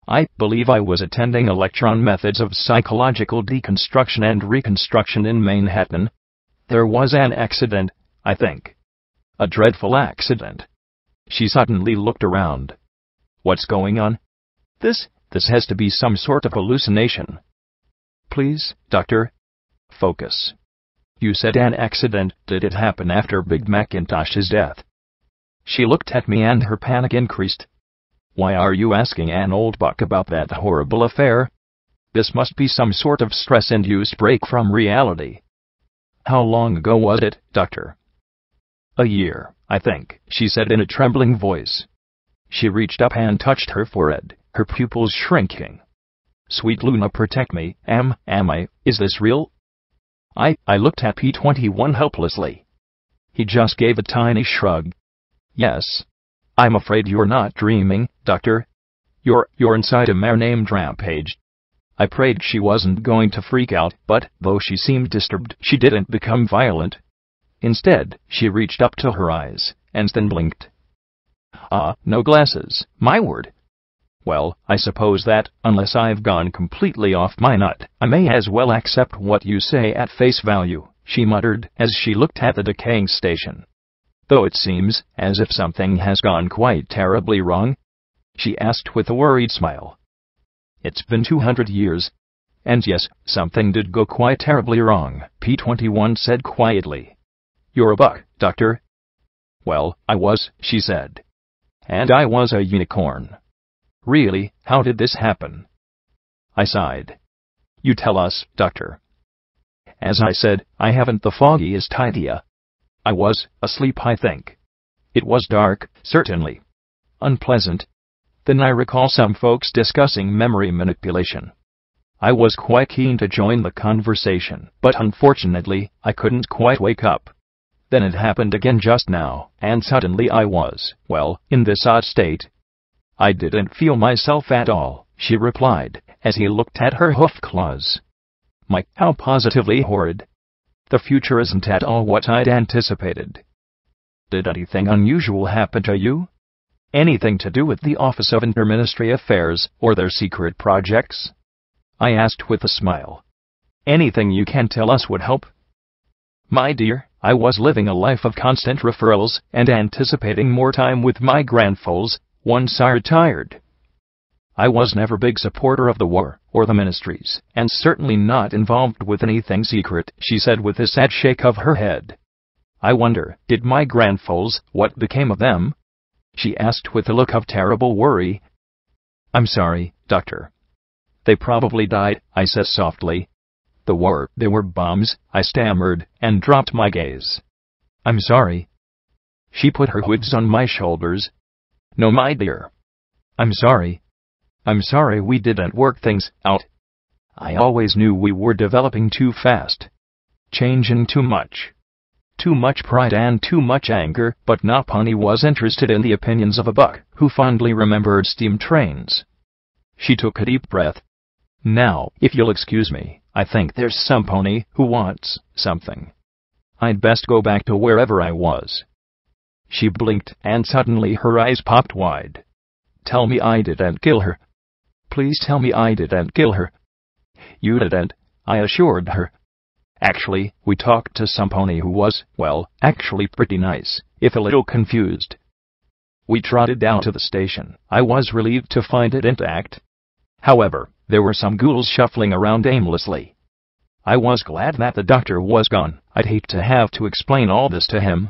I believe I was attending a lecture on methods of psychological deconstruction and reconstruction in Manhattan. There was an accident, I think. A dreadful accident. She suddenly looked around. What's going on? This has to be some sort of hallucination. Please, Doctor. Focus. You said an accident. Did it happen after Big Macintosh's death? She looked at me and her panic increased. Why are you asking an old buck about that horrible affair? This must be some sort of stress-induced break from reality. How long ago was it, Doctor? A year, I think, she said in a trembling voice. She reached up and touched her forehead, her pupils shrinking. Sweet Luna, protect me. Is this real? I looked at P-21 helplessly. He just gave a tiny shrug. Yes. I'm afraid you're not dreaming, Doctor. You're inside a mare named Rampage. I prayed she wasn't going to freak out, but, though she seemed disturbed, she didn't become violent. Instead, she reached up to her eyes, and then blinked. No glasses, my word. Well, I suppose that, unless I've gone completely off my nut, I may as well accept what you say at face value, she muttered as she looked at the decaying station. Though it seems as if something has gone quite terribly wrong, she asked with a worried smile. It's been 200 years. And yes, something did go quite terribly wrong, P-21 said quietly. You're a buck, Doctor. Well, I was, she said. And I was a unicorn. Really, how did this happen? I sighed. You tell us, Doctor. As I said, I haven't the foggiest idea. I was asleep, I think. It was dark, certainly. Unpleasant. Then I recall some folks discussing memory manipulation. I was quite keen to join the conversation, but unfortunately, I couldn't quite wake up. Then it happened again just now, and suddenly I was, well, in this odd state. I didn't feel myself at all, she replied, as he looked at her hoof claws. My, how positively horrid. The future isn't at all what I'd anticipated. Did anything unusual happen to you? Anything to do with the Office of Interministry Affairs, or their secret projects? I asked with a smile. Anything you can tell us would help. My dear, I was living a life of constant referrals, and anticipating more time with my grandfoals, once I retired. I was never a big supporter of the war, or the ministries, and certainly not involved with anything secret, she said with a sad shake of her head. I wonder, did my grandfoals, what became of them? She asked with a look of terrible worry. I'm sorry, Doctor. They probably died, I said softly. They were bombs, I stammered, and dropped my gaze. I'm sorry. She put her hooves on my shoulders. No, my dear. I'm sorry. I'm sorry we didn't work things out. I always knew we were developing too fast. Changing too much. Too much pride and too much anger, but not Pony was interested in the opinions of a buck who fondly remembered steam trains. She took a deep breath. Now, if you'll excuse me, I think there's some pony who wants something. I'd best go back to wherever I was. She blinked, and suddenly her eyes popped wide. Tell me I didn't kill her. Please tell me I didn't kill her. You didn't, I assured her. Actually, we talked to some pony who was, well, actually pretty nice, if a little confused. We trotted down to the station. I was relieved to find it intact. However, there were some ghouls shuffling around aimlessly. I was glad that the doctor was gone. I'd hate to have to explain all this to him.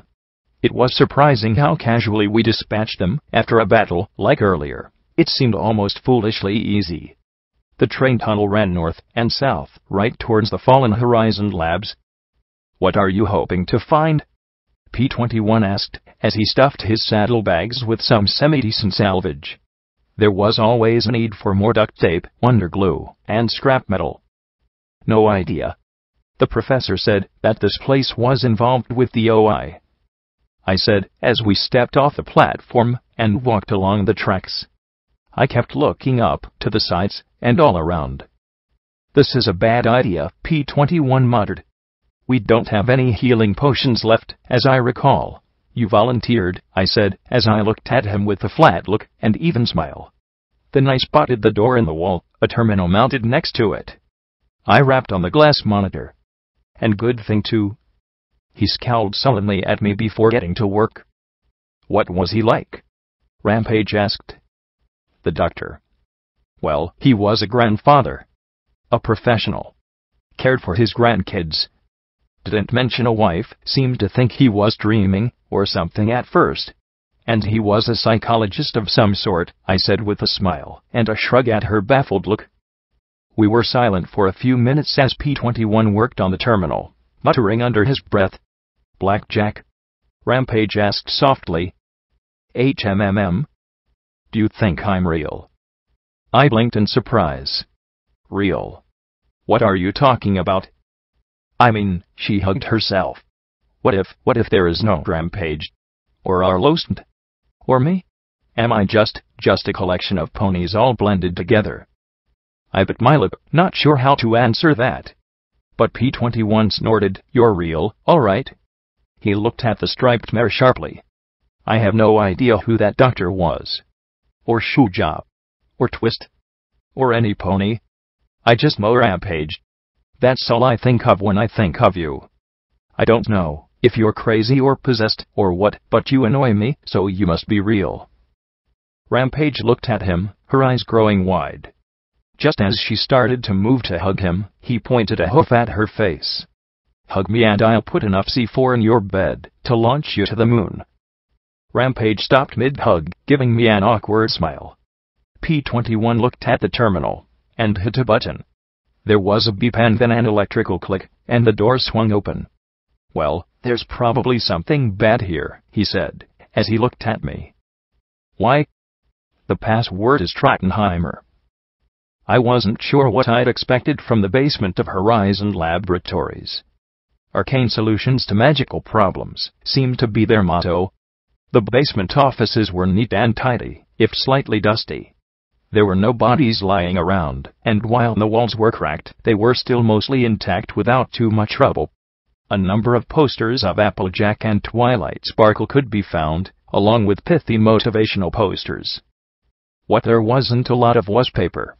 It was surprising how casually we dispatched them after a battle like earlier. It seemed almost foolishly easy. The train tunnel ran north and south, right towards the fallen Horizon labs. "What are you hoping to find?" P-21 asked, as he stuffed his saddlebags with some semi-decent salvage. There was always a need for more duct tape, underglue, and scrap metal. "No idea. The professor said that this place was involved with the OI," I said, as we stepped off the platform and walked along the tracks. I kept looking up, to the sides, and all around. "This is a bad idea," P-21 muttered. "We don't have any healing potions left, as I recall." "You volunteered," I said, as I looked at him with a flat look and even smile. Then I spotted the door in the wall, a terminal mounted next to it. I rapped on the glass monitor. "And good thing too." He scowled sullenly at me before getting to work. "What was he like?" Rampage asked. The doctor. Well, he was a grandfather. A professional. Cared for his grandkids. Didn't mention a wife, seemed to think he was dreaming, or something at first. "And he was a psychologist of some sort," I said with a smile, and a shrug at her baffled look. We were silent for a few minutes as P-21 worked on the terminal, muttering under his breath. "Blackjack?" Rampage asked softly. "HMMM? Do you think I'm real?" I blinked in surprise. "Real? What are you talking about?" "I mean," she hugged herself. What if there is no Rampage? Or Arlostant? Or me? Am I just a collection of ponies all blended together?" I bit my lip, not sure how to answer that. But P-21 snorted. "You're real, all right." He looked at the striped mare sharply. "I have no idea who that doctor was. Or Shoejob. Or Twist. Or any pony. I just know Rampage. That's all I think of when I think of you. I don't know if you're crazy or possessed or what, but you annoy me, so you must be real." Rampage looked at him, her eyes growing wide. Just as she started to move to hug him, he pointed a hoof at her face. "Hug me and I'll put enough C4 in your bed to launch you to the moon." Rampage stopped mid-hug, giving me an awkward smile. P-21 looked at the terminal and hit a button. There was a beep and then an electrical click, and the door swung open. "Well, there's probably something bad here," he said, as he looked at me. "Why?" "The password is Trottenheimer." I wasn't sure what I'd expected from the basement of Horizon Laboratories. Arcane solutions to magical problems seemed to be their motto. The basement offices were neat and tidy, if slightly dusty. There were no bodies lying around, and while the walls were cracked, they were still mostly intact without too much trouble. A number of posters of Blackjack and Twilight Sparkle could be found, along with pithy motivational posters. What there wasn't a lot of was paper.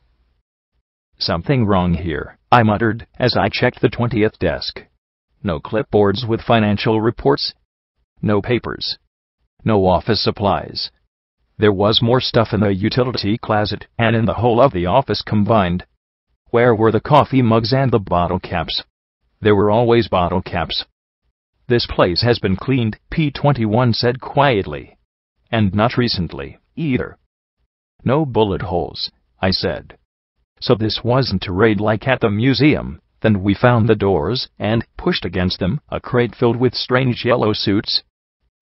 "Something wrong here," I muttered, as I checked the 20th desk. No clipboards with financial reports. No papers. No office supplies. There was more stuff in the utility closet and in the whole of the office combined. Where were the coffee mugs and the bottle caps? There were always bottle caps. "This place has been cleaned," P-21 said quietly. "And not recently, either." "No bullet holes," I said. "So this wasn't a raid like at the museum." Then we found the doors and pushed against them a crate filled with strange yellow suits.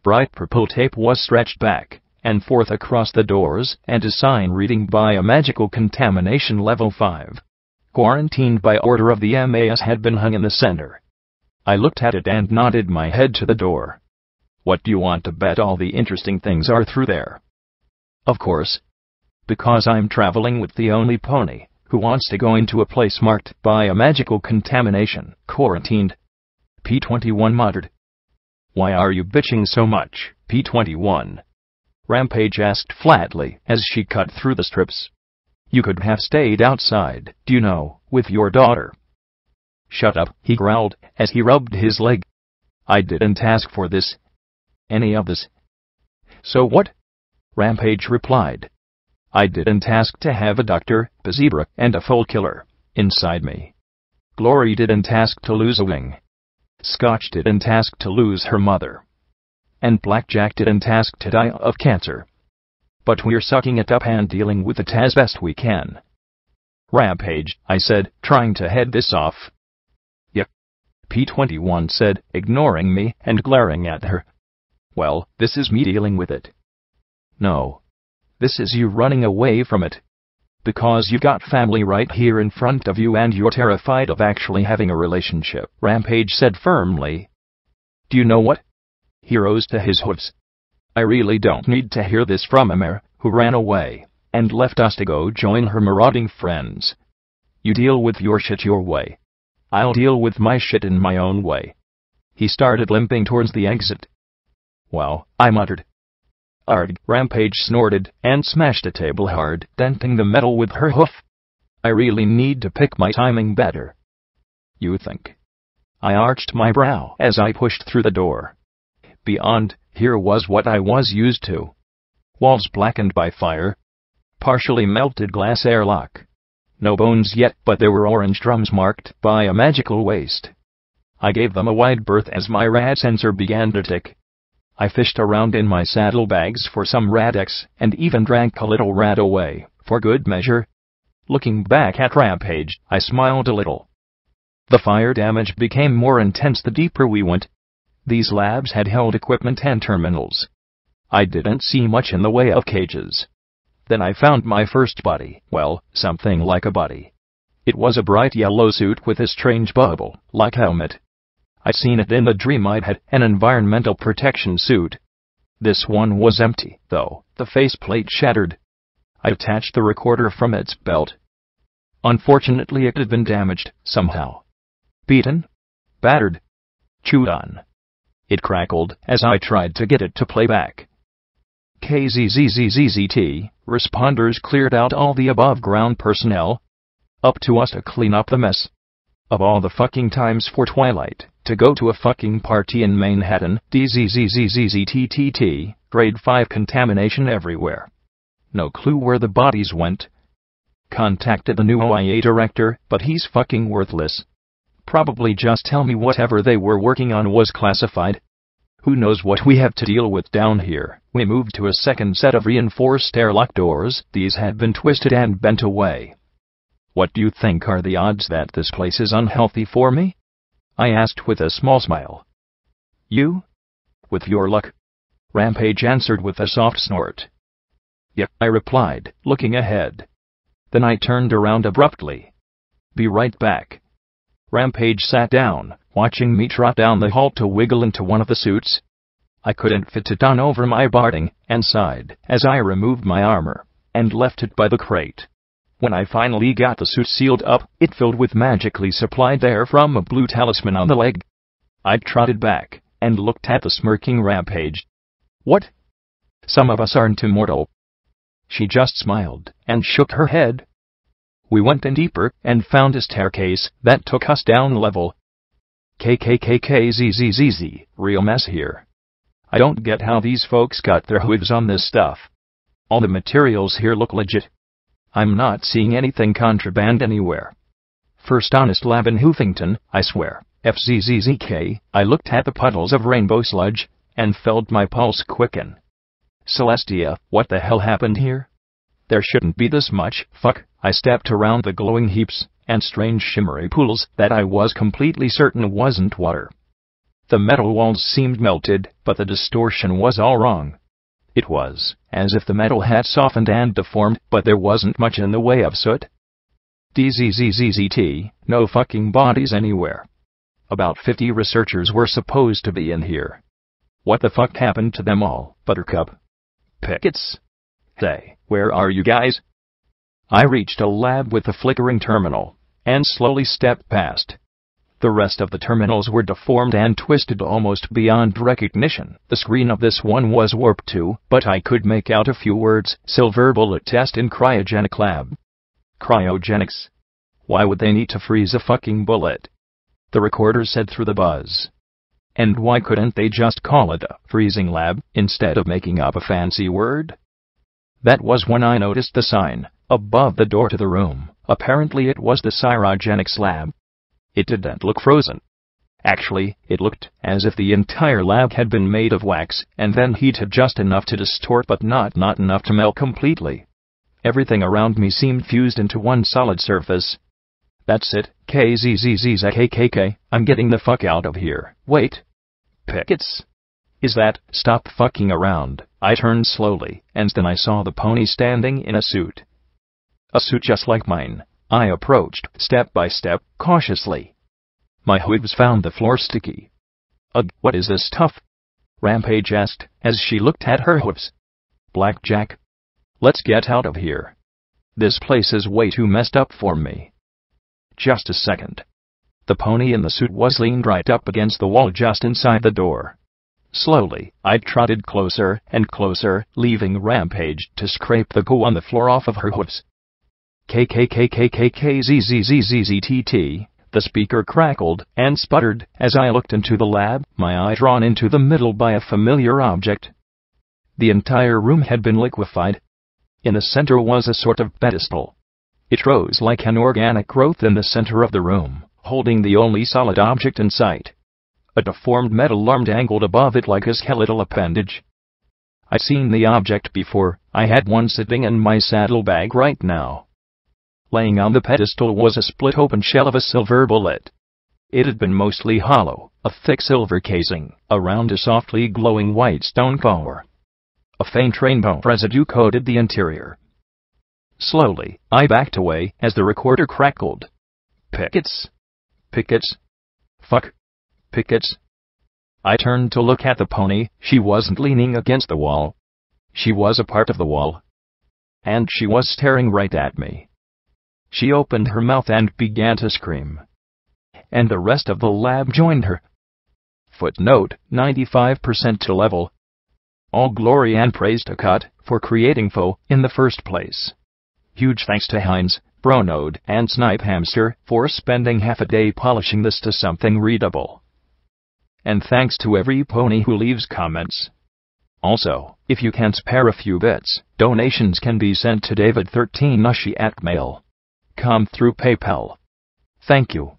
Bright purple tape was stretched back and forth across the doors, and a sign reading Biological Contamination Level 5. Quarantined by order of the MAS had been hung in the center. I looked at it and nodded my head to the door. "What do you want to bet all the interesting things are through there?" "Of course. Because I'm traveling with the only pony who wants to go into a place marked Biological Contamination, quarantined." P-21 muttered. "Why are you bitching so much, P-21?" Rampage asked flatly as she cut through the strips. "You could have stayed outside, do you know, with your daughter." Shut up, he growled, as he rubbed his leg. I didn't ask for this. Any of this. So what? Rampage replied. I didn't ask to have a doctor, a zebra, and a foal killer inside me. Glory didn't ask to lose a wing. Scotch didn't ask to lose her mother. And Blackjack didn't ask to die of cancer. But we're sucking it up and dealing with it as best we can. Rampage, I said, trying to head this off. Yuck. P-21 said, ignoring me and glaring at her. Well, this is me dealing with it. No. This is you running away from it. Because you got family right here in front of you and you're terrified of actually having a relationship, Rampage said firmly. Do you know what? He rose to his hooves. I really don't need to hear this from a mare who ran away and left us to go join her marauding friends. You deal with your shit your way. I'll deal with my shit in my own way. He started limping towards the exit. Wow, I muttered. Arg, Rampage snorted and smashed a table hard, denting the metal with her hoof. I really need to pick my timing better. You think? I arched my brow as I pushed through the door. Beyond, here was what I was used to. Walls blackened by fire. Partially melted glass airlock. No bones yet, but there were orange drums marked by a magical waste. I gave them a wide berth as my rad sensor began to tick. I fished around in my saddlebags for some Radex, and even drank a little rad away, for good measure. Looking back at Rampage, I smiled a little. The fire damage became more intense the deeper we went. These labs had held equipment and terminals. I didn't see much in the way of cages. Then I found my first body, well, something like a body. It was a bright yellow suit with a strange bubble-like helmet. I'd seen it in the dream I'd had, an environmental protection suit. This one was empty, though, the faceplate shattered. I attached the recorder from its belt. Unfortunately it had been damaged, somehow. Beaten? Battered? Chewed on. It crackled as I tried to get it to play back. KZZZZT, responders cleared out all the above-ground personnel. Up to us to clean up the mess. Of all the fucking times for Twilight to go to a fucking party in Manhattan, DZZZZZTTT, grade 5 contamination everywhere. No clue where the bodies went. Contacted the new OIA director, but he's fucking worthless. Probably just tell me whatever they were working on was classified. Who knows what we have to deal with down here. We moved to a second set of reinforced airlock doors. These had been twisted and bent away. What do you think are the odds that this place is unhealthy for me? I asked with a small smile. You? With your luck. Rampage answered with a soft snort. Yep, I replied, looking ahead. Then I turned around abruptly. Be right back. Rampage sat down, watching me trot down the hall to wiggle into one of the suits. I couldn't fit it on over my barding, and sighed as I removed my armor and left it by the crate. When I finally got the suit sealed up, it filled with magically supplied air from a blue talisman on the leg. I trotted back and looked at the smirking Rampage. What? Some of us aren't immortal. She just smiled and shook her head. We went in deeper and found a staircase that took us down level. KKKKZZZZ, real mess here. I don't get how these folks got their hooves on this stuff. All the materials here look legit. I'm not seeing anything contraband anywhere. First honest lab in Hoofington, I swear. FZZZK, I looked at the puddles of rainbow sludge and felt my pulse quicken. Celestia, what the hell happened here? There shouldn't be this much fuck. I stepped around the glowing heaps and strange shimmery pools that I was completely certain wasn't water. The metal walls seemed melted, but the distortion was all wrong. It was as if the metal had softened and deformed, but there wasn't much in the way of soot. DZZZZT, no fucking bodies anywhere. About 50 researchers were supposed to be in here. What the fuck happened to them all, Buttercup? Pickets? Hey, where are you guys? I reached a lab with a flickering terminal and slowly stepped past. The rest of the terminals were deformed and twisted almost beyond recognition. The screen of this one was warped too, but I could make out a few words. Silver bullet test in cryogenic lab. Cryogenics? Why would they need to freeze a fucking bullet? the recorder said through the buzz. And why couldn't they just call it a freezing lab instead of making up a fancy word? That was when I noticed the sign above the door to the room. Apparently it was the cryogenics lab. It didn't look frozen. Actually, it looked as if the entire lab had been made of wax and then heated just enough to distort but not enough to melt completely. Everything around me seemed fused into one solid surface. That's it, KZZZKKK, I'm getting the fuck out of here. Wait. Pickets? Is that, stop fucking around. I turned slowly, and then I saw the pony standing in a suit. A suit just like mine. I approached, step by step, cautiously. My hooves found the floor sticky. Ugh, what is this stuff? Rampage asked, as she looked at her hooves. Blackjack. Let's get out of here. This place is way too messed up for me. Just a second. The pony in the suit was leaned right up against the wall just inside the door. Slowly, I trotted closer and closer, leaving Rampage to scrape the goo on the floor off of her hooves. KKKKKKZZZZZTT, the speaker crackled and sputtered as I looked into the lab, my eye drawn into the middle by a familiar object. The entire room had been liquefied. In the center was a sort of pedestal. It rose like an organic growth in the center of the room, holding the only solid object in sight. A deformed metal arm dangled above it like a skeletal appendage. I'd seen the object before. I had one sitting in my saddlebag right now. Laying on the pedestal was a split-open shell of a silver bullet. It had been mostly hollow, a thick silver casing, around a softly glowing white stone core. A faint rainbow residue coated the interior. Slowly, I backed away as the recorder crackled. Pickets? Pickets? Fuck. Pickets? I turned to look at the pony. She wasn't leaning against the wall. She was a part of the wall. And she was staring right at me. She opened her mouth and began to scream. And the rest of the lab joined her. Footnote, 95% to level. All glory and praise to Cut for creating Foe in the first place. Huge thanks to Heinz, Bronode, and Snipe Hamster for spending half a day polishing this to something readable. And thanks to every pony who leaves comments. Also, if you can spare a few bits, donations can be sent to David13Nushi@mail.com through PayPal. Thank you.